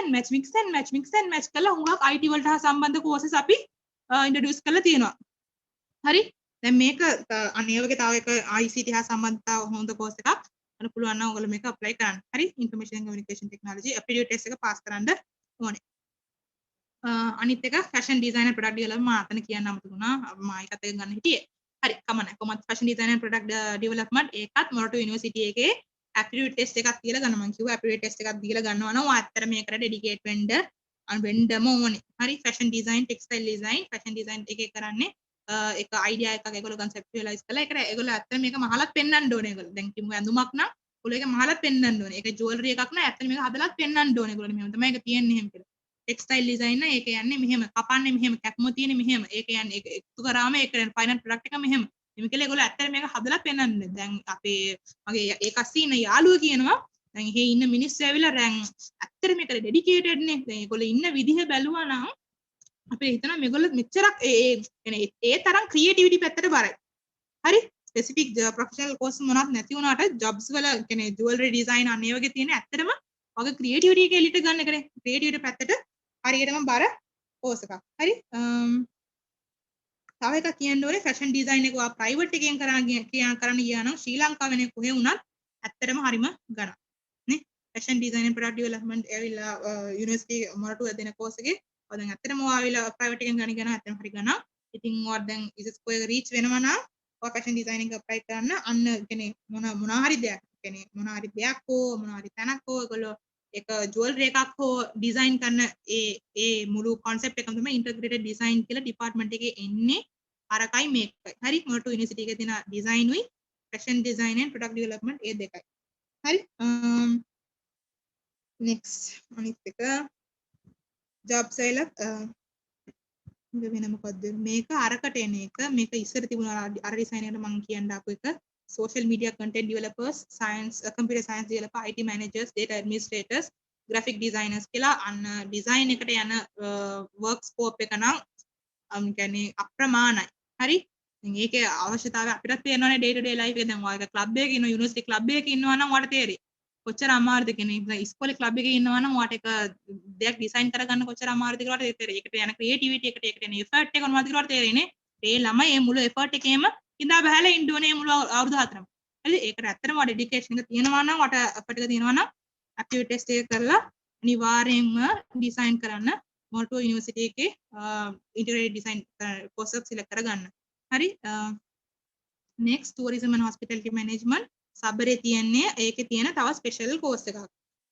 and match කරලා හුඟක් IT වලට සම්බන්ධ courses අපි introduce කරලා තියෙනවා. හරි. දැන් මේක අනේ වගේ තව එක ICT හා සම්බන්ධතාව හොඳ course එකක් අන්න පුළුවන් නම් ඔයගොල්ලෝ මේක apply කරන්න. හරි. information and communication technology aptitude test එක pass කරන්න ඕනේ. අනිත් එක fashion design and product development මම අතන කියන්න අමතක වුණා. මම ඒකත් එක ගන්න හිටියේ. හරි. කමන්න. කොහොමද fashion design and product development ඒකත් මොරටු යුනිවර්සිටි එකේ aptitude test එකක් කියලා ගන්න මම කිව්වා aptitude test එකක් දීලා ගන්නවා නම් ඔය ඇත්තට මේකට dedicate වෙන්නම ඕනේ. හරි. fashion design, textile design, fashion design එකේ කරන්නේ එක idea එකක් ඒගොල්ලෝ conceptualize කරලා ඒකට ඒගොල්ලෝ ඇත්තට මේක මහලත් පෙන්වන්න ඕනේ ඒගොල්ලෝ. දැන් කිමු ඇඳුමක් නම් ඔයගොල්ලෝ ඒක මහලත් පෙන්වන්න ඕනේ. ඒක ජුවලරි එකක් නෑ. ඇත්තට මේක හදලාත් පෙන්වන්න ඕනේ. ඒගොල්ලෝ මෙහෙම තමයි ඒක තියෙන්නේ එහෙම කියලා. ටෙක්ස්ටයිල් ඩිසයිනර් ඒක යන්නේ මෙහෙම. කපන්නේ මෙහෙම. කැප්ම තියෙන්නේ මෙහෙම. ඒක යන්නේ ඒක එකතු කරාම ඒක ෆයිනල් ප්‍රොඩක්ට් එක මෙහෙම. එමෙ කියලා ඒගොල්ලෝ ඇත්තට මේක හදලා පෙන්වන්නේ. දැන් අපේ මගේ ඒක අස්සේ ඉන්න යාළුවා කියනවා දැන් එහෙ ඉන්න මිනිස්සු ඇවිල්ලා දැන් ඇත්තට මේකට ඩෙඩිකේටඩ් නේ. දැන් ඒගොල්ලෝ ඉන්න විදිහ බැලුවා නම් අපේ හිතනවා මේගොල්ලෝ මෙච්චරක් ඒ තරම් ක්‍රියේටිවිටි පැත්තට බරයි. හරි ස්පෙસિෆික් ප්‍රොෆෙෂනල් කෝස් මොනවත් නැති වුණාට ජොබ්ස් වල කියන්නේ ජුවලරි ඩිසයින් අනේ වගේ තියෙන ඇත්තටම වගේ ක්‍රියේටිවිටි එක එලිට ගන්න එකනේ. ක්‍රියේටිවිටි පැත්තට හරියටම බර කෝස් එකක්. හරි තව එකක් කියන්න ඕනේ ෆැෂන් ඩිසයින් එක ඔයා ප්‍රයිවට් එකෙන් කරන්න ගියා නම් ශ්‍රී ලංකාවේ කොහේ වුණත් ඇත්තටම හරිම ගණන් නේ fashion design and product development ඇවිල්ලා යුනිවර්සිටි මොරටුව දෙන කෝස් එකේ ඔය දැන් ඇත්තටම ඔයා ආවිලා ප්‍රයිවට් එකෙන් ගන්න ඇත්තටම හරි ගණන් ඉතින් ඔයා දැන් ඉසස්කෝ එක රීච් වෙනවා නම් ඔයා ෆැෂන් ඩිසයිනින් එක අප්ලයි කරන්න අන්න කියන්නේ මොනවා හරි දෙයක් කියන්නේ මොනවා හරි දෙයක් හෝ මොනවා හරි තැනක් හෝ ඒගොල්ලෝ එක ජුවලරි එකක් හෝ ඩිසයින් කරන ඒ මුළු concept එකම තමයි integrated design කියලා department එකේ එන්නේ අරකයි මේකයි. හරි මොරටු යුනිවර්සිටි එකේ තියෙන ඩිසයින් උයි fashion design and product development ඒ දෙකයි. හරි next අනිත් එක jobs වල වෙන මොකද්ද මේක අරකට එන එක මේක ඉස්සර තිබුණා අර ඩිසයින් එකට මම කියන්න ආපු එක social media content developers science computer science developer IT managers data administrators graphic designers කියලා අන්න ඩිසයින් එකට යන work scope එක නම් කියන්නේ අප්‍රමාණයි. හරි දැන් ඒකේ අවශ්‍යතාවය අපිට තේරෙනවානේ day to day life එකේ දැන් ඔයාලා ක්ලබ් එකේ ඉන්න යුනිවර්සිටි ක්ලබ් එකේ ඉන්නවා නම් ඔයාලට තේරෙයි. කොච්චර අමාරුද කියන්නේ ඉස්කෝලේ ක්ලබ් එකේ ඉන්නවා නම් ඔයාලට එක දෙයක් ඩිසයින් කරගන්න කොච්චර අමාරුද කියලා ඔයාලට තේරෙයි. ඒකට යන ක්‍රියේටිවිටි එකට යන එෆර්ට් එක මොනවද කියලා ඔයාලට තේරෙන්නේ. ඒ ළමයි මේ මුළු එෆර්ට් එකේම ඉඳා බහැලා ඉන්න ඕනේ මුළු අවුරුදු 4ම. හරි ඒකට ඇත්තටම ඔයාලට ඩෙඩිකේෂන් එක තියෙනවා නම් ඔයාලට එෆර්ට් එක තියෙනවා නම් ඇක්ටිවිටි ටෙස්ට් එක කරලා අනිවාර්යයෙන්ම ඩිසයින් කරන්න මොරටුව යුනිවර්සිටි එකේ ඉන්ටිග්‍රේටඩ් ඩිසයින් කෝස් එක සිලෙක්ට් කරගන්න. හරි next tourism and hospitality management සබරේ තියන්නේ ඒකේ තියෙන තව ස්පෙෂල් කෝස් එකක්.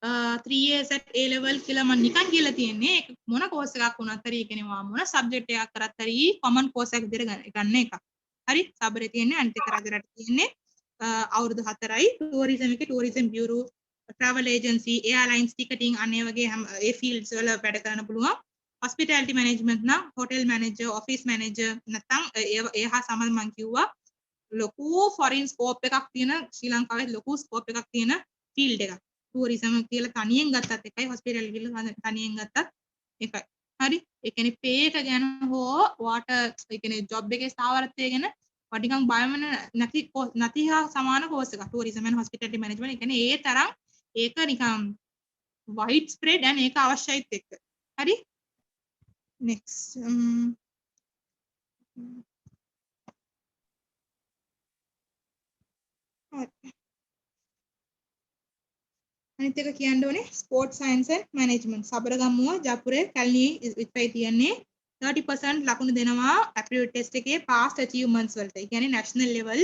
3 years at A level කියලා මම නිකන් කියලා තියන්නේ ඒක මොන කෝස් එකක් වුණත් හරි කියනවා මොන සබ්ජෙක්ට් එකක් කරත් හරි common course එකක් විදිහට ගන්න එකක්. හරි සබරේ තියන්නේ අනිත් එක රජරට තියන්නේ අවුරුදු 4යි tourism එකේ tourism bureau travel agency airlines ticketing අනේ වගේ ඒ fields වල වැඩ කරන්න පුළුවන්. hospitality management නම් hotel manager office manager නැත්නම් ඒ හා සමග මම කිව්වා ලොකු foreign scope එකක් තියෙන ශ්‍රී ලංකාවේ ලොකු scope එකක් තියෙන field එකක්. tourism කියලා තනියෙන් ගත්තත් එකයි hospitality කියලා තනියෙන් ගත්තත් එකයි. හරි ඒ කියන්නේ pay එක ගැන හෝ ඔයාට ඒ කියන්නේ job එකේ ස්ථාවරත්වය ගැන වටිකම් බයම නැති හා සමාන course එකක් tourism and hospitality management. ඒ කියන්නේ ඒ තරම් ඒක නිකන් wide spread and ඒක අවශ්‍යයිත් එක්ක. හරි next අනිත් එක කියන්න ඕනේ sport science and management Sabaragamuwa ජපුරේ කැලණි විත්පයි තියන්නේ 30% ලකුණු දෙනවා ඇප්ටිටියුඩ් ටෙස්ට් එකේ past achievements වලට. ඒ කියන්නේ national level,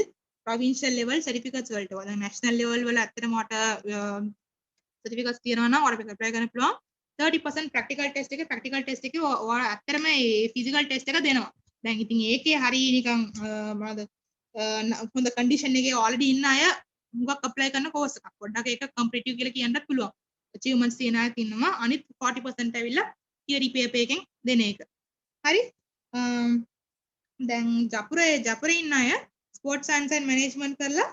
provincial level certificates වලට. දැන් national level වල ඇත්තටම මට certificates තියෙනවා නම් ඔයාලට apply කරන්න පුළුවන්. 30% practical test එකේ ඔයාලා ඇත්තටම මේ physical test එක දෙනවා. දැන් ඉතින් ඒකේ හරි නිකන් මොනවද හොඳ condition එකේ already ඉන්න අය මුගක් apply කරන course එකක්. පොඩ්ඩක් ඒක competitive කියලා කියන්නත් පුළුවන්. achievements තියන අය ඉන්නවා. අනිත් 40% ඇවිල්ලා theory paper එකෙන් දෙන එක. හරි දැන් ජපුරේ ඉන්න අය ස්පෝර්ට් සයන්ස් and මැනේජ්මන්ට් කරලා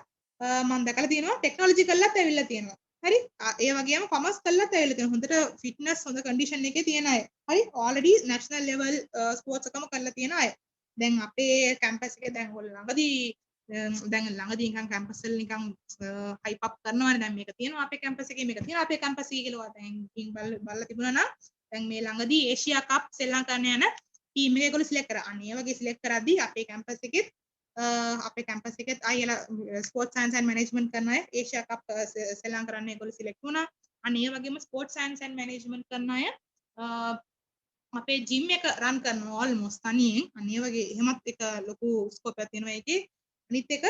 මම දැකලා තියෙනවා ටෙක්නොලොජි කරලාත් ඇවිල්ලා තියෙනවා. හරි ඒ වගේම කොමර්ස් කරලාත් ඇවිල්ලා තියෙනවා. හොඳට ෆිට්නස් හොඳ කන්ඩිෂන් එකේ තියෙන අය. හරි ඔල්රෙඩි නැෂනල් ලෙවල් ස්පෝර්ට්ස් එකම කරලා තියෙන අය. දැන් අපේ කැම්පස් එකේ දැන් ඔය ළඟදී නිකන් කැම්පස් වල නිකන් හයිප් අප් කරනවානේ. දැන් මේක තියෙනවා අපේ කැම්පස් එකේ මේක තියෙනවා අපේ කැම්පස් එකේ කියලා දැන් බලලා තිබුණා නම් දැන් මේ ළඟදී ඒෂියා කප් ශ්‍රී ලංකාවේ යන ටීම් එක ඒගොල්ලෝ සිලෙක්ට් කරා. අනේ වගේ සිලෙක්ට් කරද්දී අපේ කැම්පස් එකෙත් අයලා ස්පෝර්ට්ස් සයන්ස් and මැනේජ්මන්ට් කරන අය ඒෂියා කප් ශ්‍රී ලංකාවේ කරන්න ඒගොල්ලෝ සිලෙක්ට් වුණා. අනේ වගේම ස්පෝර්ට්ස් සයන්ස් and මැනේජ්මන්ට් කරන අය අපේ ජිම් එක රන් කරනවා ඔල්මෝස්ට් තනියෙන්. අනේ වගේ එහෙමත් එක ලොකු ස්කෝප් එකක් තියෙනවා ඒකේ. අනිත් එක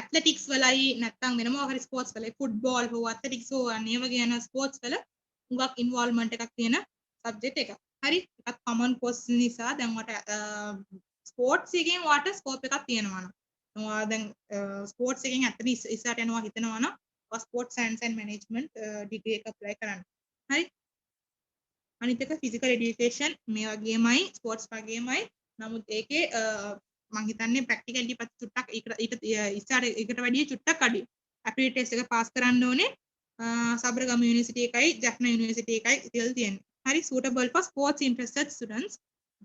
ඇත්ලටික්ස් වලයි නැත්නම් වෙන මොකක් හරි ස්පෝර්ට්ස් වලයි ෆුට්බෝල් හෝ ඇත්ලටික්ස් හෝ අනේ වගේ යන ස්පෝර්ට්ස් වල උගක් ඉන්වෝල්ව්මන්ට් එකක් තියෙන සබ්ජෙක්ට් එකක්. හරි එකක් common course නිසා දැන් ඔයාලට ස්පෝර්ට්ස් එකෙන් ඔයාලට ස්කෝප් එකක් තියෙනවා නම් ඔයා දැන් ස්පෝර්ට්ස් එකෙන් ඇත්තට ඉස්සරහට යනවා හිතනවා නම් ඔයා sports science and management degree එක ඇප්ලයි කරන්න. හරි. අනිත් එක ෆිසිකල් එඩියුකේෂන් මේ වගේමයි ස්පෝර්ට්ස් වගේමයි. නමුත් ඒකේ මම හිතන්නේ ප්‍රැක්ටිකැලිටි පැත්ත චුට්ටක් ඊට ඉස්සරහට ඒකට වැඩිය චුට්ටක් අඩුයි. ඇපිලිටි ටෙස්ට් එක පාස් කරන්න ඕනේ. සබරගම යුනිවර්සිටි එකයි ජෆ්නා යුනිවර්සිටි එකයි ඉතින් තියෙන්නේ. හරි suitable for sports interested students.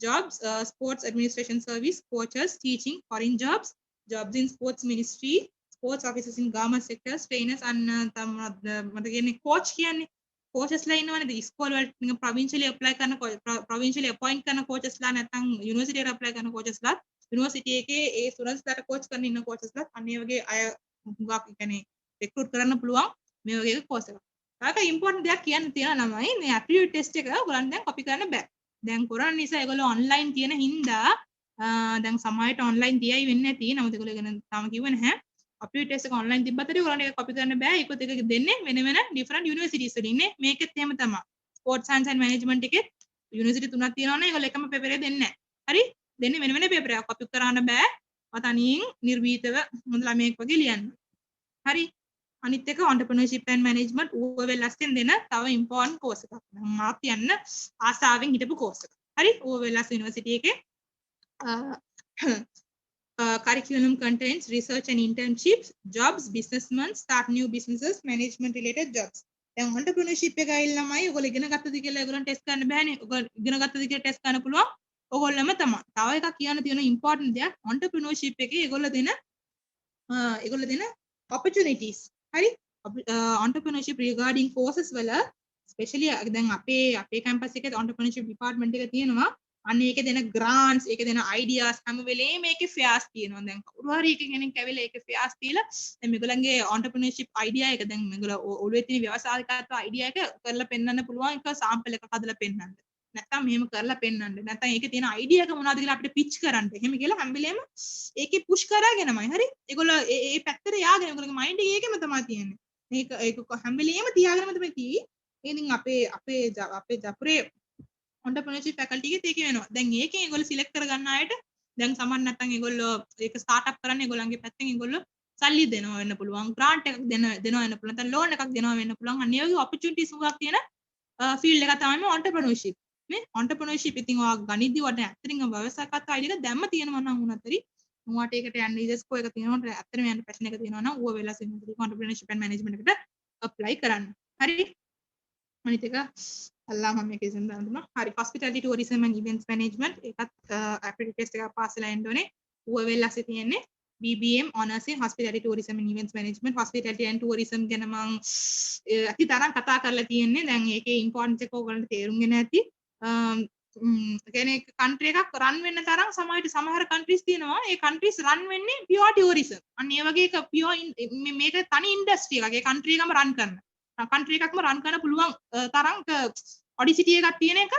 Jobs, sports administration service, coaches, teaching, foreign jobs, jobs in sports ministry, sports officers in government sectors, trainers and මට කියන්නේ coach කියන්නේ coaches ලා ඉන්නවනේ ඉස්කෝල වලට නිකන් provincially apply කරන provincially appoint කරන coaches ලා නැත්නම් university එකට apply කරන coaches ලා university එකේ ඒ students ලාට coach කරන ඉන්න coaches ලා අනේ වගේ අය හුඟක් කියන්නේ recruit කරන්න පුළුවන් මේ වගේ course එකක්. ඒක important දෙයක් කියන්න තියෙනවා ළමයි මේ aptitude test එක ඔයගොල්ලන් දැන් copy කරන්න බෑ. දැන් කරන්න නිසා ඒගොල්ලෝ online තියෙන හින්දා දැන් සමහරට online තියයි වෙන්නේ නැති. නමුත් ඒගොල්ලෝ ගැන තාම කිව්වේ නැහැ. aptitude test එක online තිබ්බතට ඔයගොල්ලන්ට ඒක copy කරන්න බෑ. ඒකත් එක දෙන්නේ වෙන වෙන different universities වලින් ඉන්නේ. මේකෙත් එහෙම තමයි. sports science and management එකේ university තුනක් තියෙනවනේ ඒගොල්ලෝ එකම paper එක දෙන්නේ නැහැ. හරි? දෙන්නේ වෙන වෙන paper එකක් copy කරන්න බෑ. තනියෙන් නිර්භීතව හොඳ ළමයෙක් වගේ ලියන්න. හරි? අනිත් එක entrepreneurship and management ඌව වෙලස්ෙන් දෙන තව important course එකක්. මාත් යන්න ආසාවෙන් හිටපු course එක. හරි? ඌව වෙලස් university එකේ curriculum contains research and internships, jobs, businessmen, start new businesses, management related jobs. දැන් entrepreneurship එක ඇවිල්ලා ළමයි ඔයගොල්ලෝ ඉගෙන ගත්තද කියලා ඒගොල්ලන් ටෙස්ට් කරන්න බෑනේ. ඔයගොල්ලෝ ඉගෙන ගත්තද කියලා ටෙස්ට් කරන්න පුළුවන්. ඔයගොල්ලොම තමයි. තව එකක් කියන්න තියෙන important දෙයක් entrepreneurship එකේ ඒගොල්ලෝ දෙන opportunities. හරි? entrepreneurship regarding courses වල especially දැන් අපේ campus එකේ entrepreneurship department එක තියෙනවා. අන්න ඒකේ දෙන grants, ඒකේ දෙන ideas හැම වෙලේම මේකේ fairs තියෙනවා. දැන් කවුරු හරි කෙනෙක් ඇවිල්ලා ඒකේ fairs තියලා දැන් මේගොල්ලන්ගේ entrepreneurship idea එක දැන් මේගොල්ලෝ ඔළුවේ තියෙන ව්‍යවසායිකත්ව idea එක කරලා පෙන්වන්න පුළුවන් එක sample එකක් හදලා පෙන්වන්න. නැත්තම් මෙහෙම කරලා පෙන්වන්න. නැත්තම් ඒකේ තියෙන idea එක මොනවද කියලා අපිට pitch කරන්න. එහෙම කියලා හැම වෙලේම ඒකේ push කරගෙනමයි. හරි? ඒගොල්ලෝ ඒ පැත්තට යාගෙන ඒගොල්ලෝගේ mind එක ඒකෙම තමයි තියෙන්නේ. ඒක හැම වෙලේම තියාගෙනම තමයි තියෙන්නේ. ඉතින් අපේ ජපුරේ entrepreneurship faculty එකේ ඒක වෙනවා. දැන් ඒකෙන් ඒගොල්ලෝ select කරගන්න අයට දැන් සමහර නැත්තම් ඒගොල්ලෝ ඒක startup කරන්න ඒගොල්ලන්ගේ පැත්තෙන් ඒගොල්ලෝ සල්ලි දෙනවා වෙන්න පුළුවන්. grant එකක් දෙනවා වෙන්න පුළුවන්. නැත්නම් loan එකක් දෙනවා වෙන්න පුළුවන්. අන්න ඒ වගේ opportunities උගක් තියෙන field එක තමයි entrepreneurship. මේ entrepreneurship ඉතින් ඔයා ගනිද්දි වට ඇත්තටම ව්‍යවසායකත්ව අයිඩියක දැම්ම තියෙනවා නම් උනත් හරි උන්ට ඒකට යන්න ඉස්කෝ එක තියෙනවා ඇත්තටම යන්න පැෂන් එක තියෙනවා නම් ඌව වෙලා entrepreneurship and management එකට apply කරන්න. හරි? අනිත් එක අල්ලා මම මේක ඉතින් දාන්නවා. හරි hospitality tourism and events management ඒකත් aptitude test එකක් පාස් වෙලා එන්න ඕනේ. ඌව වෙලාසේ තියෙන්නේ BBM honors in hospitality tourism and events management. hospitality and tourism ගැන මම අති තරම් කතා කරලා තියෙන්නේ. දැන් ඒකේ importance එක ඔයගොල්ලන්ට තේරුම් ගෙන ඇති. කියන්නේ country එකක් run වෙන්න තරම් සමහර countries තියෙනවා. ඒ countries run වෙන්නේ pure tourism. අන්න ඒ වගේ එක pure මේක තනි industry එකක්. ඒ country එකම run කරන. country එකක්ම run කරන්න පුළුවන් තරම් audacity එකක් තියෙන එක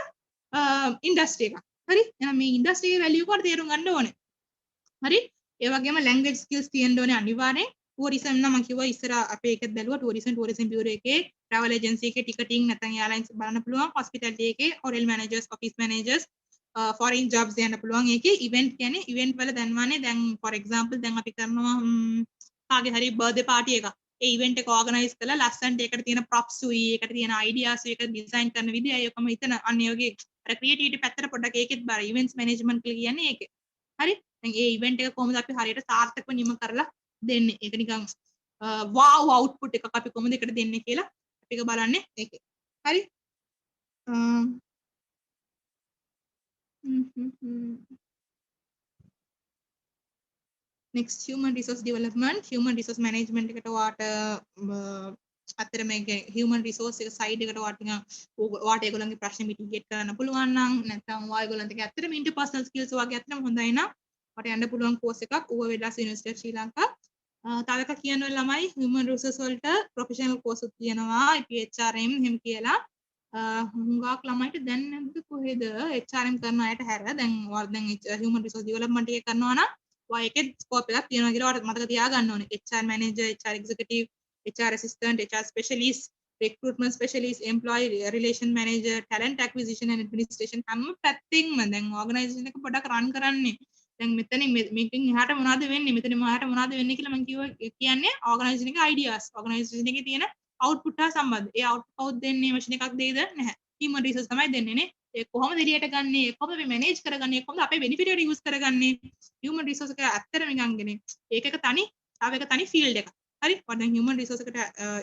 industry එකක්. හරි? එහෙනම් මේ industry එකේ value එක තේරුම් ගන්න ඕනේ. හරි? ඒ වගේම language skills තියෙන්න ඕනේ අනිවාර්යෙන්. tourism නම් මම කිව්වා ඉස්සර අපේ එකත් බැලුවා tourism bureau එකේ travel agency එකේ ticketing නැත්නම් airlines බලන්න පුළුවන්. hospitality එකේ hotel managers, office managers, foreign jobs යන්න පුළුවන්. ඒකේ event කියන්නේ event වල දැන්වන්නේ දැන් for example දැන් අපි කරනවා කාගේ හරි birthday party එකක්. ඒ event එක organize කරලා ලස්සනට ඒකට තියෙන props උයි ඒකට තියෙන ideas ඒක design කරන විදිය ඒකම හිතන අන්න ඒ වගේ අර creativity පැත්තට පොඩ්ඩක් ඒකෙත් බාර events management කියලා කියන්නේ ඒකේ. හරි? දැන් ඒ event එක කොහොමද අපි හරියට සාර්ථකව නිම කරලා දෙන්නේ. ඒක නිකන් wow output එකක් අපි කොහොමද එකට දෙන්නේ කියලා අපි එක බලන්නේ ඒකේ. හරි? next human resource development human resource management එකට වාට අතර මේක human resource එක side එකට වාට නිකන් වාට ඒගොල්ලන්ගේ ප්‍රශ්න මිටිගේට් කරන්න පුළුවන් නම් නැත්නම් ඔයගොල්ලන්ට ඇත්තටම interpersonal skills වගේ ඇත්තටම හොඳයි නම් වට යන්න පුළුවන් course එකක් ඌව වෙලාස් යුනිවර්සිටි ශ්‍රී ලංකා. තව එකක් කියනවා ළමයි human resource වලට professional course උත් තියෙනවා HRM එහෙම කියලා. හුඟක් ළමයිට දැන් නැද්ද කොහෙද HRM කරන අයට හැර දැන් human resource development එක කරනවා නම් ඔය එකේ ස්කෝප් එකක් තියෙනවා කියලා ඔයාලට මතක තියාගන්න ඕනේ. HR manager, HR executive, HR assistant, HR specialist, recruitment specialist, employee relation manager, talent acquisition and administration හැම පැත්තෙන්ම දැන් organisation එක පොඩක් run කරන්නේ දැන් මෙතනින් මේකෙන් එහාට මොනවද වෙන්නේ මෙතනින් එහාට මොනවද වෙන්නේ කියලා මම කියන්නේ ඕගනයිසේෂන් එකේ අයිඩියාස් ඕගනයිසේෂන් එකේ තියෙන අවුට්පුට් හා සම්බන්ධ. ඒ අවුට්පුට් කවුද දෙන්නේ මැෂින් එකක් දෙයිද නැහැ. human resource තමයි දෙන්නේ නේ. ඒ කොහොමද එළියට ගන්නෙ? කොහොමද අපි මැනේජ් කරගන්නේ? කොහොමද අපේ බෙනිෆිට් එකට යූස් කරගන්නේ? human resource එක ඇත්තටම නිකන්ගෙන ඒක එක තනි තව එක තනි ෆීල්ඩ් එකක්. හරි? ඔය දැන් human resource එකට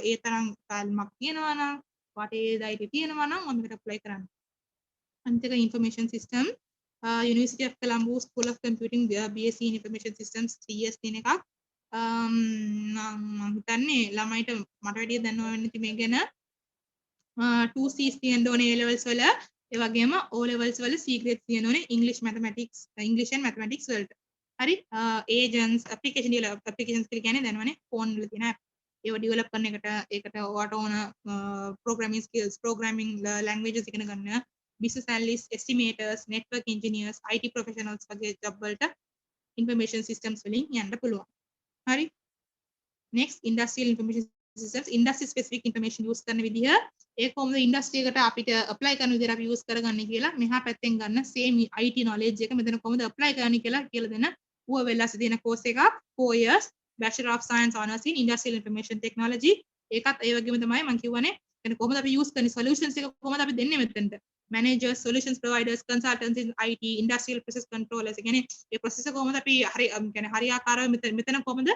ඒ තරම් කාලයක් තියෙනවා නම් වාටේ දයිටි තියෙනවා නම් මම මේකට apply කරන්න. අනිත් එක information system University of Colombo School of Computing BSc in Information Systems 3 years තියෙන එකක්. මම හිතන්නේ ළමයිට මට වැඩිය දන්නවා වෙන්න ඉතින් මේ ගැන 2C's තියෙන්න ඕනේ A levels වල ඒ වගේම O levels වල C grades තියෙන්න ඕනේ English and mathematics වලට. හරි agents applications කියලා කියන්නේ දන්නවනේ phone වල තියෙන app. ඒව develop කරන එකට ඒකට ඔයාට ඕන programming skills programming languages ඉගෙන ගන්න business analysts estimators network engineers IT professionals වගේ job වලට information systems වලින් යන්න පුළුවන්. හරි next industrial information systems industry specific information use කරන විදිහ ඒ කොහොමද industry එකට අපිට apply කරන විදිහට අපි use කරගන්නේ කියලා මෙහා පැත්තෙන් ගන්න same IT knowledge එක මෙතන කොහොමද apply කරන්නේ කියලා දෙන්න ඌව වෙලාස තියෙන course එකක් 4 years Bachelor of Science Honours in Industrial Information Technology ඒකත් ඒ වගේම තමයි මම කියවනේ يعني කොහොමද අපි use කරන්නේ solutions එක කොහොමද අපි දෙන්නේ මෙතනට managers solutions providers consultants in IT industrial process controllers කියන්නේ ඒ process එක කොහොමද අපි හරි يعني හරියාකාරව මෙතන කොහොමද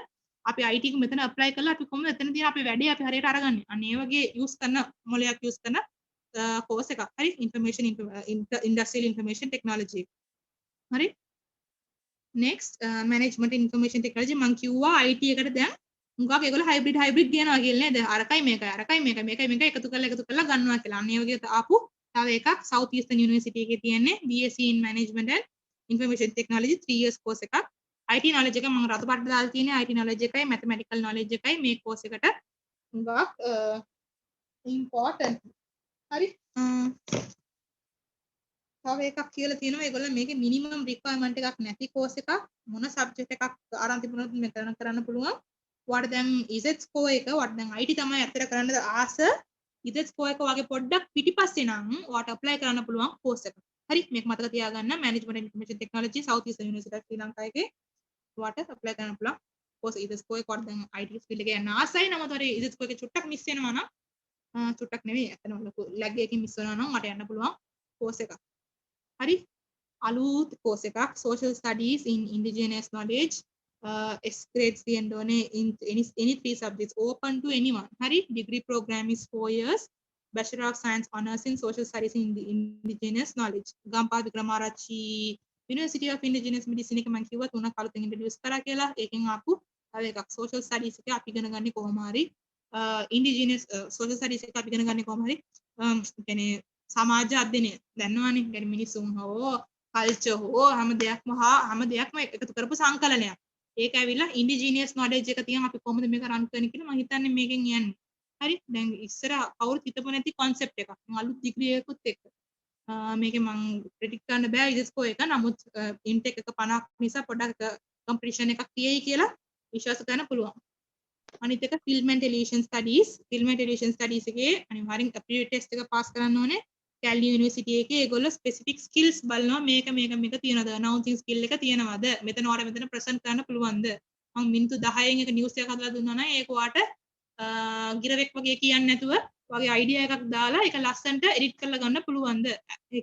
අපි IT එක මෙතන apply කරලා අපි කොහොමද එතන තියෙන අපේ වැඩේ අපි හරියට අරගන්නේ අන්න ඒ වගේ use කරන මොලයක් use කරන course එකක් හරි industrial information technology හරි next management information technology මම කිව්වා IT එකට දැන් මුගක් ඒගොල්ලෝ hybrid ගේනවා කියලා නේද අරකයි මේකයි එකතු කරලා ගන්නවා කියලා අන්න ඒ වගේ ආපු තව එකක් South Eastern University එකේ තියෙන්නේ BSc in management and information technology 3 years course එකක් IT knowledge එක මම රතු පාට දාලා තියෙන්නේ IT knowledge එකයි mathematical knowledge එකයි මේ course එකට මුගක් important හරි තව එකක් කියලා තියෙනවා ඒගොල්ලෝ මේකේ minimum requirement එකක් නැති course එකක් මොන subject එකක් අරන් තිබුණොත් මෙතන කරන්න පුළුවන් ඔයාට දැන් EZ score එක ඔයාට දැන් IT තමයි අතර කරන්න ආස EZ score එක වගේ පොඩ්ඩක් පිටිපස්සේ නම් ඔයාට apply කරන්න පුළුවන් course එක හරි මේක මතක තියාගන්න management information technology South Eastern University of Sri Lanka එකේ ඔයාට apply කරන්න පුළුවන් course EZ score එක ඔයාට දැන් IT field එකේ යන්න ආසයි නම් ඔයාට EZ score එක චුට්ටක් miss වෙනවා නම් චුට්ටක් නෙවෙයි අතන ලොකු lag එකකින් miss වෙනවා නම් මට යන්න පුළුවන් course එකක් hari අලුත් course එකක් social studies in indigenous knowledge S grades තියෙන්න in any 3 subjects open to anyone hari degree program is 4 years bachelor of science honors in social studies in the indigenous knowledge Gampaha Wickramarachchi University of Indigenous Medicine එක මම කිව්වා තුනක් අලුතෙන් introduce කරා කියලා ඒකෙන් ආපු තව එකක් social studies එක අපි ඉගෙන ගන්නේ කොහොම හරි indigenous social studies එක අපි ඉගෙන ගන්නේ කොහොම හරි කියන්නේ සමාජ අධ්‍යයනය දන්නවනේ يعني මිනිසුන් හෝ කල්චර් හෝ හැම දෙයක්ම එකතු කරපු සංකලනයක්. ඒක ඇවිල්ලා ඉන්ඩිජිනියස් නොලෙජ් එක තියන් අපි කොහොමද මේක රන් කරන්නේ කියලා මම හිතන්නේ මේකෙන් යන්නේ. හරි දැන් ඉස්සර කවුරුත් හිතපො නැති concept එකක්. අලුත් ඩිග්‍රී එකකුත් එක්ක. මේකේ මම ප්‍රෙඩික්ට් කරන්න බෑ ඉස්කෝ එක. නමුත් ඉන්ටෙක් එක 50ක් නිසා පොඩ්ඩක් කම්පිටිෂන් එකක් තියෙයි කියලා විශ්වාස කරන්න පුළුවන්. අනිත් එක film and television studies එකේ අනිවාර්යෙන් aptitude test එක පාස් කරන්න ඕනේ. Cali University එකේ ඒගොල්ලෝ specific skills බලනවා මේක තියෙනවද announcing skill එක තියෙනවද මෙතන ඔයාලා මෙතන present කරන්න පුළුවන්ද මම මිනිත්තු 10න් එක news එකක් හදලා දුන්නා නම් ඒක ඔයාට ගිරවෙක් වගේ කියන්නේ නැතුව වගේ idea එකක් දාලා ඒක ලස්සනට edit කරලා ගන්න පුළුවන්ද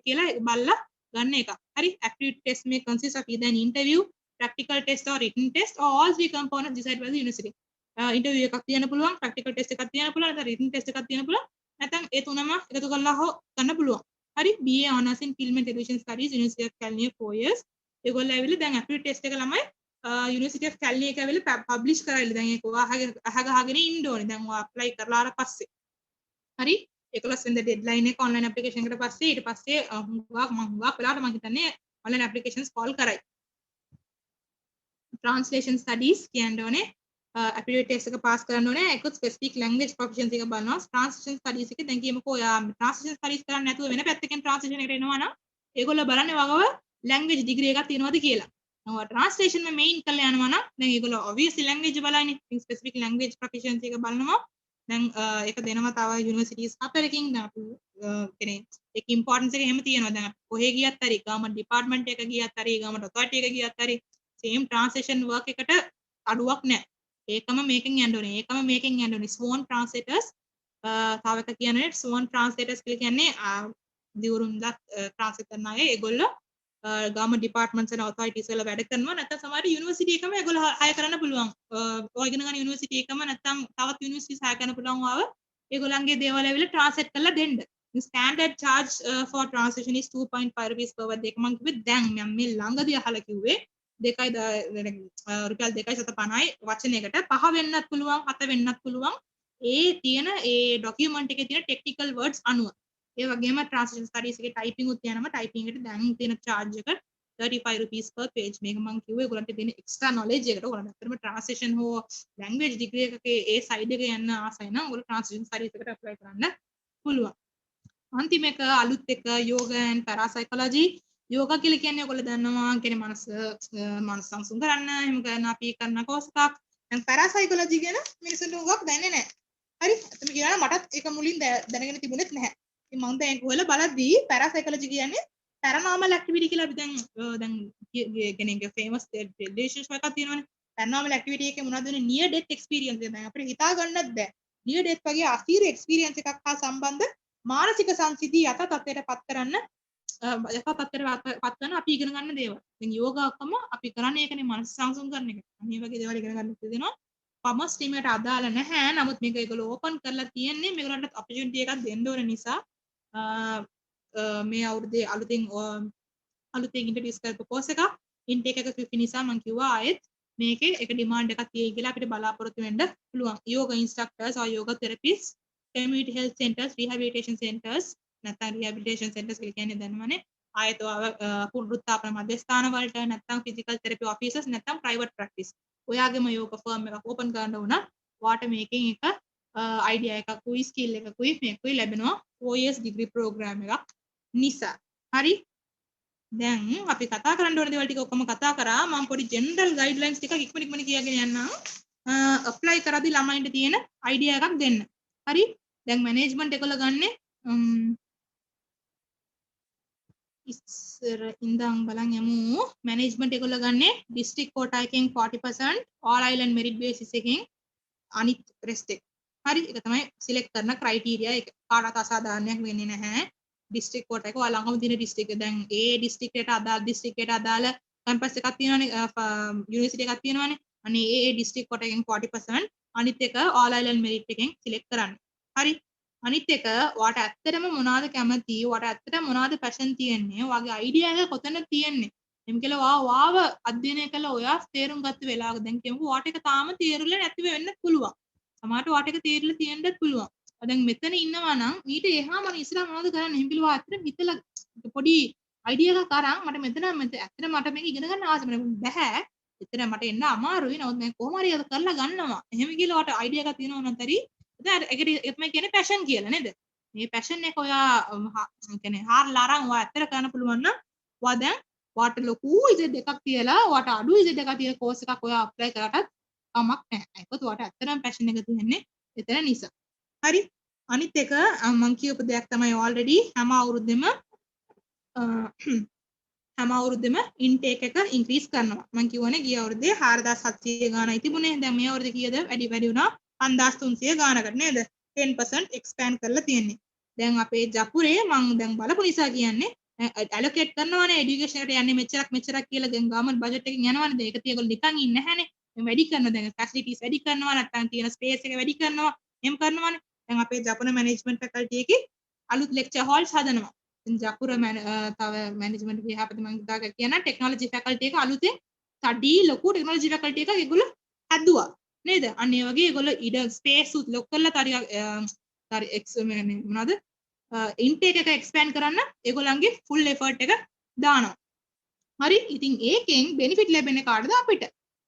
කියලා බලලා ගන්න එක. හරි aptitude test may consist of either an interview, practical test or written test or all three components decided by the university. interview එකක් තියන්න පුළුවන්, practical test එකක් තියන්න පුළුවන්, නැත්නම් written test එකක් තියන්න පුළුවන්. නැත්නම් ඒ තුනම එකතු කරලා හො ගන්න පුළුවන්. හරි BA honors in film and television studies University of California 4 years. ඒගොල්ලෝ ඇවිල්ලා දැන් aptitude test එක ළමයි University of California එක ඇවිල්ලා publish කරලා දැන් ඒක අහගහගෙන ඉන්න ඕනේ. දැන් ඔයා apply කරලා ආර පස්සේ. හරි 11 වෙනිදා deadline එක online application එකට පස්සේ ඊට පස්සේ හුඟක් වෙලාවට මම හිතන්නේ online applications call කරයි. translation studies කියන්නේ ඕනේ aptitude test එක pass කරන්න ඕනේ ඒක specific language proficiency එක බලනවා translation studies එකේ දැන් කියමුකෝ ඔයා translation studies කරන්නේ නැතුව වෙන පැත්තකින් translation එකට එනවා නම් ඒගොල්ලෝ බලන්නේ වගව language degree එකක් තියෙනවද කියලා. ඔයා translation මේ main කරලා යනවා නම් දැන් ඒගොල්ලෝ obviously language බලන්නේ specific language proficiency එක බලනවා දැන් ඒක දෙනවා තව යුනිවර්සිටිස් හතරකින් දැන් අපි කියන්නේ ඒක ඉම්පෝටන්ස් එක එහෙම තියෙනවා දැන් කොහේ ගියත් හරි ගවර්න්මන්ට් ඩිපාර්ට්මන්ට් එක ගියත් හරි ගවර්න්මන්ට් ඔතොරිටි එක ගියත් හරි සේම් ට්‍රාන්ස්ලේෂන් වර්ක් එකට අඩුවක් නැහැ ඒකම මේකෙන් යන්න ඕනේ ඒකම මේකෙන් යන්න ඕනේ ස්වෝන් ට්‍රාන්ස්ලේටර්ස් තව එක කියන්නේ ස්වෝන් ට්‍රාන්ස්ලේටර්ස් කියලා කියන්නේ දිවුරුම්ලත් ට්‍රාන්ස්ලේට් කරන අය ඒගොල්ලෝ ගවර්න්මන්ට් ඩිපාර්ට්මන්ට්ස් and authorities වල වැඩ කරනවා නැත්නම් සමහර යුනිවර්සිටි එකම ඒගොල්ලෝ හය කරන්න පුළුවන් ඔය ඉගෙන ගන්න යුනිවර්සිටි එකම නැත්නම් තවත් යුනිවර්සිටිස් හය කරන්න පුළුවන් ආව ඒගොල්ලන්ගේ දේවල් ඇවිල්ලා ට්‍රාන්ස්ලේට් කරලා දෙන්න standard charge for translation is 2.5 rupees per word එක මම කිව්වේ දැන් මම මේ ළඟදී අහලා කිව්වේ රුපියල් 2.50යි වචනයකට 5 වෙන්නත් පුළුවන් 7 වෙන්නත් පුළුවන් ඒ තියෙන ඒ ડોකියුමන්ට් එකේ තියෙන ටෙක්නිකල් වර්ඩ්ස් අනුව ඒ වගේම ට්‍රාන්ස්ලේෂන් ස්ටඩීස් එකේ ටයිපින් උත් යනවා ටයිපින් එකට දැන් තියෙන charge එක 35 rupees per page මේක මම කිව්වේ ඒගොල්ලන්ට දෙන එක්ස්ට්‍රා knowledge එකට ඕගොල්ලන් ඇත්තටම translation හෝ language degree එකකේ ඒ side එක යන්න ආසයි නම් ඔයගොල්ලෝ translation studies එකට apply කරන්න පුළුවන් අන්තිම එක අලුත් එක yoga and parapsychology yoga කියලා කියන්නේ ඔයගොල්ලෝ දන්නවා කියන්නේ මනස සංසුන් කරන්න එහෙම කරන අපි කරන course එකක් දැන් parapsychology ගැන මිනිස්සුන්ට උගක් දන්නේ නැහැ හරි අතන කියනවා මටත් ඒක මුලින් දැනගෙන තිබුණෙත් නැහැ ඉතින් මම දැන් හොයලා බලද්දී parapsychology කියන්නේ paranormal activity කියලා අපි දැන් කියන්නේ famous relationship එකක් තියෙනවානේ paranormal activity එකේ මොනවද වෙන්නේ near death experience එක දැන් අපිට හිතා ගන්නත් බෑ near death වගේ අසීරු experience එකක් හා සම්බන්ධ මානසික සංසිද්ධිය යථා තත්ත්වයට පත් කරන්න යථා තත්ත්වයට පත් කරන අපි ඉගෙන ගන්න දේවල්. දැන් යෝගාකම අපි කරන්නේ ඒකනේ මනස සංසුන් කරන එක. මේ වගේ දේවල් ඉගෙන ගන්න තියෙනවා. පම ස්ට්‍රීම් එකට අදාළ නැහැ. නමුත් මේක ඒගොල්ලෝ ඕපන් කරලා තියෙන්නේ මේගොල්ලන්ට ඔපචුනිටි එකක් දෙන්න ඕන නිසා මේ අවුරුද්දේ අලුතෙන් ඉන්ට්‍රොඩියුස් කරපු කෝස් එක ඉන්ටේක් එක 50 නිසා මම කිව්වා ආයෙත් මේකේ එක ඩිමාන්ඩ් එකක් තියෙයි කියලා අපිට බලාපොරොත්තු වෙන්න පුළුවන්. yoga instructors or yoga therapists, community health centers, rehabilitation centers නැත්නම් rehabilitation centers කියලා කියන්නේ දන්නවනේ. ආයෙත් පුනරුත්ථාපන මධ්‍යස්ථාන වලට නැත්නම් physical therapy offices නැත්නම් private practice. ඔයාගේම yoga firm එකක් ඕපන් කරන්න උනා වාට මේකෙන් එක idea එකකුයි skill එකකුයි මේකුයි ලැබෙනවා 4 years degree program එකක් නිසා. හරි? දැන් අපි කතා කරන්න ඕන දේවල් ටික ඔක්කොම කතා කරා මම පොඩි ජෙනරල් ගයිඩ්ලයින්ස් ටිකක් ඉක්මනට කියගෙන යන්නම් ඇප්ලයි කරද්දි ළමයින්ට තියෙන අයිඩියා එකක් දෙන්න හරි දැන් මැනේජ්මන්ට් එකවල ගන්නෙ ඉස්සර ඉඳන් බලන් යමු මැනේජ්මන්ට් එකවල ගන්නෙ ඩිස්ට්‍රික්ට් කෝටා එකෙන් 40% all island merit basis එකෙන් අනිත් රෙස්ට් එක හරි ඒක තමයි සිලෙක්ට් කරන ක්‍රයිටීරියා එක කාටවත් අසාධාරණයක් වෙන්නේ නැහැ district quota එක ළඟම තියෙන district එක දැන් ඒ district එකට අදාළ district එකට අදාළ campus එකක් තියෙනවානේ university එකක් තියෙනවානේ අනේ ඒ district quota එකෙන් 40% අනිත් එක all island merit එකෙන් select කරන්න හරි අනිත් එක ඔයාට ඇත්තටම මොනවද කැමති ඔයාට ඇත්තටම මොනවද passion තියෙන්නේ ඔයාගේ idea එක කොතනද තියෙන්නේ එම් කියලා ඔයාව අධ්‍යයනය කළා ඔයා තේරුම් ගත්ත වෙලාවක දැන් කියමුකෝ ඔයාට ඒක තාම තේරුම්ලා නැති වෙන්න පුළුවන් සමහරට ඔයාට ඒක තේරිලා තියෙන්නත් පුළුවන් දැන් මෙතන ඉන්නවා නම් ඊට එහා මම ඉස්සරහ මොනවද කරන්නේ එහෙම කිව්වා අතට හිතලා පොඩි අයිඩියා එකක් අරන් මට ඇත්තට මට මේක ඉගෙන ගන්න ආසයි බෑ එතන මට එන්න අමාරුයි නමුත් මම කොහොම හරි ඒක කරලා ගන්නවා එහෙම කියලා ඔයාට අයිඩියා එකක් තියෙනවා නම් හරි දැන් ඒකට මම කියන්නේ පැෂන් කියලා නේද මේ පැෂන් එක ඔයා කියන්නේ හාරලා අරන් ඔයා ඇත්තට කරන්න පුළුවන් නම් ඔයා දැන් ඔයාට ලොකු ඉසෙට් එකක් තියලා ඔයාට අඩු ඉසෙට් එකක් තියෙන කෝස් එකක් ඔයා අප්ලයි කරාටත් කමක් නැහැ ඒකත් ඔයාට ඇත්තටම පැෂන් එක තියෙන්නේ එතන නිසා හරි අනිත් එක මම කියපු දෙයක් තමයි ඔල්රෙඩි හැම අවුරුද්දෙම ඉන්ටේක් එක ඉන්ක්‍රීස් කරනවා මම කියවනේ ගිය අවුරුද්දේ 4700 ගානයි තිබුණේ දැන් මේ අවුරුද්දේ කීයද වැඩි වුණා 5300 ගානකට නේද 10% expand කරලා තියෙන්නේ දැන් අපේ ජපුරේ මම දැන් බලපු නිසා කියන්නේ allocate කරනවානේ education එකට යන්නේ මෙච්චරක් කියලා දැන් ගවර්න්මන්ට් බජට් එකකින් යනවානේ ඒක තියගොල්ලෝ නිකන් ඉන්නේ නැහැනේ මේ වැඩි කරනවා දැන් facilities වැඩි කරනවා නැත්නම් තියෙන space එක වැඩි කරනවා එහෙම කරනවානේ දැන් අපේ ජපන මැනේජ්මන්ට් ෆැකල්ටි එකේ අලුත් ලෙක්චර් හෝල්ස් හදනවා. දැන් ජපුර තව මැනේජ්මන්ට් විභාගපති මම දාග කියන ටෙක්නොලොජි ෆැකල්ටි එක අලුතෙන් ස්ටඩි ලොකු ටෙක්නොලොජි ෆැකල්ටි එකක් ඒගොල්ලෝ හදුවා. නේද? අන්න ඒ වගේ ඒගොල්ලෝ ඉඩ ස්පේස් උත් ලොක් කරලා මොනවද? ඉන්ටේක් එක එක්ස්පෑන්ඩ් කරන්න ඒගොල්ලන්ගේ ෆුල් එෆර්ට් එක දානවා. හරි? ඉතින් ඒකෙන් බෙනිෆිට් ලැබෙන්නේ කාටද අපිට?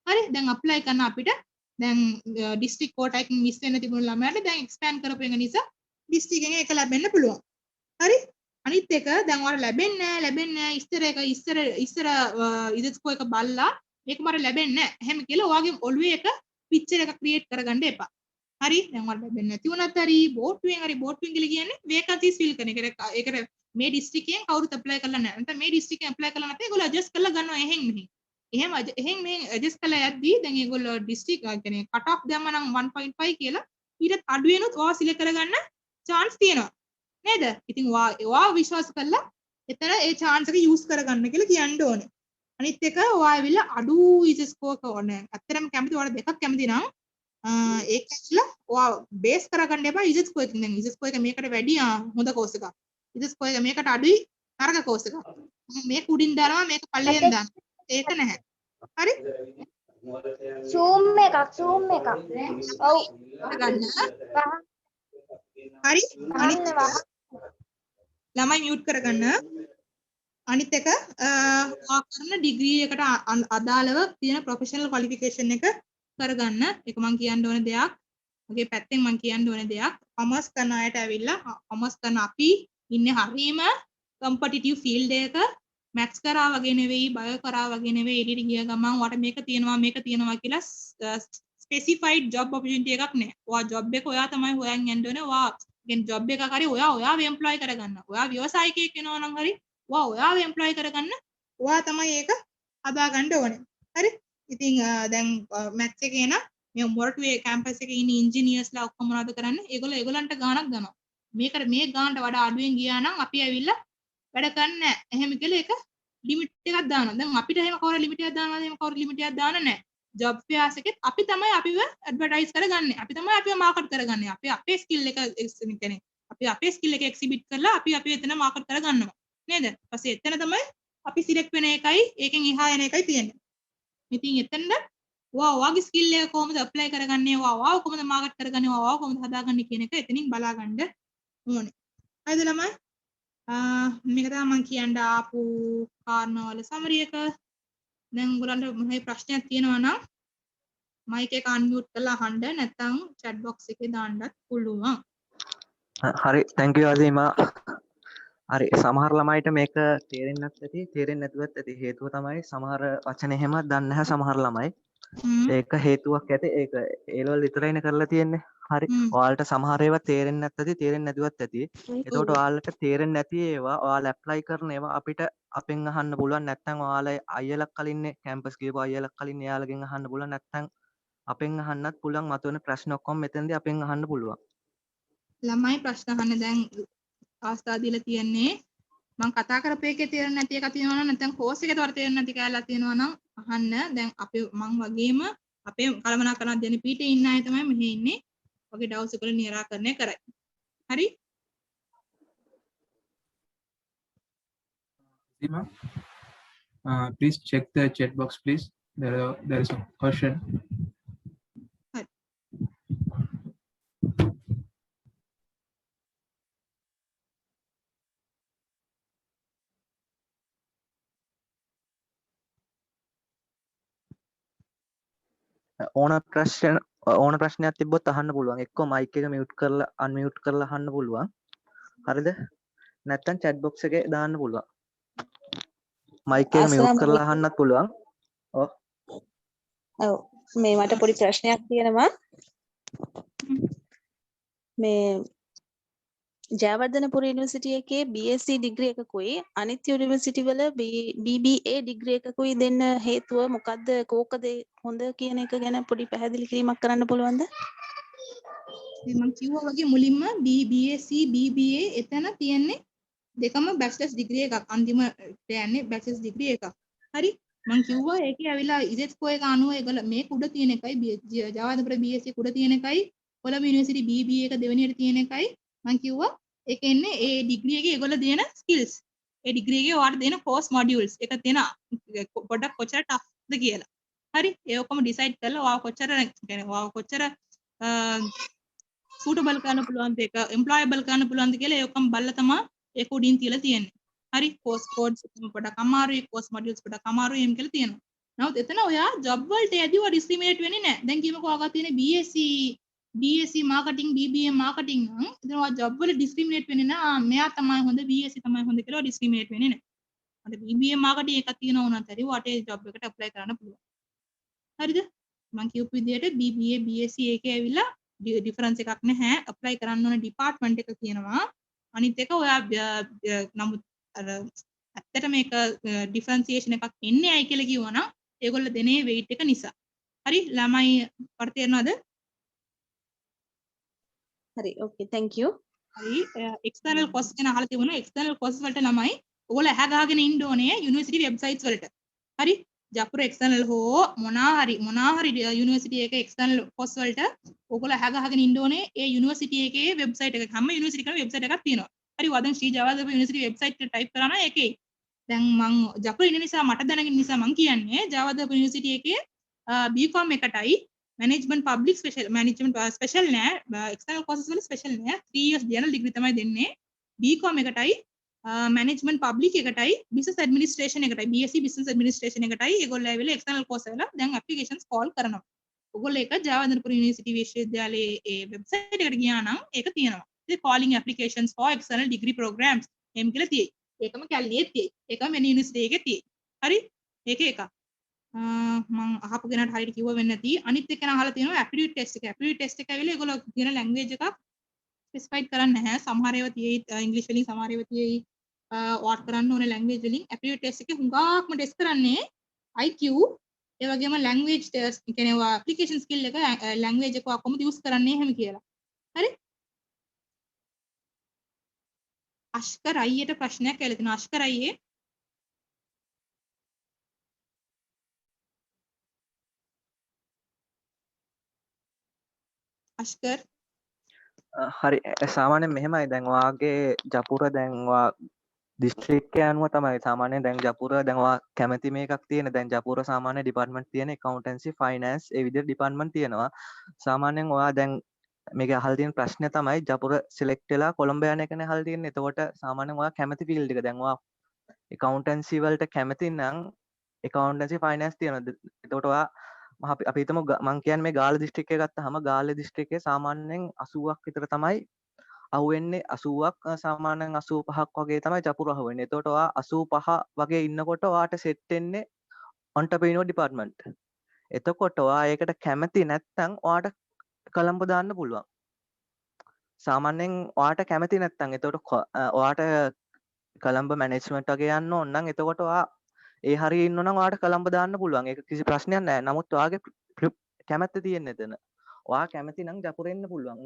හරි? දැන් අප්ලයි කරන අපිට දැන් ඩිස්ට්‍රික්ට් කෝටා එකකින් මිස් වෙන්න තිබුණු ළමයාට දැන් එක්ස්පෑන්ඩ් කරපු එක නිසා ඩිස්ට්‍රික්ට් එකෙන් ඒක ලැබෙන්න පුළුවන්. හරි? අනිත් එක දැන් ඔයාලට ලැබෙන්නේ නැහැ ඉස්සර ඉදස්කෝ එක බලලා මේක මට ලැබෙන්නේ නැහැ. එහෙම කියලා ඔයාගේ ඔළුවේ එක පික්චර් එක ක්‍රියේට් කරගන්න එපා. හරි දැන් ඔයාලට ලැබෙන්නේ නැති වුණත් හරි බෝට්ටුවෙන් කියලා කියන්නේ වේකන්සිස් ෆිල් කරන එක. ඒකට මේ ඩිස්ට්‍රික්ට් එකෙන් කවුරුත් ඇප්ලයි කරලා නැහැ. නැත්නම් මේ ඩිස්ට්‍රික්ට් එකෙන් ඇප්ලයි කරලා නැත්නම් ඒගොල්ලෝ ඇඩ්ජස්ට් කරලා ගන්නවා එහෙන් මෙහෙන්. එහෙම මෙහෙන් ඇඩ්ජස්ට් කරලා යද්දී දැන් ඒගොල්ලෝ ඩිස්ට්‍රික්ට් කියන්නේ කට් ඔෆ් දැම්ම නම් 1.5 කියලා ඊට අඩු වෙනුත් ඔයා සිලෙක්ට් කරගන්න chance තියෙනවා. නේද? ඉතින් ඔයා විශ්වාස කරලා එතන ඒ chance එක use කරගන්න කියලා කියන්න ඕනේ. අනිත් එක ඔයා ඇවිල්ලා අඩු ඉස් ස්කෝර් ඕනේ. ඇත්තටම කැමති ඔයාලා දෙකක් කැමති නම් ඒක ඇවිල්ලා ඔයා බේස් කරගන්න එපා ඉස් ස්කෝර් එකෙන්. දැන් ඉස් ස්කෝර් එක මේකට වැඩි හොඳ කෝස් එකක්. ඉස් ස්කෝර් එක මේකට අඩුයි නරක කෝස් එකක්. මේක උඩින් දානවා මේක පල්ලෙන් දානවා. ඒක නැහැ. හරි? zoom එකක් ඔව් ගන්න. හරි? අනිත් එක ළමයි මියුට් කරගන්න. අනිත් එක ඔයා කරන ඩිග්‍රී එකට අදාළව තියෙන ප්‍රොෆෙෂනල් ක්වොලිෆිකේෂන් එක කරගන්න. ඒක මම කියන්න ඕන දෙයක්. මගේ පැත්තෙන් මම කියන්න ඕන දෙයක්. කොමර්ස් කරන අයට ඇවිල්ලා කොමර්ස් කරන අපි ඉන්නේ හරීම කම්පිටිටිව් ෆීල්ඩ් එකක. මැත්ස් කරා වගේ නෙවෙයි, බයෝ කරා වගේ නෙවෙයි. එළියට ගිය ගමන් වට මේක තියෙනවා කියලා ස්පෙસિෆයිඩ් ජොබ් ඔපචුනිටි එකක් නෑ. ඔයා ජොබ් එක ඔයා තමයි හොයන් යන්න ඕනේ. ඔයා කියන්නේ ජොබ් එකක් හරි ඔයාව එම්ප්ලොයි කරගන්න. ඔයා ව්‍යවසායකයෙක් වෙනවා නම් හරි ඔයාව එම්ප්ලොයි කරගන්න ඔයා තමයි ඒක හදාගන්න ඕනේ. හරි? ඉතින් දැන් මැත්ස් එකේ නම් මේ මොරටුවේ කැම්පස් එකේ ඉන්න ඉන්ජිනියර්ස්ලා ඔක්කොම මොනවද කරන්නේ? ඒගොල්ලන්ට ගාණක් ගන්නවා. මේ ගාණට වඩා අඩුවෙන් ගියා නම් අපි ඇවිල්ලා වැඩ කරන්නේ නැහැ. එහෙම කියලා ඒක ලිමිට් එකක් දානවා. දැන් අපිට එහෙම කවුරු ලිමිට් එකක් දානවද? එහෙම කවුරු ලිමිට් එකක් දාන්නේ නැහැ. ජොබ් ෆෙයාර්ස් එකෙත් අපි තමයි අපිව ඇඩ්වර්ටයිස් කරගන්නේ. අපි තමයි අපිව මාකට් කරගන්නේ. අපි අපේ ස්කිල් එක කියන්නේ අපි අපේ ස්කිල් එක එක්සිබිට් කරලා අපි එතන මාකට් කරගන්නවා. නේද? ඊපස්සේ එතන තමයි අපි සිලෙක්ට් වෙන එකයි ඒකෙන් එහා යන එකයි තියෙන්නේ. ඉතින් එතනද ඔයාගේ ස්කිල් එක කොහොමද ඇප්ලයි කරගන්නේ? ඔයාව කොහොමද මාකට් කරගන්නේ? ඔයාව කොහොමද හදාගන්නේ කියන එක එතනින් බලාගන්න ඕනේ. හරිද ළමයි? මේක තමයි මම කියන්න ආපු කාරණාවල සමරි එක. දැන් ඔයගොල්ලන්ට මොහේ ප්‍රශ්නයක් තියෙනවා නම් මයික් එක අන්මියුට් කරලා අහන්න නැත්නම් chat box එකේ දාන්නත් පුළුවන්. හරි thank you අසීමා. හරි සමහර ළමයිට මේක තේරෙන්නත් ඇති තේරෙන්නේ නැතුවත් ඇති. හේතුව තමයි සමහර වචන එහෙම දන්නේ නැහැ සමහර ළමයි. ඒක හේතුවක් ඇති. ඒක ඒ ලෙවල් විතරයිනේ කරලා තියෙන්නේ. හරි. ඔයාලට සමහර ඒවා තේරෙන්නේ නැත් ඇති තේරෙන්නේ නැතුවත් ඇති. එතකොට ඔයාලට තේරෙන්නේ නැති ඒවා ඔයාලා ඇප්ලයි කරන ඒවා අපිට අපෙන් අහන්න පුළුවන්. නැත්නම් ඔයාලා අයියලක් කලින්නේ කැම්පස් ගිහපු අයියලක් කලින් එයාලගෙන් අහන්න පුළුවන්. නැත්නම් අපෙන් අහන්නත් පුළුවන්. මතුවෙන ප්‍රශ්න ඔක්කොම මෙතනදී අපෙන් අහන්න පුළුවන්. ළමයි ප්‍රශ්න අහන්න දැන් අවස්ථාව දීලා තියෙන්නේ මම කතා කරපු එකේ තේරෙන්නේ නැති එකක් තියෙනවා නම් නැත්නම් කෝස් එකේ තවර තේරෙන්නේ නැති කැලලක් තියෙනවා නම් අහන්න. දැන් අපේ මම වගේම අපේ කළමනාකරන දෙන පීඨේ ඉන්න අය තමයි මෙහි ඉන්නේ. ඔගේ ඩවුට්ස් වල නිරාකරණය කරයි. හරි? Seema, please check the chat box, please. There is a question. හරි. ඕන ප්‍රශ්නයක් තිබ්බොත් අහන්න පුළුවන්. එක්කෝ මයික් එක මියුට් කරලා අන්මියුට් කරලා අහන්න පුළුවන්. හරිද? නැත්නම් chat box එකේ දාන්න පුළුවන්. මයික් එක මියුට් කරලා අහන්නත් පුළුවන්. ඔව් මේ මට පොඩි ප්‍රශ්නයක් තියෙනවා. මේ ජයවර්ධනපුර යුනිවර්සිටි එකේ BSc ඩිග්‍රී එකකුයි අනිත් යුනිවර්සිටි වල BBA ඩිග්‍රී එකකුයි දෙන්න හේතුව මොකද්ද? කෝකද හොඳ කියන එක ගැන පොඩි පැහැදිලි කිරීමක් කරන්න පුළුවන්ද? මම කිව්වා වගේ මුලින්ම BSc BBA එතන තියෙන්නේ දෙකම බැචලර්ස් ඩිග්‍රී එකක්. අන්තිමට යන්නේ බැචලර්ස් ඩිග්‍රී එකක්. හරි? මම කිව්වා ඒකේ ඇවිල්ලා ඉසෙට්කෝ එක අනුව ඒගොල්ල මේක උඩ තියෙන එකයි ජයවර්ධනපුර BSc උඩ තියෙන එකයි කොළඹ යුනිවර්සිටි BBA එක දෙවෙනියට තියෙන එකයි මම කිව්වා ඒක එන්නේ ඒ ඩිග්‍රී එකේ ඒගොල්ල දෙන ස්කිල්ස්. ඒ ඩිග්‍රී එකේ ඔයාලට දෙන කෝස් මොඩියුල්ස් එක තියෙන පොඩක් කොච්චර ටෆ්ද කියලා. හරි? ඒ ඔක්කොම ඩිසයිඩ් කරලා ඔයාව කොච්චර කියන්නේ ඔයාව කොච්චර සූටබල් කරන්න පුළුවන්ද ඒක එම්ප්ලොයබල් කරන්න පුළුවන්ද කියලා ඒ ඔක්කොම බලලා තමයි ඒක උඩින් තියලා තියෙන්නේ. හරි? කෝස් කෝඩ්ස් පොඩක් අමාරුයි, කෝස් මොඩියුල්ස් පොඩක් අමාරුයි එම් කියලා තියෙනවා. නමුත් එතන ඔයා ජොබ් වලට යදී ඔයා ඩිස්ක්‍රිමිනේට් වෙන්නේ නැහැ. දැන් කියමුකෝ ඔයාගා තියෙන BSc මාකටිං BBA මාකටිං නම් එතන ඔයා ජොබ් වල ඩිස්ක්‍රිමිනේට් වෙන්නේ නැහැ. මෙයා තමයි හොඳ BSc තමයි හොඳ කියලා ඩිස්ක්‍රිමිනේට් වෙන්නේ නැහැ. අර BBA මාකටිං එකක් තියෙනවා උනත් හරි ඔයාට ඒ ජොබ් එකට ඇප්ලයි කරන්න පුළුවන්. හරිද? මම කියපු විදිහට BBA BSc එකේ ඇවිල්ලා ඩිෆරන්ස් එකක් නැහැ. ඇප්ලයි කරන්න ඕන ඩිපාර්ට්මන්ට් එක තියෙනවා. අනිත් එක ඔයා නමුත් අර ඇත්තට මේක ඩිෆරන්සියේෂන් එකක් එන්නේ ඇයි කියලා කිව්වනම් ඒගොල්ලෝ දෙනේ weight එක නිසා. හරි ළමයි වට තේරෙනවද? හරි okay thank you. හරි එක්ස්ටර්නල් කොස්ට් ගැන අහලා තිබුණා. එක්ස්ටර්නල් කොස්ට් වලට ළමයි ඔයගොල්ලෝ ඇහ ගහගෙන ඉන්න ඕනේ යුනිවර්සිටි වෙබ්සයිට්ස් වලට. හරි ජපුර එක්ස්ටර්නල් හෝ මොනා හරි යුනිවර්සිටි එකේ එක්ස්ටර්නල් කොස්ට් වලට ඔයගොල්ලෝ ඇහ ගහගෙන ඉන්න ඕනේ ඒ යුනිවර්සිටි එකේ වෙබ්සයිට් එක. හැම යුනිවර්සිටි එකකම වෙබ්සයිට් එකක් තියෙනවා. හරි වදන් ශ්‍රී ජයවර්ධන යුනිවර්සිටි වෙබ්සයිට් එක ටයිප් කරා නම් ඒකේ දැන් මම ජපුර ඉන්න නිසා මට දැනගෙන නිසා මම කියන්නේ ජයවර්ධන යුනිවර්සිටි එකේ B.Com එකටයි management public special management special නෑ external courses වල special නෑ 3 years general degree තමයි දෙන්නේ B.Com එකටයි management public එකටයි business administration එකටයි BSc business administration එකටයි ඒගොල්ලෝ ඇවිල්ලා external course වල දැන් applications call කරනවා. ඔයගොල්ලෝ ඒක ජයවර්ධනපුර යුනිවර්සිටි විශ්වවිද්‍යාලයේ ඒ වෙබ්සයිට් එකට ගියා නම් ඒක තියෙනවා. ඉතින් calling applications for external degree programs එම් කියලා තියෙයි. ඒකම කැලණියේ තියෙයි. ඒකම වෙන යුනිවර්සිටි එකේ තියෙයි. හරි? ඒක එකක්. මම අහපු කෙනාට හරියට කිව්ව වෙන්නේ නැති. අනිත් එක අහලා තියෙනවා aptitude test එක. aptitude test එක ඇවිල්ලා ඒගොල්ලෝ කියන language එකක් ස්පෙસિෆයිඩ් කරන්නේ නැහැ. සමහර ඒවා තියෙයි ඉංග්‍රීසි වලින් සමහර ඒවා තියෙයි වාට් කරන්න ඕනේ language වලින්. aptitude test එකේ හුඟක්ම ටෙස්ට් කරන්නේ IQ ඒ වගේම language test කියන්නේ ඒවා application skill එක language එක කොහොමද use කරන්නේ එහෙම කියලා. හරි? අෂ්කර් අයියට ප්‍රශ්නයක් ඇවිල්ලා තියෙනවා. අෂ්කර් අයියේ අෂ්කර් හරි සාමාන්‍යයෙන් මෙහෙමයි දැන් ඔයාගේ ජපුර දැන් ඔයා දිස්ත්‍රික්කය අනුව තමයි සාමාන්‍යයෙන් දැන් ජපුර දැන් ඔයා කැමති මේකක් තියෙන දැන් ජපුර සාමාන්‍ය ඩිපාර්ට්මන්ට් තියෙන accountancy finance ඒ විදිහට ඩිපාර්ට්මන්ට් තියෙනවා සාමාන්‍යයෙන් ඔයා දැන් මේක අහලා තියෙන ප්‍රශ්නේ තමයි ජපුර සිලෙක්ට් වෙලා කොළඹ යන එකනේ අහලා තියෙන්නේ එතකොට සාමාන්‍යයෙන් ඔයා කැමති ෆීල්ඩ් එක දැන් ඔයා accountancy වලට කැමති නම් accountancy finance තියෙනවා එතකොට ඔයා අපි හිතමු මං කියන්නේ මේ ගාල්ල දිස්ත්‍රික්කය ගත්තාම ගාල්ල දිස්ත්‍රික්කයේ සාමාන්‍යයෙන් 80ක් විතර තමයි අහුවෙන්නේ 80ක් සාමාන්‍යයෙන් 85ක් වගේ තමයි ජපුර අහුවෙන්නේ. එතකොට ඔයා 85 වගේ ඉන්නකොට ඔයාට සෙට් වෙන්නේ entrepreneur department. එතකොට ඔයා ඒකට කැමති නැත්නම් ඔයාට කොළඹ දාන්න පුළුවන්. සාමාන්‍යයෙන් ඔයාට කැමති නැත්නම් එතකොට ඔයාට කොළඹ management වගේ යන්න ඕන නම් එතකොට ඔයා ඒ හරිය ඉන්න නම් ඔයාට කොළඹ දාන්න පුළුවන්. ඒක කිසි ප්‍රශ්නයක් නැහැ. නමුත් ඔයාගේ කැමැත්ත තියෙන්නේ එතන. ඔයා කැමති නම් ජපුර එන්න පුළුවන්.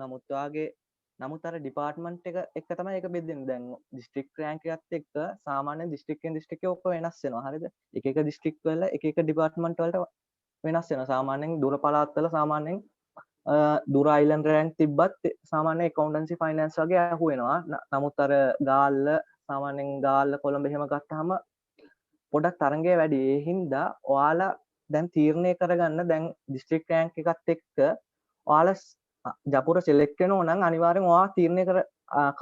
නමුත් අර ඩිපාර්ට්මන්ට් එක තමයි ඒක බෙදෙන්නේ. දැන් දිස්ත්‍රික් රෑන්ක් එකත් එක්ක සාමාන්‍ය දිස්ත්‍රික්කෙන් දිස්ත්‍රික්කේ ඔක්කොම වෙනස් වෙනවා. හරිද? එක එක දිස්ත්‍රික් වල එක එක ඩිපාර්ට්මන්ට් වලට වෙනස් වෙනවා. සාමාන්‍යයෙන් දුර පළාත් වල සාමාන්‍යයෙන් දුර අයිලන්ඩ් රෑන්ක් තිබ්බත් සාමාන්‍ය accountancy finance වගේ අහු වෙනවා. නමුත් අර ගාල්ල සාමාන්‍යයෙන් ගාල්ල කොළඹ එහෙම ගත්තාම පොඩක් තරංගය වැඩි. ඒ හින්දා ඔයාලා දැන් තීරණය කරගන්න දැන් දිස්ත්‍රික් රෑන්ක් එකත් එක්ක ඔයාලා ජපුර සිලෙක්ට් වෙනෝ නම් අනිවාර්යෙන් ඔයා තීරණය කර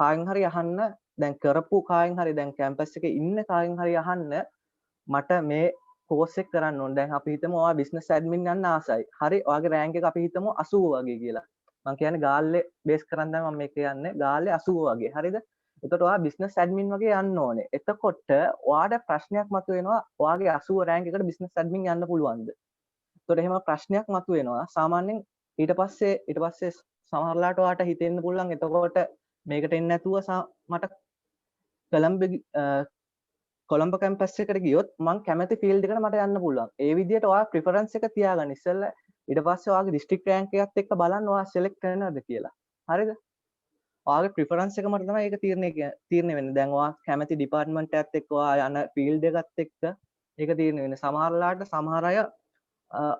කායෙන් හරි අහන්න දැන් කරපු කායෙන් හරි දැන් කැම්පස් එකේ ඉන්න කායෙන් හරි අහන්න මට මේ කෝස් එක කරන්න ඕන. දැන් අපි හිතමු ඔයා බිස්නස් ඇඩ්මින් යන්න ආසයි. හරි ඔයාගේ රෑන්ක් එක අපි හිතමු 80 වගේ කියලා. මම කියන්නේ ගාල්ලේ බේස් කරන් දැන් මම මේක කියන්නේ ගාල්ලේ 80 වගේ. හරිද? එතකොට ඔයා බිස්නස් ඇඩ්මින් වගේ යන්න ඕනේ. එතකොට ඔයාට ප්‍රශ්නයක් මතුවෙනවා ඔයාගේ 80 රෑන්ක් එකට බිස්නස් ඇඩ්මින් යන්න පුළුවන්ද? එතකොට එහෙම ප්‍රශ්නයක් මතුවෙනවා. සාමාන්‍යයෙන් ඊට පස්සේ සමහරලාට ඔයාට හිතෙන්න පුළුවන් එතකොට මේකට එන්නේ නැතුව මට කොළඹ කැම්පස් එකට ගියොත් මං කැමති ෆීල්ඩ් එකට මට යන්න පුළුවන්. ඒ විදිහට ඔයා ප්‍රිෆරන්ස් එක තියාගන්න ඉස්සෙල්ලා ඊට පස්සේ ඔයාගේ ඩිස්ට්‍රික්ට් රෑන්ක් එකත් එක්ක බලන්න ඔයා සිලෙක්ට් වෙනවද කියලා. හරිද? ඔයාගේ ප්‍රිෆරන්ස් එක මත තමයි ඒක තීරණය වෙන්නේ. දැන් ඔයා කැමති ඩිපාර්ට්මන්ට් එකත් එක්ක ඔයා යන ෆීල්ඩ් එකත් එක්ක ඒක තීරණය වෙන්නේ. සමහරලාට සමහර අය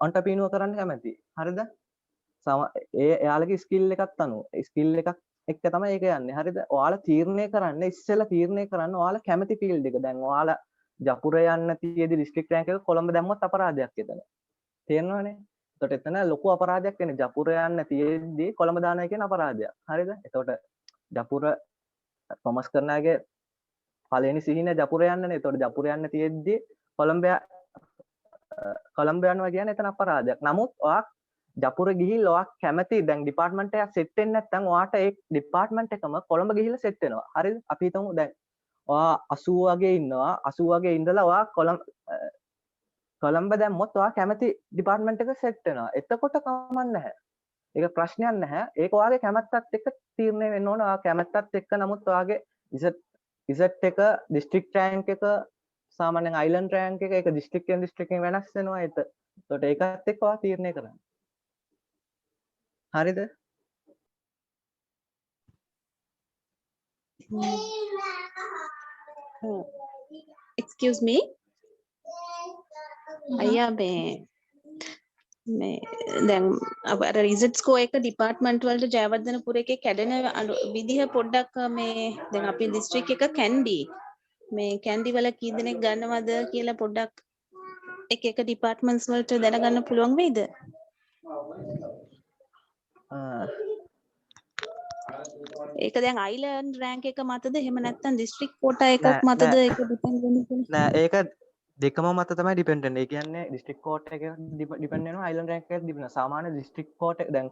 entrepreneur කරන්න කැමති. හරිද? එයාලගේ ස්කිල් එකත් අනුව ස්කිල් එකක් එක්ක තමයි ඒක යන්නේ. හරිද? ඔයාලා තීරණය කරන්න ඉස්සෙල්ලා තීරණය කරන්න ඔයාලා කැමති ෆීල්ඩ් එක. දැන් ඔයාලා ජපුර යන්න තියේදී ඩිස්ට්‍රික්ට් රෑන්ක් එක කොළඹ දැම්මොත් අපරාධයක් එතන. තේරෙනවනේ? එතකොට එතන ලොකු අපරාධයක් වෙන්නේ. ජපුර යන්න තියේදී කොළඹ දානවා කියන අපරාධයක්. හරිද? එතකොට ජපුර කොමර්ස් කරන අයගේ පළවෙනි සිහින ජපුර යන්නනේ. එතකොට ජපුර යන්න තියේදී කොළඹ යනවා කියන්නේ එතන අපරාධයක්. නමුත් ඔයා ජපුර ගිහිල්ලා ඔයා කැමති දැන් ඩිපාර්ට්මන්ට් එකක් සෙට් වෙන්නේ නැත්නම් ඔයාට ඒ ඩිපාර්ට්මන්ට් එකම කොළඹ ගිහිල්ලා සෙට් වෙනවා. හරිද? අපි හිතමු දැන් ඔයා 80 වගේ ඉන්නවා. 80 වගේ ඉඳලා ඔයා කොළඹ දැම්මොත් ඔයා කැමති ඩිපාර්ට්මන්ට් එක සෙට් වෙනවා. එතකොට කමක් නැහැ. ඒක ප්‍රශ්නයක් නැහැ. ඒක ඔයාගේ කැමැත්තත් එක්ක තීරණය වෙන්න ඕන. ඔයා කැමැත්තත් එක්ක නමුත් ඔයාගේ ඉසට් එක ඩිස්ට්‍රික්ට් රෑන්ක් එක සාමාන්‍යයෙන් අයිලන්ඩ් රෑන්ක් එක ඒක ඩිස්ට්‍රික්ට් එකෙන් වෙනස් වෙනවා. එතකොට ඒකත් එක්ක ඔයා තීරණය කරන්න. හරිද? excuse me අයියා මේ දැන් අර රිසල්ට් ස්කෝර් එක ඩිපාර්ට්මන්ට් වලට ජයවර්ධනපුර එකේ කැඩෙන විදිහ පොඩ්ඩක් මේ දැන් අපේ දිස්ත්‍රික් එක කැන්ඩි මේ කැන්ඩි වල කී දෙනෙක් ගන්නවද කියලා පොඩ්ඩක් එක ඩිපාර්ට්මන්ට්ස් වලට දැනගන්න පුළුවන් වෙයිද? ඒක දැන් අයිලන්ඩ් රෑන්ක් එක මතද එහෙම නැත්නම් දිස්ත්‍රික් කෝටා එකක් මතද ඒක ඩිපෙන්ඩ් වෙන්නේ? නෑ ඒක දෙකම මත තමයි ඩිපෙන්ඩ් වෙන්නේ. ඒ කියන්නේ ඩිස්ට්‍රික්ට් කෝට් එක ඩිපෙන්ඩ් වෙනවා අයිලන්ඩ් රෑන්ක් එකත් ඩිපෙන්ඩ් වෙනවා. සාමාන්‍ය ඩිස්ට්‍රික්ට් කෝට් එක දැන්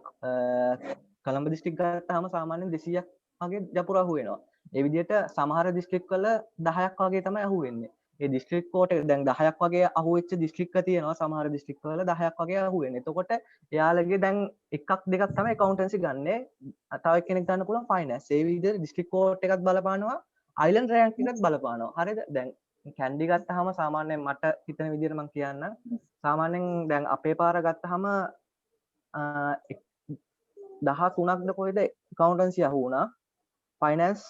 කොළඹ දිස්ත්‍රික් ගත්තාම සාමාන්‍යයෙන් 200ක් වගේ ජපුර අහු වෙනවා. ඒ විදිහට සමහර දිස්ත්‍රික් වල 10ක් වගේ තමයි අහු වෙන්නේ. ඒ දිස්ත්‍රික් කෝට් එක දැන් 10ක් වගේ අහු වෙච්ච දිස්ත්‍රික්ක තියෙනවා. සමහර දිස්ත්‍රික් වල 10ක් වගේ අහු වෙන්නේ. එතකොට එයාලගේ දැන් එකක් දෙකක් තමයි accountancy ගන්නෙ. තව එක්කෙනෙක් ගන්න පුළුවන් finance. ඒ විදිහට දිස්ත්‍රික් කෝට් එකත් බලපානවා. අයිලන්ඩ් රෑන්ක් එකත් බලපානවා. හරිද? දැන් කැන්ඩි ගත්තහම සාමාන්‍යයෙන් මට හිතන විදිහට මම කියන්නම්. සාමාන්‍යයෙන් දැන් අපේ පාර ගත්තහම 13ක්ද කොහෙද accountancy අහු වුණා. finance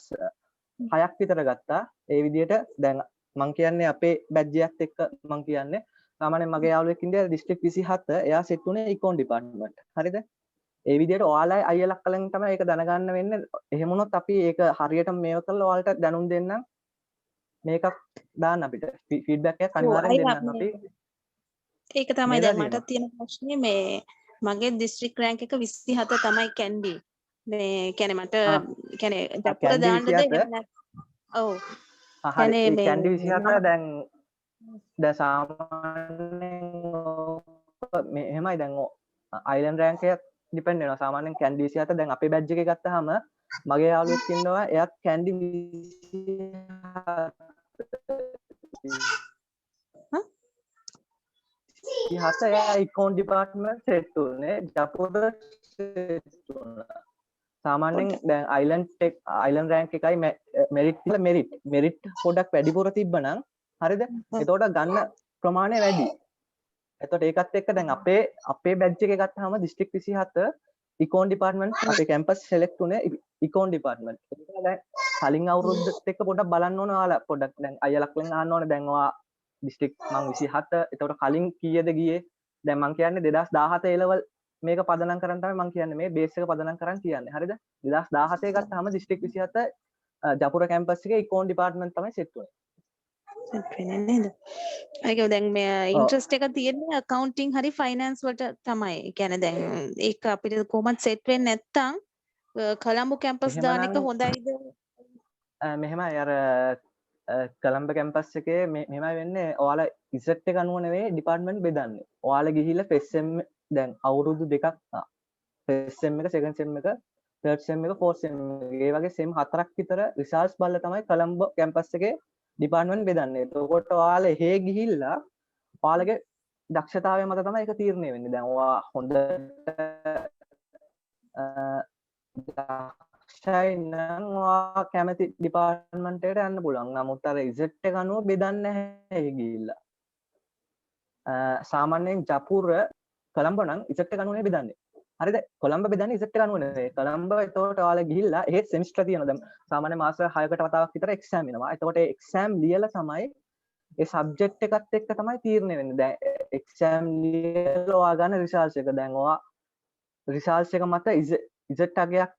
6ක් විතර ගත්තා. ඒ විදිහට දැන් මම කියන්නේ අපේ බැජ් එකත් එක්ක මම කියන්නේ සාමාන්‍යයෙන් මගේ යාළුවෙක් ඉන්දියා දිස්ත්‍රික් 27 එයා සෙට් වුණේ ඉකෝන් ඩිපාර්ට්මන්ට්. හරිද? ඒ විදිහට ඔයාලා අයියලක් කලින් තමයි ඒක දැනගන්න වෙන්නේ. එහෙම වුණොත් අපි ඒක හරියටම මේව කරලා ඔයාලට දැනුම් දෙන්නම්. මේකක් දාන්න අපිට ෆීඩ්බැක් එකක් අනිවාර්යෙන් දෙන්නම් අපි. ඒක තමයි දැන් මට තියෙන ප්‍රශ්නේ මේ මගේ දිස්ත්‍රික් රෑන්ක් එක 27 තමයි කැන්ඩි. මේ කියන්නේ මට කියන්නේ ජපුර දාන්නද එහෙම නැත්නම් ඔව්. හරි ඒ කැන්ඩි 27 දැන් සාමාන්‍යයෙන් මෙහෙමයි දැන් අයිලන්ඩ් රෑන්ක් එක ඩිපෙන්ඩ් වෙනවා. සාමාන්‍යයෙන් කැන්ඩි 27 දැන් අපේ බැජ් එකේ ගත්තාම මගේ යාළුවෙක් ඉන්නවා එයාත් කැන්ඩි 27 එයා ඉකෝන් ඩිපාර්ට්මන්ට් සෙට් උනේ ජපුර සෙට් වුණා. සාමාන්‍යයෙන් දැන් අයිලන්ඩ් රෑන්ක් එකයි මෙරිට් පොඩක් වැඩිපුර තිබ්බනම් හරිද? එතකොට ගන්න ප්‍රමාණය වැඩි. එතකොට ඒකත් එක්ක දැන් අපේ බැජ් එකේ ගත්තාම දිස්ත්‍රික් 27 ඉකෝන් ඩිපාර්ට්මන්ට් අපේ කැම්පස් සෙලෙක්ට් උනේ ඉකෝන් ඩිපාර්ට්මන්ට්. ඒක දැන් කලින් අවුරුද්දත් එක්ක පොඩක් බලන්න ඕන ඔයාලා පොඩක් දැන් අයියලක්ලෙන් අහන්න ඕනේ දැන් ඔයා දිස්ත්‍රික් මං 27 එතකොට කලින් කීයද ගියේ දැන් මං කියන්නේ 2017 A level මේක පදනම් කරන් තමයි මං කියන්නේ මේ බේස් එක පදනම් කරන් කියන්නේ හරිද 2017 ගත්තාම දිස්ත්‍රික් 27 ජපුර කැම්පස් එකේ ඉකෝන් ඩිපාර්ට්මන්ට් තමයි සෙට් වුනේ සෙට් වෙන්නේ නේද ඒක දැන් මේ ඉන්ට්‍රස්ට් එක තියෙන්නේ accounting හරි finance වලට තමයි ඒ කියන්නේ දැන් ඒක අපිට කොහොමද සෙට් වෙන්නේ නැත්තම් කොළඹ කැම්පස් දාන එක හොඳයිද මෙහෙමයි අර කොළඹ කැම්පස් එකේ මෙහෙමයි වෙන්නේ ඔයාලා ඉසෙට් එක අනුව නෙවෙයි ඩිපාර්ට්මන්ට් බෙදන්නේ ඔයාලා ගිහිල්ලා ෆස්ට් සෙම් දැන් අවුරුදු දෙකක් ෆස්ට් සෙම් එක සෙකන්ඩ් සෙම් එක තර්ඩ් සෙම් එක ෆෝර්ත් සෙම් එක ඒ වගේ සෙම් 4ක් විතර රිසර්ච් බලලා තමයි කොළඹ කැම්පස් එකේ ඩිපාර්ට්මන්ට් බෙදන්නේ එතකොට ඔයාලා එහෙ ගිහිල්ලා ඔයාලගේ දක්ෂතාවය මත තමයි ඒක තීරණය වෙන්නේ දැන් ඔයා හොඳ දක්ෂයි නම් ඔයා කැමති ඩිපාර්ට්මන්ට් එකට යන්න පුළුවන් නමුත් අර ඉසෙට් එක අනුව බෙදන්නේ නැහැ එහෙ ගිහිල්ලා සාමාන්‍යයෙන් ජපුර කොළඹ නම් ඉසෙට් එක අනුවනේ බෙදන්නේ හරිද කොළඹ බෙදන්නේ ඉසෙට් එක අනුව නෙවෙයි කොළඹ එතකොට ඔයාලා ගිහිල්ලා එහෙ සෙමිස්ටර් තියෙනවා දැන් සාමාන්‍ය මාස 6කට වතාවක් විතර එක්සෑම් වෙනවා එතකොට ඒ එක්සෑම් ලියලා තමයි ඒ සබ්ජෙක්ට් එකත් එක්ක තමයි තීරණය වෙන්නේ දැන් එක්සෑම් ලියලා ඔයා ගන්න රිසර්ච් එක දැන් ඔයා රිසර්ච් එක මත ඉසෙට් අගයක්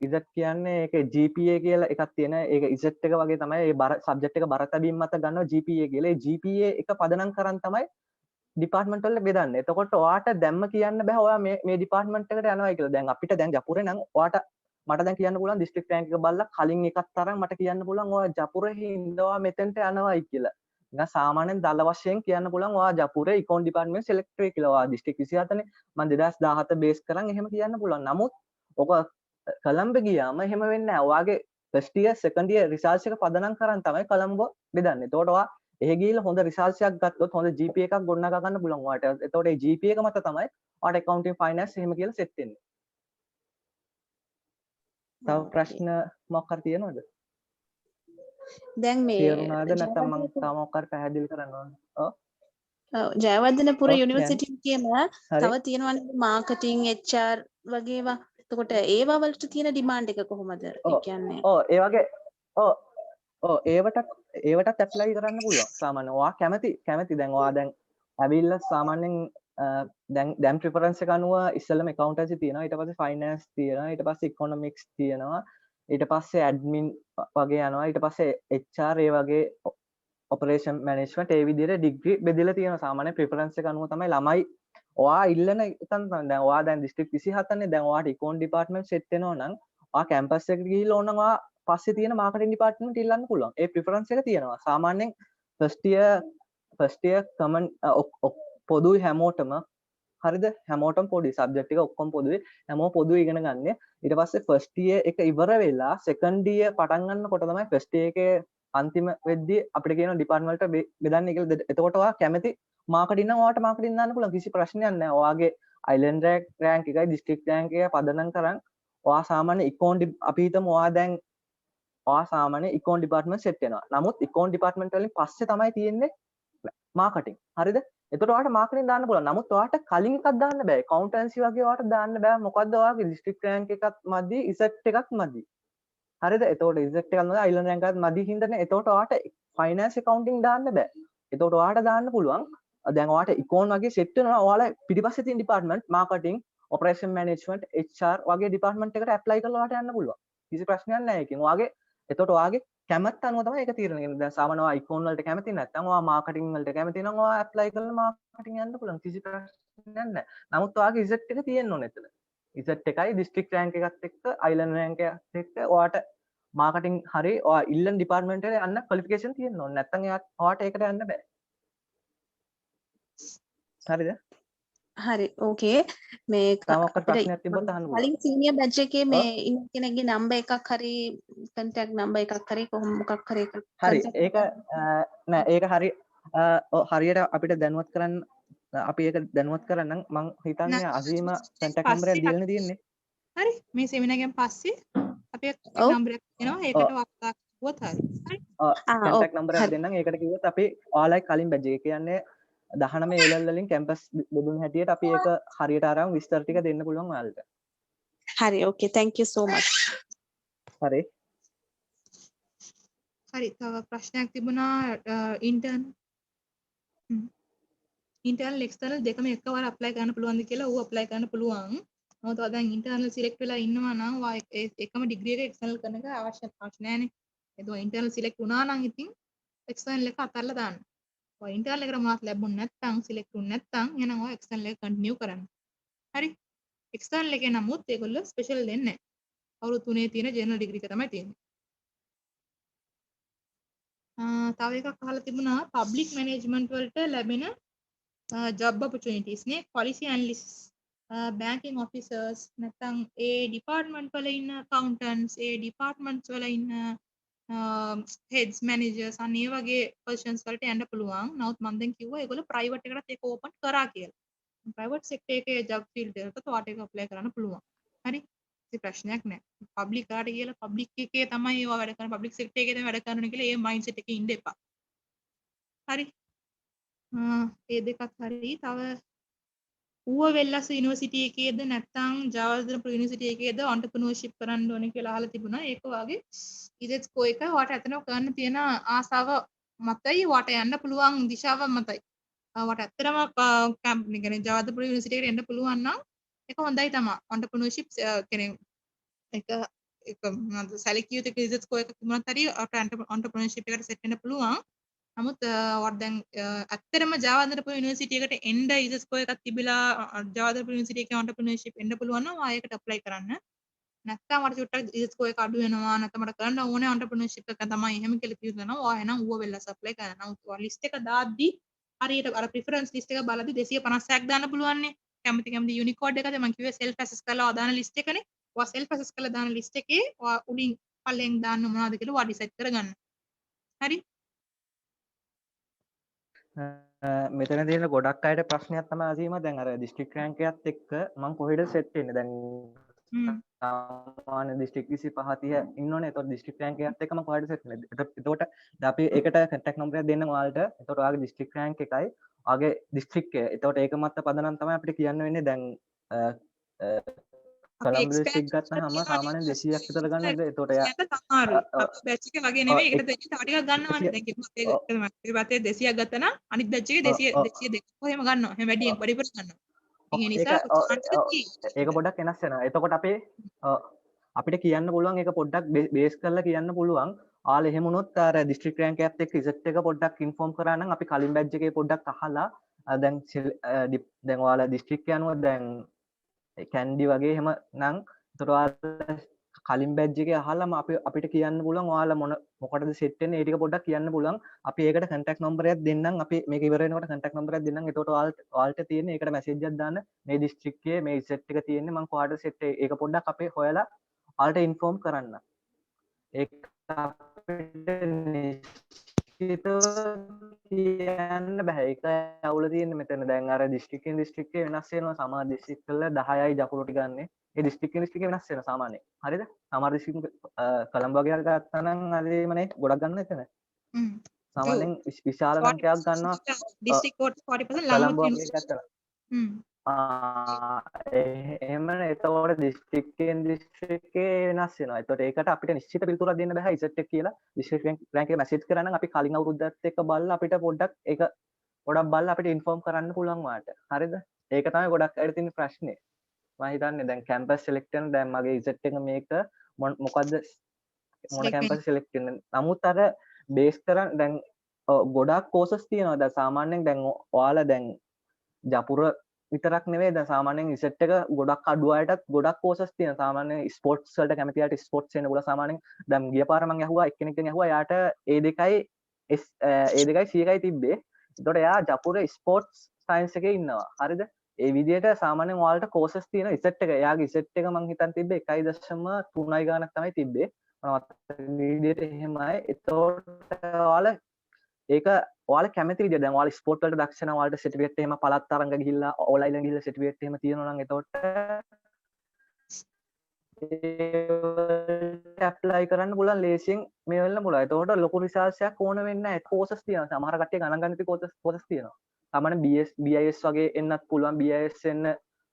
ඉසෙට් කියන්නේ ඒක GPA කියලා එකක් තියෙන ඒක ඉසෙට් එක වගේ තමයි ඒ බර සබ්ජෙක්ට් එක බර තැබීම මත ගන්නවා GPA කියලා ඒ GPA එක පදනම් කරන් තමයි ඩිපාර්ට්මන්ට් වල බෙදන්නේ. එතකොට ඔයාට දැම්ම කියන්න බෑ ඔයා මේ ඩිපාර්ට්මන්ට් එකට යනවා කියලා. දැන් අපිට දැන් ජපුරේ නම් ඔයාට මට දැන් කියන්න පුළුවන් දිස්ත්‍රික් රෑන්ක් එක බලලා කලින් එකක් තරම් මට කියන්න පුළුවන් ඔයා ජපුරේ ඉඳලා මෙතෙන්ට යනවායි කියලා. නිකන් සාමාන්‍යයෙන් දල වශයෙන් කියන්න පුළුවන් ඔයා ජපුරේ ඉකෝන් ඩිපාර්ට්මන්ට් සෙලෙක්ට් වෙයි කියලා. ඔයා දිස්ත්‍රික් 27 නේ. මම 2017 බේස් කරන් එහෙම කියන්න පුළුවන්. නමුත් ඔක කොළඹ ගියාම එහෙම වෙන්නේ නැහැ. ඔයාගේ first year second year research එක පදනම් කරන් තමයි කොළඹ බෙදන්නේ. එතකොට ඔයා එහෙ ගිහිල්ලා හොඳ රිසර්ච් එකක් ගත්තොත් හොඳ GPA එකක් ගොඩනගා ගන්න පුළුවන් ඔයාට. එතකොට ඒ GPA එක මත තමයි ඔයාට accounting finance එහෙම කියලා සෙට් වෙන්නේ. තව ප්‍රශ්න මොකක් හරි තියෙනවද? දැන් මේ තේරුණාද නැත්නම් මම තව මොකක් හරි පැහැදිලි කරන්න ඕනද? ඔව්. ජයවර්ධනපුර ඔව් යුනිවර්සිටි කියම හරි. තව තියෙනවනේ මාකටිං HR වගේ ඒවා. එතකොට ඒවා වලට තියෙන ඩිමාන්ඩ් එක කොහොමද? ඒ ඔව්. කියන්නේ ඔව් ඒ වගේ ඔව් ඔව් ඒවටත් ඇප්ලයි කරන්න පුළුවන්. සාමාන්‍යයෙන් ඔයා කැමති දැන් ඔයා දැන් ඇවිල්ලා සාමාන්‍යයෙන් දැන් ප්‍රිෆරන්ස් එක අනුව ඉස්සෙල්ලම accountancy තියෙනවා, ඊට පස්සේ finance තියෙනවා, ඊට පස්සේ economics තියෙනවා, ඊට පස්සේ admin වගේ යනවා, ඊට පස්සේ HR ඒ වගේ operation management ඒ විදිහට ඩිග්‍රී බෙදලා තියෙනවා. සාමාන්‍ය ප්‍රිෆරන්ස් එක අනුව තමයි ළමයි ඔයා ඉල්ලන එකන් දැන් ඔයා දැන් දිස්ත්‍රික් 27 නේ. දැන් ඔයාට ඉකෝන් ඩිපාර්ට්මන්ට් සෙට් වෙනවා නම් ඔයා කැම්පස් එකට ගිහිල්ලා ඕන නම් ඔයා පස්සේ තියෙන මාකටිං ඩිපාර්ට්මන්ට් ඉල්ලන්න පුළුවන්. ඒ ප්‍රිෆරන්ස් එක තියෙනවා. සාමාන්‍යයෙන් ෆස්ට් ඉයර් කමන් පොදුයි හැමෝටම. හරිද? හැමෝටම පොඩි සබ්ජෙක්ට් ටික ඔක්කොම පොදුයි. හැමෝම පොදුයි ඉගෙන ගන්න. ඊට පස්සේ ෆස්ට් ඉයර් එක ඉවර වෙලා සෙකන්ඩ් ඉයර් පටන් ගන්නකොට තමයි ෆස්ට් ඉයර් එකේ අන්තිම වෙද්දී අපිට කියන ඩිපාර්ට්මන්ට් වලට බෙදන්නේ කියලා. එතකොට ඔයා කැමති මාකටිං නම් ඔයාට මාකටිං දාන්න පුළුවන්. කිසි ප්‍රශ්නයක් නැහැ. ඔයාගේ අයිලන්ඩ් රෑන්ක් එකයි දිස්ත්‍රික් රෑන්ක් එක පදනම් කරන් ඔයා සාමාන්‍ය ඉකෝන් අපි හිතමු ඔයා සාමාන්‍ය ඉකෝන් ඩිපාර්ට්මන්ට් සෙට් වෙනවා. නමුත් ඉකෝන් ඩිපාර්ට්මන්ට් වලින් පස්සේ තමයි තියෙන්නේ මාකටිං. හරිද? එතකොට ඔයාට මාකටිං දාන්න පුළුවන්. නමුත් ඔයාට කලින් එකක් දාන්න බෑ. accountancy වගේ ඔයාට දාන්න බෑ. මොකද්ද ඔයාගේ දිස්ත්‍රික් රෑන්ක් එකත් මදි, ඉසෙට් එකත් මදි. හරිද? එතකොට ඉසෙට් එකත් මදි, අයිලන්ඩ් රෑන්ක් එකත් මදි හින්දානේ එතකොට ඔයාට ෆයිනෑන්ස් accounting දාන්න බෑ. එතකොට ඔයාට දාන්න පුළුවන් දැන් ඔයාට ඉකෝන් වගේ සෙට් වෙනවා. ඔයාලා පිටිපස්සේ තියෙන department marketing, operation management, HR වගේ ඩිපාර්ට්මන්ට් එකට ඇප්ලයි කරලා ඔයාට යන්න පුළුවන්. කිසි ප්‍රශ්නයක් නැහැ ඒකෙන්. ඔයාගේ එතකොට ඔයාගේ කැමැත්ත අනුව තමයි ඒක තීරණය වෙන්නේ. දැන් සාමාන්‍යව ඔයා ඉකෝන් වලට කැමති නැත්නම් ඔයා මාකටිං වලට කැමති නම් ඔයා ඇප්ලයි කරලා මාකටිං යන්න පුළුවන්. කිසි ප්‍රශ්නයක් නැහැ. නමුත් ඔයාගේ ඉසෙට් එක තියෙන්න ඕනේ එතන. ඉසෙට් එකයි දිස්ත්‍රික් රෑන්ක් එකත් එක්ක අයිලන්ඩ් රෑන්ක් එකත් එක්ක ඔයාට මාකටිං හරි ඔයා ඉල්ලන ඩිපාර්ට්මන්ට් එකට යන්න ක්වොලිෆිකේෂන් තියෙන්න ඕනේ. නැත්නම් ඔයාට ඒකට යන්න බෑ. හරිද? හරි ඕකේ මේක තව මොකක් ප්‍රශ්නයක් තිබ්බොත් අහන්න පුළුවන්. කලින් සීනියර් බැච් එකේ මේ ඉන්න කෙනෙක්ගේ නම්බර් එකක් හරි කන්ටැක්ට් නම්බර් එකක් හරි කොහොම මොකක් හරි එකක් හරි ඒක නෑ ඒක හරි හරියට අපිට දැනුවත් කරන්න අපි ඒක දැනුවත් කරන්න මං හිතන්නේ අසීම කන්ටැක්ට් නම්බර් එක දීලා තියෙන්නේ. හරි මේ සෙමිනාර් එකෙන් පස්සේ අපි නම්බර් එකක් දෙනවා ඒකට වාර්තා කරුවොත් හරි. කන්ටැක්ට් නම්බර් එක දෙන්නම් ඒකට කිව්වොත් අපි ඔයාලයි කලින් බැච් එක කියන්නේ 19 A-level වලින් කැම්පස් බෙදුම් හැටියට අපි ඒක හරියට අරන් විස්තර ටික දෙන්න පුළුවන් ඔයාලට. හරි ඕකේ thank you so much. හරි. හරි තව ප්‍රශ්නයක් තිබුණා ඉන්ටර්නල් එක්ස්ටර්නල් දෙකම එකවර ඇප්ලයි කරන්න පුළුවන්ද කියලා. ඌ ඇප්ලයි කරන්න පුළුවන්. මොකද ඔයා දැන් ඉන්ටර්නල් සිලෙක්ට් වෙලා ඉන්නවා නම් ඔයා එකම ඩිග්‍රී එක එක්ස්ටර්නල් කරන එක අවශ්‍ය නැහැනේ. ඒක ඉන්ටර්නල් සිලෙක්ට් වුණා නම් ඉතින් එක්ස්ටර්නල් එක අතල්ලා දාන්න. ඔය ඉන්ටර්නල් එකට මොනවත් ලැබුණ නැත්නම් සිලෙක්ට් වුණ නැත්නම් එහෙනම් ඔය එක්ස්ටර්නල් එක කන්ටිනියු කරන්න. හරි. එක්ස්ටර්නල් එකේ නමුත් ඒගොල්ලෝ ස්පෙෂල් දෙන්නේ නැහැ. අවුරුදු 3 තියෙන ජෙනරල් ඩිග්‍රී එක තමයි තියෙන්නේ. තව එකක් අහලා තිබුණා පබ්ලික් මැනේජ්මන්ට් වලට ලැබෙන ජොබ් ඔපචුනිටිස් නේ පොලිසි ඇනලිස්ට් බැංකින් ඔෆිසර්ස් නැත්නම් ඒ ඩිපාර්ට්මන්ට් වල ඉන්න accountants ඒ ඩිපාර්ට්මන්ට්ස් වල ඉන්න heads managers අනේ වගේ පොසිෂන්ස් වලට යන්න පුළුවන්. නමුත් මම දැන් කිව්වා ඒගොල්ලෝ ප්‍රයිවට් එකකට ඒක ඕපන් කරා කියලා. ප්‍රයිවට් සෙක්ටර් එකේ ජොබ් ෆීල්ඩ් එකට ඔයාට ඒක ඇප්ලයි කරන්න පුළුවන්. හරි. කිසි ප්‍රශ්නයක් නැහැ. පබ්ලික් කාට කියලා පබ්ලික් එකේ තමයි ඒවා වැඩ කරන්නේ පබ්ලික් සෙක්ටර් එකේ තමයි වැඩ කරන්නේ කියලා ඒ මයින්ඩ්සෙට් එකේ ඉන්න එපා. හරි. ඒ දෙකත් හරි. තව ඌව වෙල්ලස් යුනිවර්සිටි එකේද නැත්නම් ජවර්ධනපුර යුනිවර්සිටි එකේද entrepreneurship කරන්න ඕනේ කියලා අහලා තිබුණා. ඒක වාගේ ඉතින් ස්කෝ එක වාට ඇතනව කරන්න තියෙන ආසාව මතයි වාට යන්න පුළුවන් දිශාව මතයි. වාට ඇත්තටම කැම්ප් කියන්නේ ජවර්ධනපුර යුනිවර්සිටි එකට එන්න පුළුවන් නම් ඒක හොඳයි තමයි. entrepreneurship කියන්නේ එක මොනවද සැලකිය යුතු ක්‍රිසස් ස්කෝ එකක් තිබුණත් හරි entrepreneurship එකට සෙට් වෙන්න පුළුවන්. නමුත් වට දැන් ඇත්තටම ජවර්ධනපුර යුනිවර්සිටි එකට එන්න ඉස් ස්කෝ එකක් තිබිලා ජවර්ධනපුර යුනිවර්සිටි එකේ entrepreneurship එන්න පුළුවන් නම් ආයෙකට apply කරන්න. නැත්නම් මට චුට්ටක් ඉස් ස්කෝ එක අඩු වෙනවා නැත්නම් මට කරන්න ඕනේ entrepreneurship එක තමයි එහෙම කියලා කියනවා. ඔයා එහෙනම් ඌව වෙල්ලස් apply කරන්න. නමුත් ඔයා list එක දාද්දි හරියට අර preference list එක බලද්දි 250ක් දාන්න පුළුවන් නේ. කැමති Unicode එකද මම කිව්වේ self assess කරලා ඔයා දාන list එකනේ. ඔයා self assess කරලා දාන list එකේ ඔයා උඩින් පල්ලෙන් දාන්න මොනවද කියලා ඔයා decide කරගන්න. හරි? මෙතන තියෙන ගොඩක් අයට ප්‍රශ්නයක් තමයි අසීම දැන් අර දිස්ත්‍රික් රෑන්ක් එකත් එක්ක මම කොහෙද සෙට් වෙන්නේ දැන් සාමාන්‍ය දිස්ත්‍රික් 25 30 ඉන්නෝනේ. එතකොට දිස්ත්‍රික් රෑන්ක් එකත් එක්කම කොහොමද සෙට් වෙන්නේ? එතකොට අපි ඒකට කන්ටැක්ට් නම්බරයක් දෙන්න ඔයාලට. එතකොට ඔයාගේ දිස්ත්‍රික් රෑන්ක් එකයි ඔයාගේ දිස්ත්‍රික්කය. එතකොට ඒක මත පදනම් තමයි අපිට කියන්න වෙන්නේ. දැන් කොළඹ දිස්ත්‍රික් ගත්තාම සාමාන්‍යයෙන් 200ක් විතර ගන්නද? එතකොට එයා සමහරු බැච් එක වගේ නෙමෙයි. ඒකට දෙන්න තව ටිකක් ගන්නවානේ. දැන් කිව්වොත් ඒක මතේ 200ක් ගත්තා නම් අනිත් බැච් එකේ 202 කොහෙම ගන්නවා. එහෙම වැඩිපුර ගන්නවා. ඒ නිසා ඒක පොඩ්ඩක් වෙනස් වෙනවා. එතකොට අපිට කියන්න පුළුවන් ඒක පොඩ්ඩක් බේස් කරලා කියන්න පුළුවන්. ආල එහෙම වුණොත් අර දිස්ත්‍රික් රෑන්ක් එකත් එක්ක රිසල්ට් එක පොඩ්ඩක් ඉන්ෆෝම් කරා නම් අපි කලින් බැච් එකේ පොඩ්ඩක් අහලා දැන් ඔයාලා දිස්ත්‍රික් යනවා දැන් කැන්ඩි වගේ එහෙම නම් එතකොට ඔයාලා කලින් බැච් එකේ අහලාම අපිට කියන්න පුළුවන් ඔයාලා මොකටද සෙට් වෙන්නේ ඒ ටික පොඩ්ඩක් කියන්න පුළුවන්. අපි ඒකට කන්ටැක්ට් නම්බරයක් දෙන්නම්. අපි මේක ඉවර වෙනකොට කන්ටැක්ට් නම්බරයක් දෙන්නම්. එතකොට ඔයාලට තියෙන්නේ ඒකට මැසේජ් එකක් දාන්න මේ දිස්ත්‍රික්කයේ මේ සෙට් එක තියෙන්නේ මම කොහාටද සෙට් ඒක පොඩ්ඩක් අපේ හොයලා ඔයාලට ඉන්ෆෝම් කරන්න. ඒක අපිට නිශ්චිතව කියන්න බෑ. ඒක අවුල තියෙන්නේ මෙතන. දැන් අර දිස්ත්‍රික්කෙන් දිස්ත්‍රික්කේ වෙනස් වෙනවා. සමහර දිස්ත්‍රික් වල 10යි ජපුරු ටික ගන්නෙ. ඒ දිස්ත්‍රික්කෙන් දිස්ත්‍රික්කේ වෙනස් වෙනවා සාමාන්‍යයෙන්. හරිද? සමහර දිස්ත්‍රික් කොළඹ වගේ ගත්තා නම් හරිමනේ ගොඩක් ගන්න එතන. සාමාන්‍යයෙන් විශාල සංඛ්‍යාවක් ගන්නවා. දිස්ත්‍රික් කෝඩ් 40% කොළඹ ළඟම වගේ ගත්තා. එහෙමනේ. එතකොට දිස්ත්‍රික්කෙන් දිස්ත්‍රික්කේ වෙනස් වෙනවා. එතකොට ඒකට අපිට නිශ්චිත පිළිතුරක් දෙන්න බෑ ඉසෙට් එක කියලා. දිස්ත්‍රික් රෑන්ක් එක මැසේජ් කරා නම් අපි කලින් අවුරුද්දත් එක්ක බලලා අපිට පොඩ්ඩක් ඒක ගොඩක් බලලා අපිට ඉන්ෆෝම් කරන්න පුළුවන් වාට. හරිද? ඒක තමයි ගොඩක් අයට තියෙන ප්‍රශ්නේ. මම හිතන්නේ දැන් කැම්පස් සිලෙක්ට් කරන දැන් මගේ ඉසෙට් එක මේක මොකද්ද මොන කැම්පස් සිලෙක්ට් කරන. නමුත් අර බේස් කරන් දැන් ගොඩක් කෝසස් තියෙනවා. දැන් සාමාන්‍යයෙන් දැන් ඔයාලා දැන් ජපුර විතරක් නෙවෙයි දැන් සාමාන්‍යයෙන් ඉසෙට් එක ගොඩක් අඩු අයටත් ගොඩක් කෝසස් තියෙනවා. සාමාන්‍යයෙන් ස්පෝර්ට්ස් වලට කැමති අයට ස්පෝර්ට්ස් වෙන්න පුළුවන්. සාමාන්‍යයෙන් දැන් ගිය පාර මම ඇහුවා එක්කෙනෙක්ගෙන් ඇහුවා යාට A2යි C1යි තිබ්බේ. එතකොට එයා ජපුර ස්පෝර්ට්ස් සයන්ස් එකේ ඉන්නවා. හරිද? ඒ විදිහට සාමාන්‍යයෙන් ඔයාලට කෝසස් තියෙනවා. ඉසෙට් එක එයාගේ ඉසෙට් එක මම හිතන් තිබ්බේ 1.3යි ගානක් තමයි තිබ්බේ. මම විදිහට එහෙමයි. එතකොට ඔයාලා ඒක ඔයාලා කැමති විදිහ දැන් ඔයාලා ස්පෝර්ට් වලට දක්ෂ නම් ඔයාලට සර්ටිෆිකේට් එහෙම පළාත් තරංග ගිහිල්ලා ඕලයිල ගිහිල්ලා සර්ටිෆිකේට් එහෙම තියෙනවා නම් එතකොට ඇප්ලයි කරන්න පුළුවන් ලේසියෙන් මේ වෙන්න පුළුවන්. එතකොට ලොකු රිසර්ච් එකක් ඕන වෙන්නේ නැහැ. කෝසස් තියෙනවා. සමහර කට්ටිය ගණන් ගන්න ඉති කෝසස් තියෙනවා. සාමාන්‍ය BS වගේ එන්නත් පුළුවන්. BIS එන්න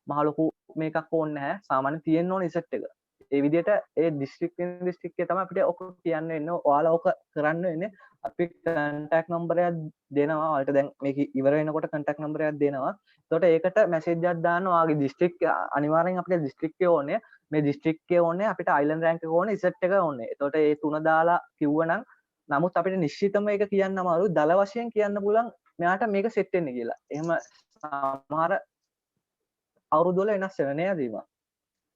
මහ ලොකු මේකක් ඕනේ නැහැ. සාමාන්‍ය තියෙන්න ඕන ඉසෙට් එක. ඒ විදිහට ඒ දිස්ත්‍රික්කෙන් දිස්ත්‍රික්කේ තමයි අපිට ඔක කියන්න වෙන්නේ. ඔයාලා ඔක කරන්න වෙන්නේ. අපි කන්ටැක්ට් නම්බරයක් දෙනවා. ඔයාලට දැන් මේක ඉවර වෙනකොට කන්ටැක්ට් නම්බරයක් දෙනවා. එතකොට ඒකට මැසේජ් එකක් දාන්න ඔයාගේ දිස්ත්‍රික් අනිවාර්යෙන් අපිට දිස්ත්‍රික්කේ ඕනේ. මේ දිස්ත්‍රික්කේ ඕනේ අපිට අයිලන්ඩ් රෑන්ක් එක ඕනේ ඉසෙට් එක ඕනේ. එතකොට ඒ තුන දාලා කිව්වනම් නමුත් අපිට නිශ්චිතම ඒක කියන්න අමාරුයි. දල වශයෙන් කියන්න පුළුවන් මෙයාට මේක සෙට් වෙන්නේ කියලා. එහෙම සමහර අවුරුදු වල වෙනස් වෙනවා නේද දීමා?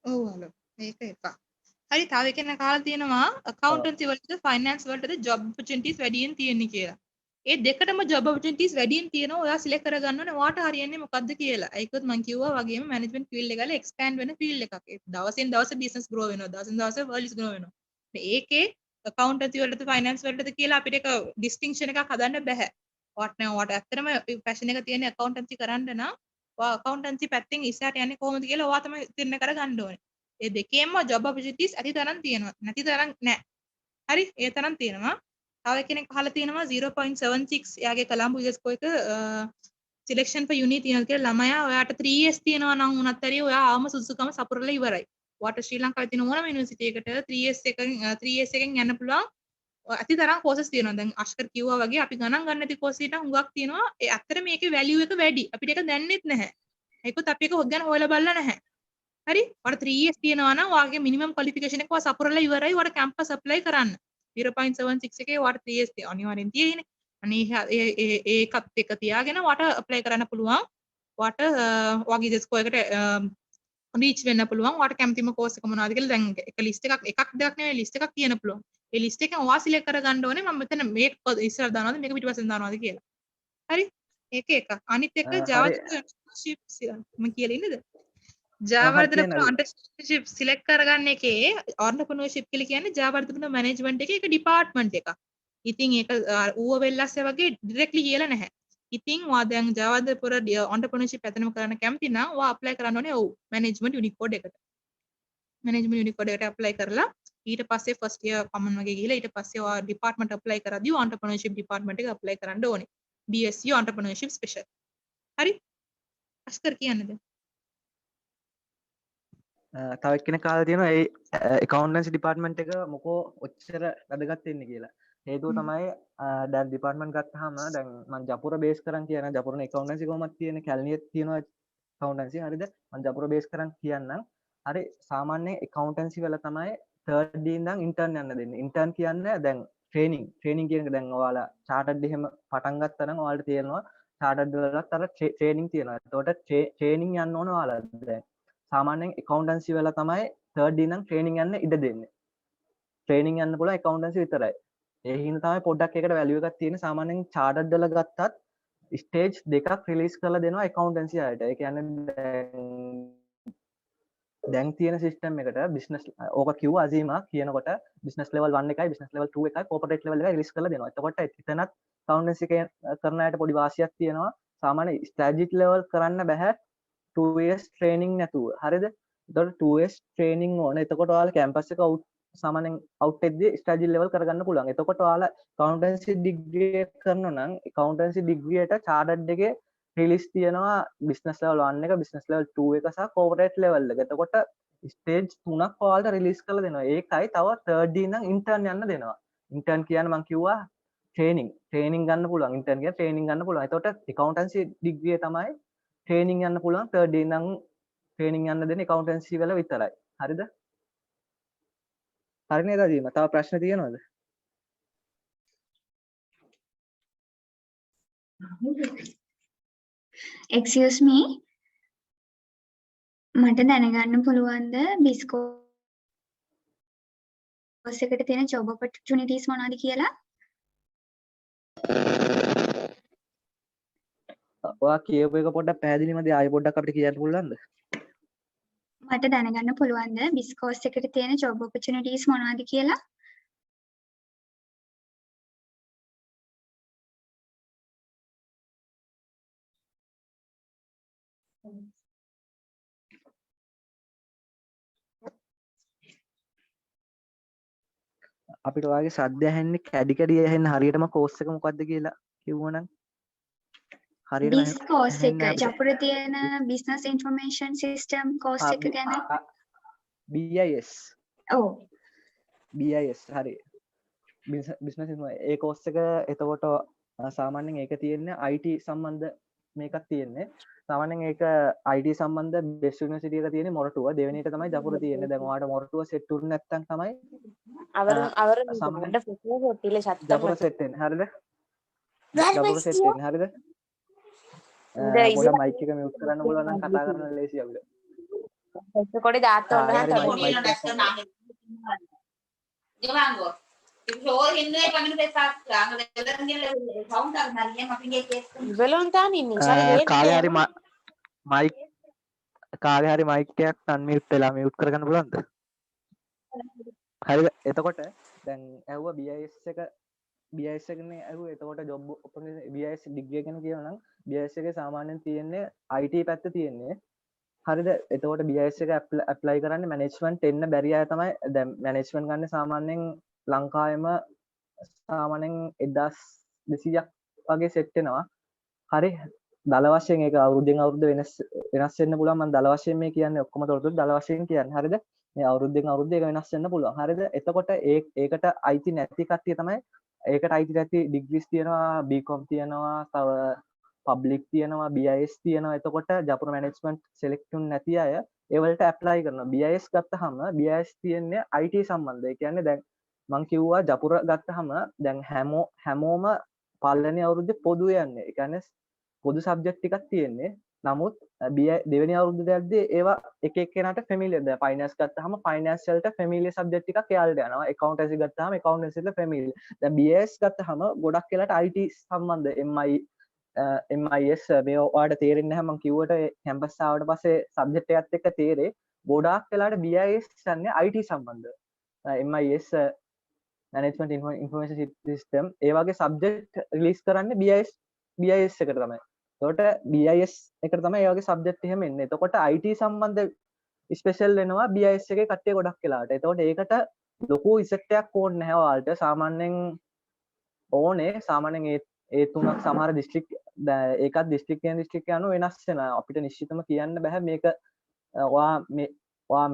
ඔව් හලෝ. මේක එකක්. හරි තව එකෙක් කාලා තියෙනවා accountancy වලට finance වලටද job opportunities වැඩියෙන් තියෙන්නේ කියලා. ඒ දෙකටම job opportunities වැඩියෙන් තියෙනවා. ඔයා select කරගන්න ඕනේ ඔයාට හරියන්නේ මොකද්ද කියලා. ඒකත් මම කිව්වා වගේම management field එක ගාලා expand වෙන field එකක්. ඒ දවසින් දවස business grow වෙනවා. දවසින් දවස world is grow වෙනවා. ඒකේ accountancy වලටද finance වලටද කියලා අපිට එක distinction එකක් හදන්න බෑ. ඔයාට ඇත්තටම passion එක තියෙන accountancy කරන්න නම් ඔයා accountancy පැත්තෙන් ඉස්සරහට යන්නේ කොහොමද කියලා ඔයා තමයි තීරණය කරගන්න ඕනේ. ඒ දෙකේම job opportunities ඇති තරම් තියෙනවා. නැති තරම් නැහැ. හරි? ඒ තරම් තියෙනවා. තව කෙනෙක් අහලා තියෙනවා 0.76 එයාගේ කොළඹ USCO එක selection for uni තියෙනවා කියලා ළමයා ඔයාට 3 years තියෙනවා නම් උනත් හරි ඔයා ආවම සුදුසුකම සපුරලා ඉවරයි. ඔයාට ශ්‍රී ලංකාවේ තියෙන ඕනම යුනිවර්සිටි එකකට 3 years එකෙන් යන්න පුළුවන්. ඇති තරම් courses තියෙනවා. දැන් අෂ්කර් කිව්වා වගේ අපි ගණන් ගන්න නැති course ඊට හුඟක් තියෙනවා. ඒ ඇත්තට මේකේ value එක වැඩි. අපිට ඒක දැනෙන්නෙත් නැහැ. ඒකත් අපි ඒක ගැන හොයලා බලලා නැහැ. හරි? ඔයාට 3 years තියෙනවා නම් ඔයාගේ minimum qualification එක ඔයා සපුරලා ඉවරයි. ඔයාට campus apply කරන්න. 0.76 එකේ ඔයාට 3 years අනිවාර්යෙන් තියෙන්නේ. අනේ ඒකත් එක තියාගෙන ඔයාට apply කරන්න පුළුවන්. ඔයාට ඔයාගේ ස්කෝර් එකට reach වෙන්න පුළුවන්. ඔයාට කැමතිම course එක මොනවද කියලා දැන් එක list එකක් දෙකක් නෙවෙයි list එකක් තියෙන්න පුළුවන්. ඒ list එකෙන් ඔයා select කරගන්න ඕනේ මම මෙතන මේක ඉස්සරහ දානවද මේක පිටිපස්සෙන් දානවද කියලා. හරි? ඒක එකක්. අනිත් එක Java entrepreneurship මම කියලා ඉන්නද? Java entrepreneurship select කරගන්න එකේ entrepreneurship කියලා කියන්නේ Java entrepreneurship management එකේ එක department එකක්. ඉතින් ඒක ඌව වෙල්ලස්සේ වගේ directly කියලා නැහැ. ඉතින් ඔයා දැන් Java entrepreneurship ඇතනම කරන්න කැමති නම් ඔයා apply කරන්න ඕනේ ඔව් management Unicode එකට. මැනේජ්මන්ට් යුනිකෝඩ් එකට ඇප්ලයි කරලා ඊට පස්සේ ෆස්ට් ඉයර් කොමන් වගේ ගිහලා ඊට පස්සේ ඔයා ඩිපාර්ට්මන්ට් ඇප්ලයි කරද්දී ඔන්ටර්ප්‍රෙනර්ෂිප් ඩිපාර්ට්මන්ට් එක ඇප්ලයි කරන්න ඕනේ. BSc entrepreneurship special. හරි? අස්කර් කියන්නද? තව එක්කෙනෙක් කාලා තියෙනවා ඒ accountancy department එක මොකෝ ඔච්චර වැදගත් වෙන්නේ කියලා. හේතුව තමයි දැන් department ගත්තාම දැන් මම ජපුර බේස් කරන් කියන ජපුරේ accountancy කොහොමද තියෙන්නේ කැලණියෙත් තියෙනවා accountancy හරිද? මම ජපුර බේස් කරන් කියන්නම්. හරි සාමාන්‍යයෙන් accountancy වල තමයි 3rd D ඉඳන් intern යන්න දෙන්නේ. intern කියන්නේ දැන් training කියන එක දැන් ඔයාලා chartered එහෙම පටන් ගත්තා නම් ඔයාලට තේරෙනවා chartered වලත් අර training තියෙනවා. ඒතකොට training යන්න ඕන ඔයාලා දැන් සාමාන්‍යයෙන් accountancy වල තමයි 3rd D නම් training යන්න ඉඩ දෙන්නේ. training යන්න පුළුවන් accountancy විතරයි. ඒ හින්දා තමයි පොඩ්ඩක් ඒකට value එකක් තියෙන. සාමාන්‍යයෙන් chartered වල ගත්තත් stage දෙකක් release කරලා දෙනවා accountancy අයට. ඒ කියන්නේ දැන් තියෙන system එකට business ඕක කිව්ව අසීමා කියනකොට business level 1 එකයි business level 2 එකයි corporate level එකයි release කරලා දෙනවා. එතකොට එතනත් accountancy කරන අයට පොඩි වාසියක් තියෙනවා. සාමාන්‍ය strategic level කරන්න බෑ 2 years training නැතුව. හරිද? එතකොට 2 years training ඕන. එතකොට ඔයාලා campus එක out සාමාන්‍යයෙන් out එද්දී strategy level කරගන්න පුළුවන්. එතකොට ඔයාලා accountancy degree එක කරනවා නම් accountancy degree එකට chartered එකේ release තියෙනවා business level 1 එක, business level 2 එක සහ corporate level එක. එතකොට stage 3ක් ඔයාලට release කරලා දෙනවා. ඒකයි තව 3rd D නම් intern යන්න දෙනවා. intern කියන්නේ මම කිව්වා training ගන්න පුළුවන්. intern කියන්නේ training ගන්න පුළුවන්. එතකොට accountancy degree තමයි training යන්න පුළුවන් 3rd D නම් training යන්න දෙන්නේ accountancy වල විතරයි. හරිද? හරි නේද අදීම? තව ප්‍රශ්න තියෙනවද? Excuse me. මට දැනගන්න පුළුවන්ද බිස්කෝස් එකට තියෙන job opportunities මොනවද කියලා? ඔයා කියපු එක පොඩ්ඩක් පැහැදිලිමද ආයෙ පොඩ්ඩක් අපිට කියන්න පුළුවන්ද? මට දැනගන්න පුළුවන්ද බිස්කෝස් එකට තියෙන job opportunities මොනවද කියලා? අපිට ඔයාගේ සද්ද ඇහෙන්නේ කැඩි කැඩි ඇහෙන්න හරියටම course එක මොකද්ද කියලා කිව්වනම් හරියටම බිස්කෝස් එක ජපුරේ තියෙන business information system course එක ගැන BIS ඔව් BIS හරි business ඒ course එක එතකොට සාමාන්‍යයෙන් ඒක තියෙන්නේ IT සම්බන්ධ මේකක් තියෙන්නේ සාමාන්‍යයෙන් ඒක IT සම්බන්ධ best university එක තියෙන්නේ මොරටුව දෙවෙනි එක තමයි ජපුර තියෙන්නේ දැන් ඔයාලට මොරටුව set උනේ නැත්නම් තමයි ජපුර set වෙන්නේ හරිද ජපුර set වෙන්නේ හරිද පොඩ mic එක mute කරන්න පුළුවන් නම් කතා කරන්න ලේසි අපිට එතකොට දාන්න කාගේ හරි mic එකක් unmute වෙලා mute කරගන්න පුළුවන්ද? හරිද? එතකොට දැන් ඇහුවා BIS එකනේ ඇහුවා. එතකොට job opportunity BIS degree ගැන කියනවා නම් BIS එකේ සාමාන්‍යයෙන් තියෙන්නේ IT පැත්ත තියෙන්නේ. හරිද? එතකොට BIS එක apply කරන්නේ management එන්න බැරි අය තමයි දැන් management ගන්න සාමාන්‍යයෙන් ලංකාවෙම සාමාන්‍යයෙන් 1200ක් වගේ set වෙනවා. හරි දල වශයෙන් ඒක අවුරුද්දෙන් අවුරුද්ද වෙනස් වෙන්න පුළුවන් මම දල වශයෙන් මේ කියන්නේ ඔක්කොම තොරතුරු දල වශයෙන් කියන්නේ හරිද මේ අවුරුද්දෙන් අවුරුද්ද ඒක වෙනස් වෙන්න පුළුවන් හරිද එතකොට ඒකට අයිති නැති කට්ටිය තමයි ඒකට අයිති නැති ඩිග්‍රීස් තියෙනවා BCom තියෙනවා තව පබ්ලික් තියෙනවා BIS තියෙනවා එතකොට ජපුර මැනේජ්මන්ට් සිලෙක්ට් වුනේ නැති අය ඒ වලට ඇප්ලයි කරනවා BIS ගත්තාම BIS තියෙන්නේ IT සම්බන්ධ ඒ කියන්නේ දැන් මම කිව්වා ජපුර ගත්තාම දැන් හැමෝම පළවෙනි අවුරුද්දේ පොදු යන්නේ ඒ කියන්නේ පොදු සබ්ජෙක්ට් ටිකක් තියෙන්නේ නමුත් දෙවෙනි අවුරුද්දේදී ඒවා එක එක්කෙනාට ෆැමිලියර් දැන් ෆයිනෑන්ස් ගත්තාම ෆයිනෑන්ස් වලට ෆැමිලියර් සබ්ජෙක්ට් ටිකක් එයාලට යනවා ඇකවුන්ටන්සි ගත්තාම ඇකවුන්ටන්සි වලට ෆැමිලියර් දැන් BS ගත්තාම ගොඩක් වෙලාට IT සම්බන්ධ MIS මේ ඔයාලට තේරෙන්නේ නැහැ මම කිව්වට කැම්පස් ආවට පස්සේ සබ්ජෙක්ට් එකත් එක්ක තේරෙයි ගොඩක් වෙලාට BIS යන්නේ IT සම්බන්ධ MIS management information system ඒ වගේ සබ්ජෙක්ට් රිලීස් කරන්නේ BIS එකට තමයි. එතකොට BIS එකට තමයි ඒ වගේ සබ්ජෙක්ට් එහෙම එන්නේ. එතකොට IT සම්බන්ධ ස්පෙෂල් වෙනවා BIS එකේ කට්ටිය ගොඩක් වෙලාවට. එතකොට ඒකට ලොකු ඉසෙට් එකක් ඕනේ නැහැ ඔයාලට. සාමාන්‍යයෙන් ඕනේ සාමාන්‍යයෙන් ඒ තුනක් සමහර දිස්ත්‍රික් ඒකත් දිස්ත්‍රික්කයෙන් දිස්ත්‍රික්ක යනවා වෙනස් වෙනවා. අපිට නිශ්චිතම කියන්න බෑ මේක ඔයා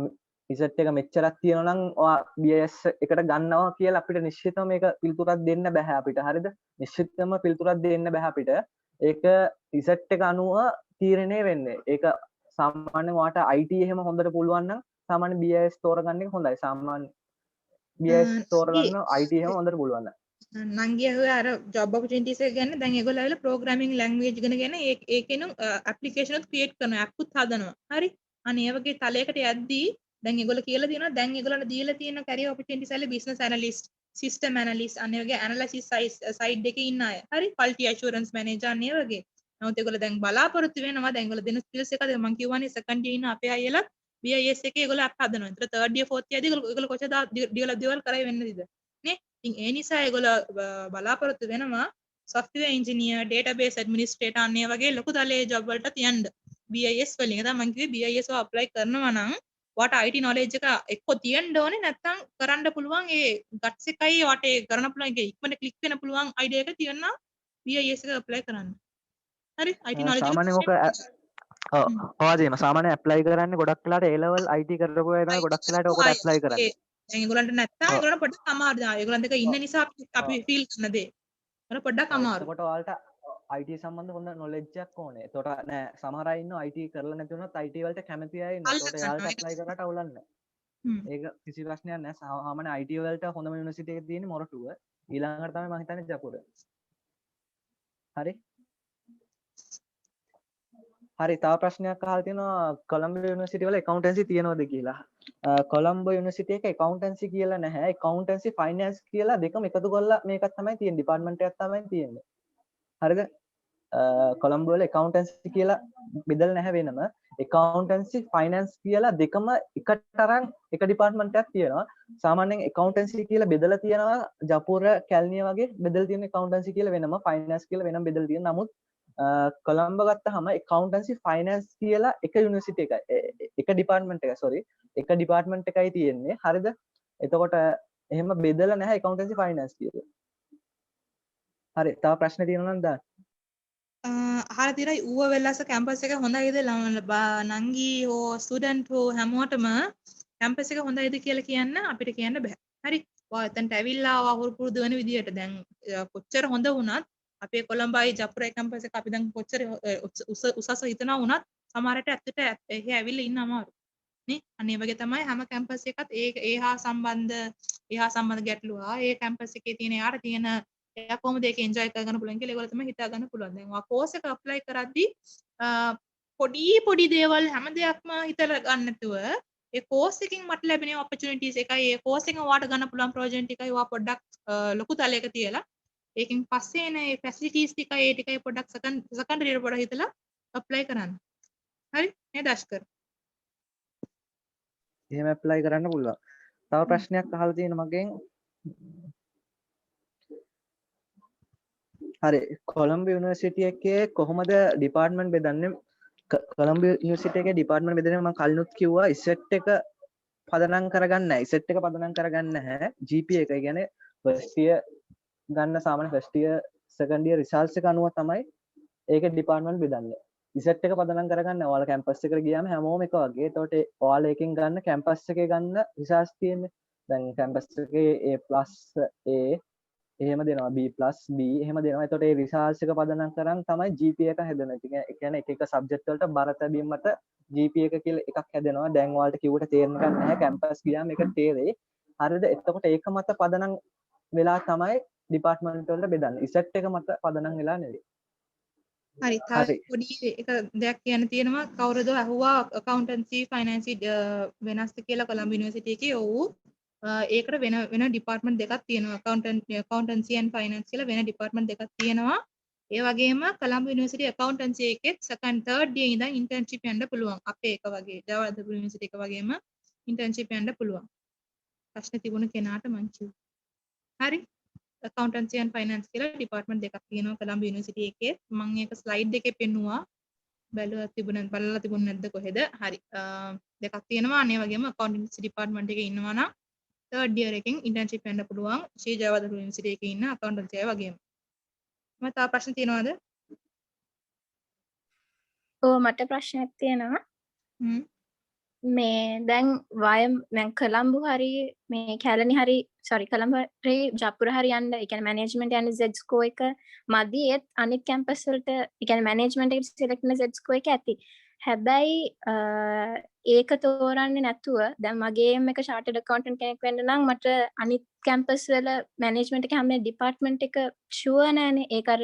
ඉසෙට් එක මෙච්චරක් තියෙනවා නම් ඔයා BIS එකට ගන්නවා කියලා අපිට නිශ්චිතව මේක පිළිතුරක් දෙන්න බෑ අපිට. හරිද? නිශ්චිතම පිළිතුරක් දෙන්න බෑ අපිට. ඒක ඉසෙට් එක අනුව තීරණය වෙන්නේ. ඒක සාමාන්‍යයෙන් ඔයාට IT එහෙම හොඳට පුළුවන් නම් සාමාන්‍ය BIS තෝරගන්න එක හොඳයි. සාමාන්‍ය BIS තෝරගන්න IT එහෙම හොඳට පුළුවන් නම්. නංගි අහුවේ අර ජොබ් ඔපචුනිටිස් එක ගැන දැන් ඒගොල්ලෝ ඇවිල්ලා ප්‍රෝග්‍රෑමින් ලැන්ග්වේජ් ඉගෙනගෙන ඒකෙනු ඇප්ලිකේෂන් උත් ක්‍රියේට් කරනවා ඇප් උත් හදනවා හරි අනේ ඒ වගේ තලයකට යද්දී දැන් ඒගොල්ලෝ කියලා තියෙනවා දැන් ඒගොල්ලන්ට දීලා තියෙන කැරියර් ඔපචුනිටිස් වල බිස්නස් ඇනලිස්ට් සිස්ටම් ඇනලිස්ට් අනේ වගේ ඇනලිසිස් සයිඩ් එකේ ඉන්න අය හරි ක්වලිටි ඇෂුරන්ස් මැනේජර් අනේ වගේ නමුත් ඒගොල්ලෝ දැන් බලාපොරොත්තු වෙනවා දැන් ඒගොල්ලෝ දෙන ස්කිල්ස් එකද මම කියවනේ සෙකන්ඩ් ඉයර් ඉන්න අපේ අයලා BIS එකේ ඒගොල්ලෝ ඇප් හදනවා. ඒතර තර්ඩ් ඉයර් ෆෝර්ත් ඉයර්දී ඒගොල්ලෝ කොච්චර දේවල් කරේ වෙන්නේද නේ? ඉතින් ඒ නිසා ඒගොල්ලෝ බලාපොරොත්තු වෙනවා software engineer, database administrator අනේ වගේ ලොකු තලයේ job වලට තියන්න. BIS වලින්. තමයි මම කිව්වේ BIS ඔය apply කරනවා නම් ඔයාට IT knowledge එක එක්ක තියෙන්න ඕනේ නැත්නම් කරන්න පුළුවන් ඒ guts එකයි ඔයාට ඒ කරන්න පුළුවන් ඒක ඉක්මනට click වෙන්න පුළුවන් idea එක තියෙනවා BIS එක apply කරන්න. හරි? IT knowledge සාමාන්‍යයෙන් ඔක ඔයාදීම සාමාන්‍යයෙන් apply කරන්නේ ගොඩක් වෙලාට A level IT කරපු අය තමයි ගොඩක් වෙලාට ඔකට apply කරන්නේ. දැන් ඒගොල්ලන්ට නැත්තම් ඒගොල්ලන්ට පොඩ්ඩක් අමාරුයි. ඒගොල්ලන් දෙක ඉන්න නිසා අපි ෆීල් කරන දේ. ඒගොල්ලන් පොඩ්ඩක් අමාරුයි. එතකොට ඔයාලට IT සම්බන්ධ හොඳ knowledge එකක් ඕනේ. එතකොට නෑ සමහර අය ඉන්නවා IT කරලා නැති වුණත් IT වලට කැමති අය ඉන්නවා. එතකොට එයාලට apply කරාට අවුලක් නෑ. ඒක කිසි ප්‍රශ්නයක් නෑ. සාමාන්‍ය IT වලට හොඳම යුනිවර්සිටි එකේ තියෙන්නේ මොරටුව. ඊළඟට තමයි මම හිතන්නේ ජපුර. හරි? හරි තව ප්‍රශ්නයක් අහලා තියෙනවා කොළඹ යුනිවර්සිටි වල accountancy තියෙනවද කියලා. කොළඹ යුනිවර්සිටි එක accountancy කියලා නැහැ. accountancy finance කියලා දෙකම එකතු කරලා මේකක් තමයි තියෙන්නේ. department එකක් තමයි තියෙන්නේ. හරිද? කොළඹ වල accountancy කියලා බෙදලා නැහැ වෙනම. accountancy finance කියලා දෙකම එකට තරම් එක department එකක් තියෙනවා. සාමාන්‍යයෙන් accountancy කියලා බෙදලා තියෙනවා ජපුර කැලණිය වගේ බෙදලා තියෙන accountancy කියලා වෙනම finance කියලා වෙනම බෙදලා තියෙනවා. නමුත් කොළඹ ගත්තහම accountancy finance කියලා එක යුනිවර්සිටි එකයි එක ඩිපාර්ට්මන්ට් එකයි sorry එක ඩිපාර්ට්මන්ට් එකයි තියෙන්නේ හරිද එතකොට එහෙම බෙදලා නැහැ accountancy finance කියලා හරි තව ප්‍රශ්න තියෙනවා නම් දාන්න අහලා තියෙනවා ඌව වෙල්ලස්ස කැම්පස් එක හොඳයිද නංගි හෝ ස්ටුඩන්ට් හෝ හැමෝටම කැම්පස් එක හොඳයිද කියලා කියන්න අපිට කියන්න බෑ හරි ඔයා එතනට ඇවිල්ලා ඔයා හුරු පුරුදු වෙන විදියට දැන් කොච්චර හොඳ වුණත් අපේ කොළඹයි ජපුරේ කැම්පස් එක අපි දැන් කොච්චර උසස් හිතනවා වුණත් සමහරට ඇත්තට එහි ඇවිල්ලා ඉන්න අමාරු නේ අනේ වගේ තමයි හැම කැම්පස් එකත් ඒ හා සම්බන්ධ ගැටලුව ඒ කැම්පස් එකේ තියෙන යාට තියෙන එයා කොහොමද ඒක එන්ජොයි කරගන්න පුළුවන් කියලා ඒගොල්ලෝ තමයි හිතා ගන්න පුළුවන් දැන් ඔයා කෝස් එක ඇප්ලයි කරද්දී පොඩි දේවල් හැම දෙයක්ම හිතලා ගන්න නැතුව ඒ කෝස් එකකින් මට ලැබෙන ඔපචුනිටිස් එකයි ඒ කෝස් එකෙන් ඔයාට ගන්න පුළුවන් ප්‍රොජෙක්ට් එකයි ඔයා පොඩ්ඩක් ලොකු තලයක තියලා ඒකෙන් පස්සේ එන ඒ ෆැසිලිටිස් ටික ඒ ටිකයි පොඩ්ඩක් සෙකන්ඩරියට පොඩ්ඩක් හිතලා ඇප්ලයි කරන්න. හරි නේද අෂ්කර්? එහෙම ඇප්ලයි කරන්න පුළුවන්. තව ප්‍රශ්නයක් අහලා තියෙන මගෙන් හරි කොළඹ යුනිවර්සිටි එකේ කොහොමද ඩිපාර්ට්මන්ට් බෙදන්නේ? කොළඹ යුනිවර්සිටි එකේ ඩිපාර්ට්මන්ට් බෙදන්නේ මම කලිනුත් කිව්වා ඉසෙට් එක පදනම් කරගන්න නැහැ. ඉසෙට් එක පදනම් කරගන්න නැහැ. GPA එක කියන්නේ ෆස්ට් ඉයර් ගන්න සාමාන්‍ය first year second year results එක අනුව තමයි ඒක ඩිපාර්ට්මන්ට් බෙදන්නේ. ඉසෙට් එක පදනම් කරගන්න ඔයාලා කැම්පස් එකට ගියාම හැමෝම එක වගේ. එතකොට ඔයාලා එකෙන් ගන්න කැම්පස් එකේ ගන්න රිසල්ට්ස් තියෙන්නේ. දැන් කැම්පස් එකේ A+A එහෙම දෙනවා B+B එහෙම දෙනවා. එතකොට ඒ රිසල්ට්ස් එක පදනම් කරන් තමයි GPA එක හැදෙන්නේ. ඒ කියන්නේ එක එක සබ්ජෙක්ට් වලට බර තැබීම මත GPA එක කියලා එකක් හැදෙනවා. දැන් ඔයාලට කිව්වට තේරෙන්න ගන්න නැහැ. කැම්පස් ගියාම ඒක තේරෙයි. හරිද? එතකොට ඒක මත පදනම් වෙලා තමයි ඩිපාර්ට්මන්ට් වලට බෙදන්නේ. ඉසෙට් එක මත පදනම් වෙලා නෙවෙයි. හරි. තව පොඩි එක දෙයක් කියන්න තියෙනවා. කවුරුද අහුවා accountancy finance වෙනස්ද කියලා කොළඹ යුනිවර්සිටි එකේ ඔව්. ඒකට වෙන ඩිපාර්ට්මන්ට් දෙකක් තියෙනවා. accountancy and finance කියලා වෙන ඩිපාර්ට්මන්ට් දෙකක් තියෙනවා. ඒ වගේම කොළඹ යුනිවර්සිටි accountancy එකේ second third year ඉඳන් internship යන්න පුළුවන්. අපේ එක වගේ ජවහර්ලාල් යුනිවර්සිටි එක වගේම internship යන්න පුළුවන්. ප්‍රශ්න තිබුණ කෙනාට මං කිව්වා. හරි. accountancy and finance කියලා department දෙකක් තියෙනවා කොළඹ යුනිවර්සිටි එකේ මම ඒක ස්ලයිඩ් එකේ පෙන්නුවා බලලා තිබුණ නැද්ද කොහෙද? හරි. දෙකක් තියෙනවා. අනේ වගේම accountancy department එකේ ඉන්නවා නම් third year එකෙන් internship යන්න පුළුවන්. ශ්‍රී ජයවර්ධන යුනිවර්සිටි එකේ ඉන්න accountancy අය වගේම. මම තව ප්‍රශ්න තියෙනවද? ඔව් මට ප්‍රශ්නයක් තියෙනවා. හ්ම්. මේ දැන් වයම් දැන් කොළඹ හරි මේ කැලණි හරි කොළඹ හරි ජපුර හරි යන්න ඒ කියන්නේ මැනේජ්මන්ට් යන Z-ස්කෝ එක මදි ඒත් අනිත් කැම්පස් වලට ඒ කියන්නේ මැනේජ්මන්ට් එකට සිලෙක්ට් වෙන Z-ස්කෝ එක ඇති. හැබැයි ඒක තෝරන්නේ නැතුව දැන් මගේ aim එක chartered accountant කෙනෙක් වෙන්න නම් මට අනිත් කැම්පස් වල මැනේජ්මන්ට් එක හැම ඩිපාර්ට්මන්ට් එක ෂුවර් නෑනේ. ඒක අර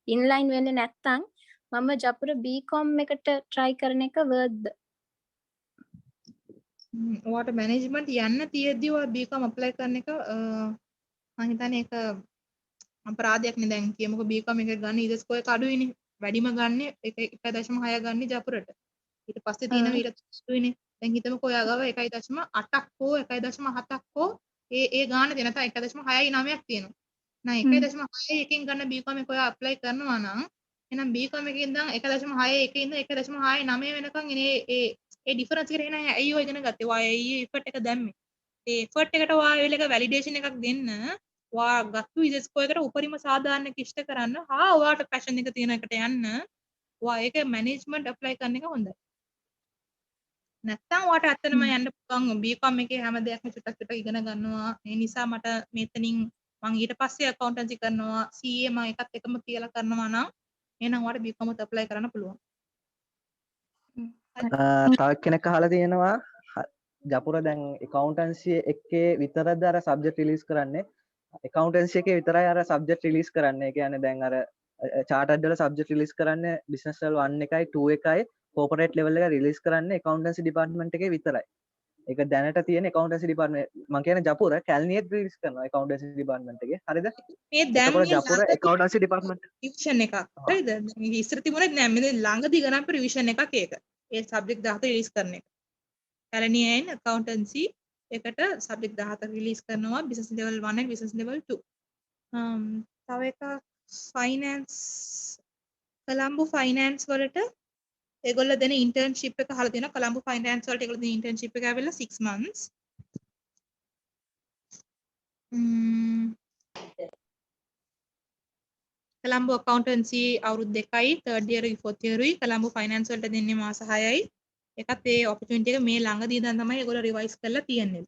ඉන්ලයින් වෙන්නේ නැත්තම් මම ජපුර BCom එකට try කරන එක worth ඔයාට මැනේජ්මන්ට් යන්න තියෙද්දි ඔයා BCom apply කරන එක මම හිතන්නේ ඒක අපරාධයක් නේ. දැන් කියමුකෝ BCom එක ගන්න ඊට ස්කෝර් එක අඩුයිනේ. වැඩිම ගන්න 1.6 ගන්න ජපුරට. ඊට පස්සේ තියෙනවා ඊට අඩුයිනේ. දැන් හිතමුකෝ ඔයා ගාව 1.8ක් හෝ 1.7ක් හෝ ඒ ගාන දෙන නැත්නම් 1.69ක් තියෙනවා. නෑ 1.6 එකෙන් ගන්න BCom එක ඔයා apply කරනවා නම් එහෙනම් BCom එකේ ඉඳන් 1.6 එකේ ඉඳන් 1.69 වෙනකන් ඉන්නේ ඒ ඩිෆරන්ස් එක එහෙනම් ඇයි ඔය ඉගෙන ගත්තේ? ඔයා ඒ එෆර්ට් එක දැම්මේ. ඒ එෆර්ට් එකට ඔයා ඒ එක වැලිඩේෂන් එකක් දෙන්න. ඔයා ගත්තු ඉස් ස්කෝර් එකට උපරිම සාධාරණ කිෂ්ඨ කරන්න. ඔයාට පැෂන් එක තියෙන එකට යන්න. ඔයා ඒක මැනේජ්මන්ට් ඇප්ලයි කරන එක හොඳයි. නැත්තම් ඔයාට ඇත්තටම යන්න පුළුවන් BCom එකේ හැම දෙයක්ම චුට්ටක් චුට්ටක් ඉගෙන ගන්නවා. ඒ නිසා මට මෙතනින් මම ඊට පස්සේ accountancy කරනවා. CA මම එකත් එකම කියලා කරනවා නම් එහෙනම් ඔයාට BCom එකත් apply කරන්න පුළුවන්. තව කෙනෙක් අහලා තියෙනවා ජපුර දැන් accountancy එකේ විතරද අර subject release කරන්නේ? accountancy එකේ විතරයි අර subject release කරන්නේ. ඒ කියන්නේ දැන් අර chartered වල subject release කරන්නේ business level 1 එකයි 2 එකයි corporate level එක release කරන්නේ accountancy department එකේ විතරයි. ඒක දැනට තියෙන accountancy department මම කියන්නේ ජපුර කැලණියෙත් release කරනවා accountancy department එකේ. හරිද? මේ දැන් මේ ජපුර accountancy department රිවිෂන් එකක්. හරිද? මේ ඉස්සර තිබුණේ නෑ. මේ ළඟදී ගණන් පෙර රිවිෂන් එකක් ඒක. ඒ සබ්ජෙක්ට් 17 රිලීස් කරන එක. කැලණියෙන් accountancy එකට සබ්ජෙක්ට් 17 රිලීස් කරනවා business level 1 and business level 2. තව එක finance කොළඹ finance වලට ඒගොල්ලෝ දෙන internship එක අහලා තියෙනවා. කොළඹ finance වලට ඒගොල්ලෝ දෙන internship එක ඇවිල්ලා 6 months. කොළඹ accountancy අවුරුදු 2යි third year එකයි fourth year එකයි කොළඹ finance වලට දෙන්නේ මාස 6යි. ඒකත් ඒ opportunity එක මේ ළඟදී ඉඳන් තමයි ඒගොල්ලෝ revise කරලා තියන්නේ.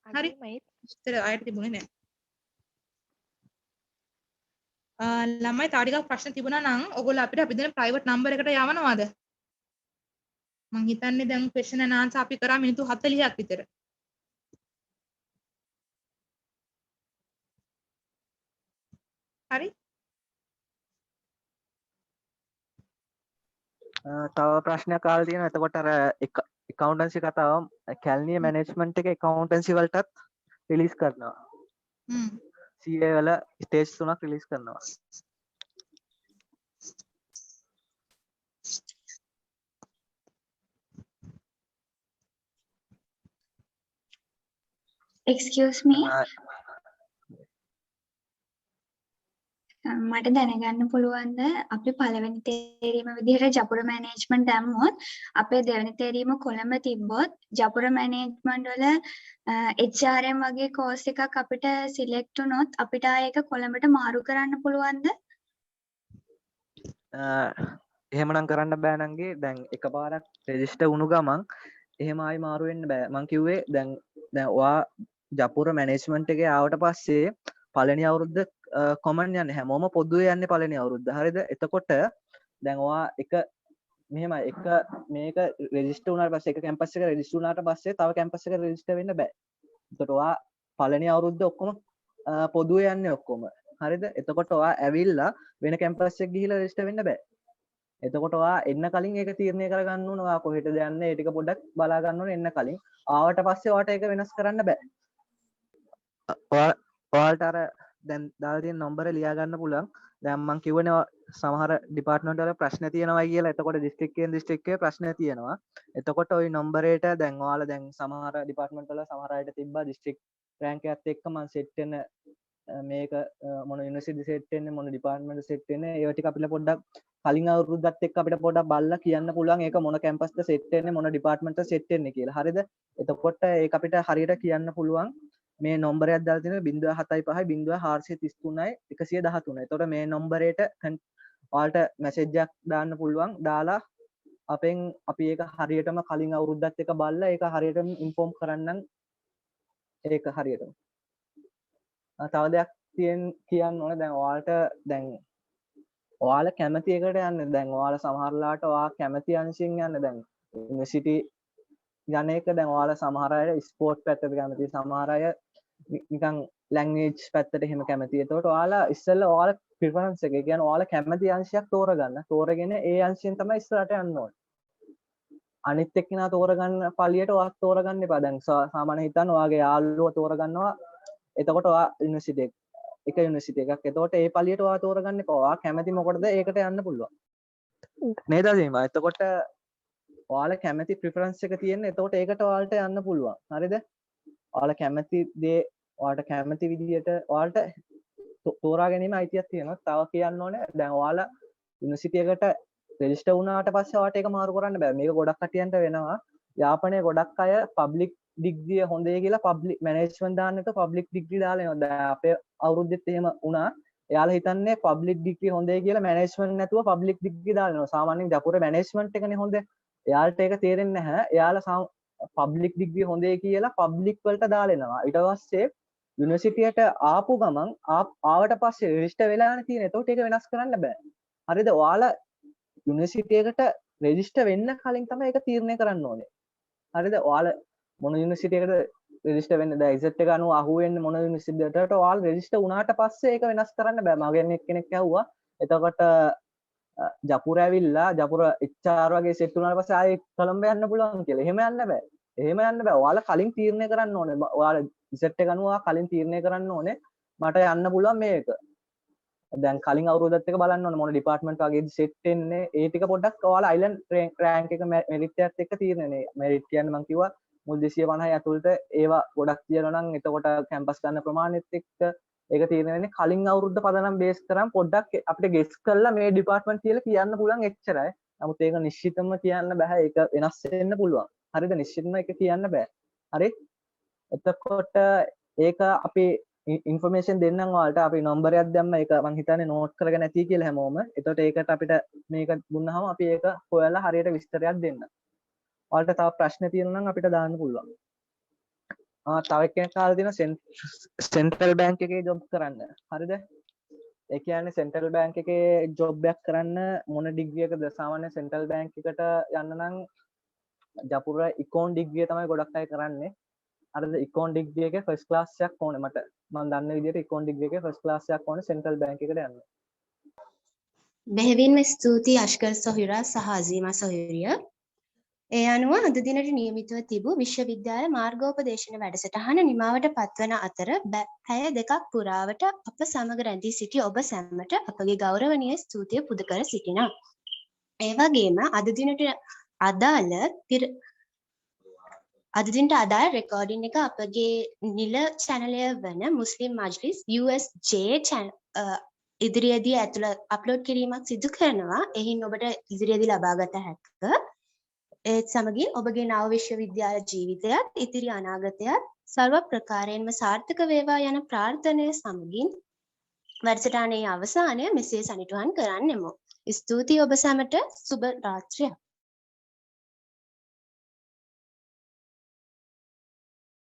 හරි. ඉතින් ආයෙත් තිබුණේ නෑ. ළමයි තව ටිකක් ප්‍රශ්න තිබුණා නම් ඔයගොල්ලෝ අපි දෙන private number එකට යවනවාද? මං හිතන්නේ දැන් question and answer අපි කරා මිනිත්තු 40ක් විතර. හරි? තව ප්‍රශ්නයක් අහලා තියෙනවා. එතකොට අර accountancy කතාව කැලණිය management එක accountancy වලටත් release කරනවා. CA වල stage 3ක් release කරනවා. Excuse me. මට දැනගන්න පුළුවන්ද අපි පළවෙනි තේරීම විදිහට ජපුර මැනේජ්මන්ට් දැම්මොත් අපේ දෙවෙනි තේරීම කොළඹ තිබ්බොත් ජපුර මැනේජ්මන්ට් වල HRM වගේ කෝස් එකක් අපිට සිලෙක්ට් වුණොත් අපිට ආයෙක කොළඹට මාරු කරන්න පුළුවන්ද? එහෙමනම් කරන්න බෑ නංගි. දැන් එකපාරක් රෙජිස්ටර් වුණු ගමන් එහෙම ආයි මාරු වෙන්න බෑ. මං කිව්වේ දැන් ඔයා ජපුර මැනේජ්මන්ට් එකේ ආවට පස්සේ පළවෙනි අවුරුද්ද කොමන් යන්නේ හැමෝම පොදුවේ යන්නේ පළවෙනි අවුරුද්ද. හරිද? එතකොට දැන් ඔයා එක මෙහෙමයි එක මේක රෙජිස්ටර් වුණාට පස්සේ එක කැම්පස් එක රෙජිස්ටර් වුණාට පස්සේ තව කැම්පස් එක රෙජිස්ටර් වෙන්න බෑ. එතකොට ඔයා පළවෙනි අවුරුද්ද ඔක්කොම පොදුවේ යන්නේ ඔක්කොම. හරිද? එතකොට ඔයා ඇවිල්ලා වෙන කැම්පස් එකක ගිහිල්ලා රෙජිස්ටර් වෙන්න බෑ. එතකොට ඔයා එන්න කලින් ඒක තීරණය කරගන්න ඕන. ඔයා කොහෙටද යන්නේ ඒ ටික පොඩ්ඩක් බලා ගන්න ඕනේ එන්න කලින්. ආවට පස්සේ ඔයාට ඒක වෙනස් කරන්න බෑ. ඔයාලට අර දැන් දාලා තියෙන නම්බර ලියා ගන්න පුළුවන්. දැන් මම කිව්වනේ සමහර ඩිපාර්ට්මන්ට් වල ප්‍රශ්න තියෙනවා කියලා. එතකොට දිස්ත්‍රික්කයෙන් දිස්ත්‍රික්කේ ප්‍රශ්න තියෙනවා. එතකොට ওই නම්බරේට දැන් ඔයාලා දැන් සමහර ඩිපාර්ට්මන්ට් වල සමහර අයට තිබ්බා දිස්ත්‍රික් රෑන්ක් එකත් එක්ක මම සෙට් වෙන මේක මොන යුනිවර්සිටි සෙට් වෙන්නේ මොන ඩිපාර්ට්මන්ට් සෙට් වෙන්නේ ඒවා ටික අපිට පොඩ්ඩක් කලින් අවුරුද්දත් එක්ක අපිට පොඩ්ඩක් බලලා කියන්න පුළුවන් ඒක මොන කැම්පස්ද සෙට් වෙන්නේ මොන ඩිපාර්ට්මන්ට්ද සෙට් වෙන්නේ කියලා. හරිද? එතකොට ඒක අපිට හරියට කියන්න පුළුවන් මේ නම්බරයක් දාලා තියෙනවා 075 0433යි 113. එතකොට මේ නම්බරේට ඔයාලට මැසේජ් එකක් දාන්න පුළුවන්. දාලා අපෙන් අපි ඒක හරියටම කලින් අවුරුද්දත් එක බලලා ඒක හරියටම ඉන්ෆෝම් කරන්නම් ඒක හරියටම. තව දෙයක් කියන්න ඕනේ දැන් ඔයාලට දැන් ඔයාලා කැමති එකට යන්න දැන් ඔයාලා සමහරලාට ඔයා කැමති අංශයෙන් යන්න දැන් යුනිවර්සිටි යන එක දැන් ඔයාලා සමහර අය ස්පෝර්ට් පැත්තට කැමති සමහර අය නිකන් ලැන්ග්වේජ් පැත්තට එහෙම කැමති. එතකොට ඔයාලා ඉස්සෙල්ලා ඔයාලා ප්‍රිෆරන්ස් එක කියන්නේ ඔයාලා කැමති අංශයක් තෝරගන්න. තෝරගෙන ඒ අංශයෙන් තමයි ඉස්සරහට යන්න ඕනේ. අනිත් එක්කෙනා තෝරගන්න පළියට ඔයාත් තෝරගන්න එපා. දැන් සාමාන්‍ය හිතන්න ඔයාගේ යාළුවා තෝරගන්නවා. එතකොට ඔයා යුනිවර්සිටි එක යුනිවර්සිටි එකක්. එතකොට ඒ පළියට ඔයා තෝරගන්න එපා. ඔයා කැමති මොකටද ඒකට යන්න පුළුවන්. නේද සීමා? එතකොට ඔයාලා කැමති ප්‍රිෆරන්ස් එක තියෙන. එතකොට ඒකට ඔයාලට යන්න පුළුවන්. හරිද? ඔයාලා කැමති දේ ඔයාලට කැමති විදිහට ඔයාලට තෝරා ගැනීම අයිතියක් තියෙනවා. තව කියන්න ඕනේ දැන් ඔයාලා යුනිවර්සිටි එකට රෙජිස්ටර් වුණාට පස්සේ ඔයාලට ඒක මාරු කරන්න බෑ. මේක ගොඩක් කටියන්ට වෙනවා. යාපනයේ ගොඩක් අය පබ්ලික් ඩිග්‍රිය හොඳේ කියලා පබ්ලික් මැනේජ්මන්ට් දාන්න එක පබ්ලික් ඩිග්‍රී දාලා එනවා. දැන් අපේ අවුරුද්දෙත් එහෙම වුණා. එයාලා හිතන්නේ පබ්ලික් ඩිග්‍රී හොඳේ කියලා මැනේජ්මන්ට් නැතුව පබ්ලික් ඩිග්‍රී දාලා එනවා. සාමාන්‍යයෙන් ජපුරේ මැනේජ්මන්ට් එකනේ හොඳ. එයාලට ඒක තේරෙන්නේ නැහැ. එයාලා පබ්ලික් ඩිග්‍රී හොඳේ කියලා පබ්ලික් වලට දාලා එනවා. ඊට පස්සේ යුනිවර්සිටියට ආපු ගමන් ආවට පස්සේ රෙජිස්ටර් වෙලානේ තියෙන්නේ. එතකොට ඒක වෙනස් කරන්න බෑ. හරිද? ඔයාලා යුනිවර්සිටි එකට රෙජිස්ටර් වෙන්න කලින් තමයි ඒක තීරණය කරන්න ඕනේ. හරිද? ඔයාලා මොන යුනිවර්සිටි එකට රෙජිස්ටර් වෙන්න දැන් ඉසෙට් එක අනුව අහු වෙන්නේ මොන යුනිවර්සිටි එකකට ඔයාලා රෙජිස්ටර් වුණාට පස්සේ ඒක වෙනස් කරන්න බෑ. මගෙන් එක්කෙනෙක් ඇහුවා. එතකොට ජපුර ඇවිල්ලා ජපුර HR වගේ සෙට් වුණාට පස්සේ ආයේ කොළඹ යන්න පුළුවන් කියලා. එහෙම යන්න බෑ. එහෙම යන්න බෑ. ඔයාලා කලින් තීරණය කරන්න ඕනේ. ඔයාලා ඉසෙට් එක අනුව කලින් තීරණය කරන්න ඕනේ. මට යන්න පුළුවන් මේක. දැන් කලින් අවුරුද්දත් එක බලන්න ඕනේ මොන ඩිපාර්ට්මන්ට් වගේද සෙට් වෙන්නේ. ඒ ටික පොඩ්ඩක් ඔයාලා අයිලන්ඩ් රෑන්ක් එක මෙරිට් එකත් එක්ක තීරණය. මෙරිට් කියන්නේ මම කිව්වා මුල් 250 ඇතුළත ඒවා ගොඩක් තියෙනවා නම් එතකොට කැම්පස් ගන්න ප්‍රමාණයත් එක්ක ඒක තීරණය වෙන්නේ කලින් අවුරුද්ද පදනම් බේස් කරන් පොඩ්ඩක් අපිට ගෙස් කරලා මේ ඩිපාර්ට්මන්ට් කියලා කියන්න පුළුවන් එච්චරයි. නමුත් ඒක නිශ්චිතම කියන්න බෑ. ඒක වෙනස් වෙන්න පුළුවන්. හරිද? නිශ්චිතම ඒක කියන්න බෑ. හරි? එතකොට ඒක අපි ඉන්ෆර්මේෂන් දෙන්නම් ඔයාලට. අපි නම්බරයක් දැම්ම ඒක මම හිතන්නේ නෝට් කරගෙන ඇති කියලා හැමෝම. එතකොට ඒකට අපිට මේක දුන්නාම අපි ඒක හොයලා හරියට විස්තරයක් දෙන්න. ඔයාලට තව ප්‍රශ්න තියෙනවා නම් අපිට දාන්න පුළුවන්. තව එක්කෙනෙක් කාලා තියෙනවා සෙන්ට්‍රල් බැංක් එකේ ජොබ් කරන්න. හරිද? ඒ කියන්නේ සෙන්ට්‍රල් බැංක් එකේ ජොබ් එකක් කරන්න මොන ඩිග්‍රී එකද? සාමාන්‍ය සෙන්ට්‍රල් බැංක් එකට යන්න නම් ජපුර ඉකෝන් ඩිග්‍රිය තමයි ගොඩක් අය කරන්නේ. අරද ඉකෝන් ඩිග්‍රී එකේ ෆස්ට් ක්ලාස් එකක් ඕනේ මට. මම දන්න විදිහට ඉකෝන් ඩිග්‍රී එකේ ෆස්ට් ක්ලාස් එකක් ඕනේ සෙන්ට්‍රල් බැංක් එකට යන්න. බෙහෙවින්ම ස්තුතියි අෂ්කර් සොහිරා සහ අසීමා සොහිරිය. ඒ අනුව අද දිනට නියමිතව තිබූ විශ්වවිද්‍යාල මාර්ගෝපදේශන වැඩසටහන නිමාවට පත්වන අතර පැය දෙකක් පුරාවට අප සමග රැඳී සිටි ඔබ සැමට අපගේ ගෞරවනීය ස්තුතිය පුද කර සිටිනවා. ඒ වගේම අද දිනට අදාළ රෙකෝඩින් එක අපගේ නිල චැනලය වන මුස්ලිම් මජ්ලිස් USJ ඉදිරියේදී අප්ලෝඩ් කිරීමක් සිදු කරනවා. එහින් ඔබට ඉදිරියේදී ලබා ගත හැක. ඒත් සමගින් ඔබගේ නව විශ්වවිද්‍යාල ජීවිතයත් ඉතිරි අනාගතයත් සර්ව ප්‍රකාරයෙන්ම සාර්ථක වේවා යන ප්‍රාර්ථනය සමගින් වැඩසටහනේ අවසානය මෙසේ සනිටුහන් කරන්නෙමු. ස්තුතියි ඔබ සැමට. සුබ රාත්‍රියක්.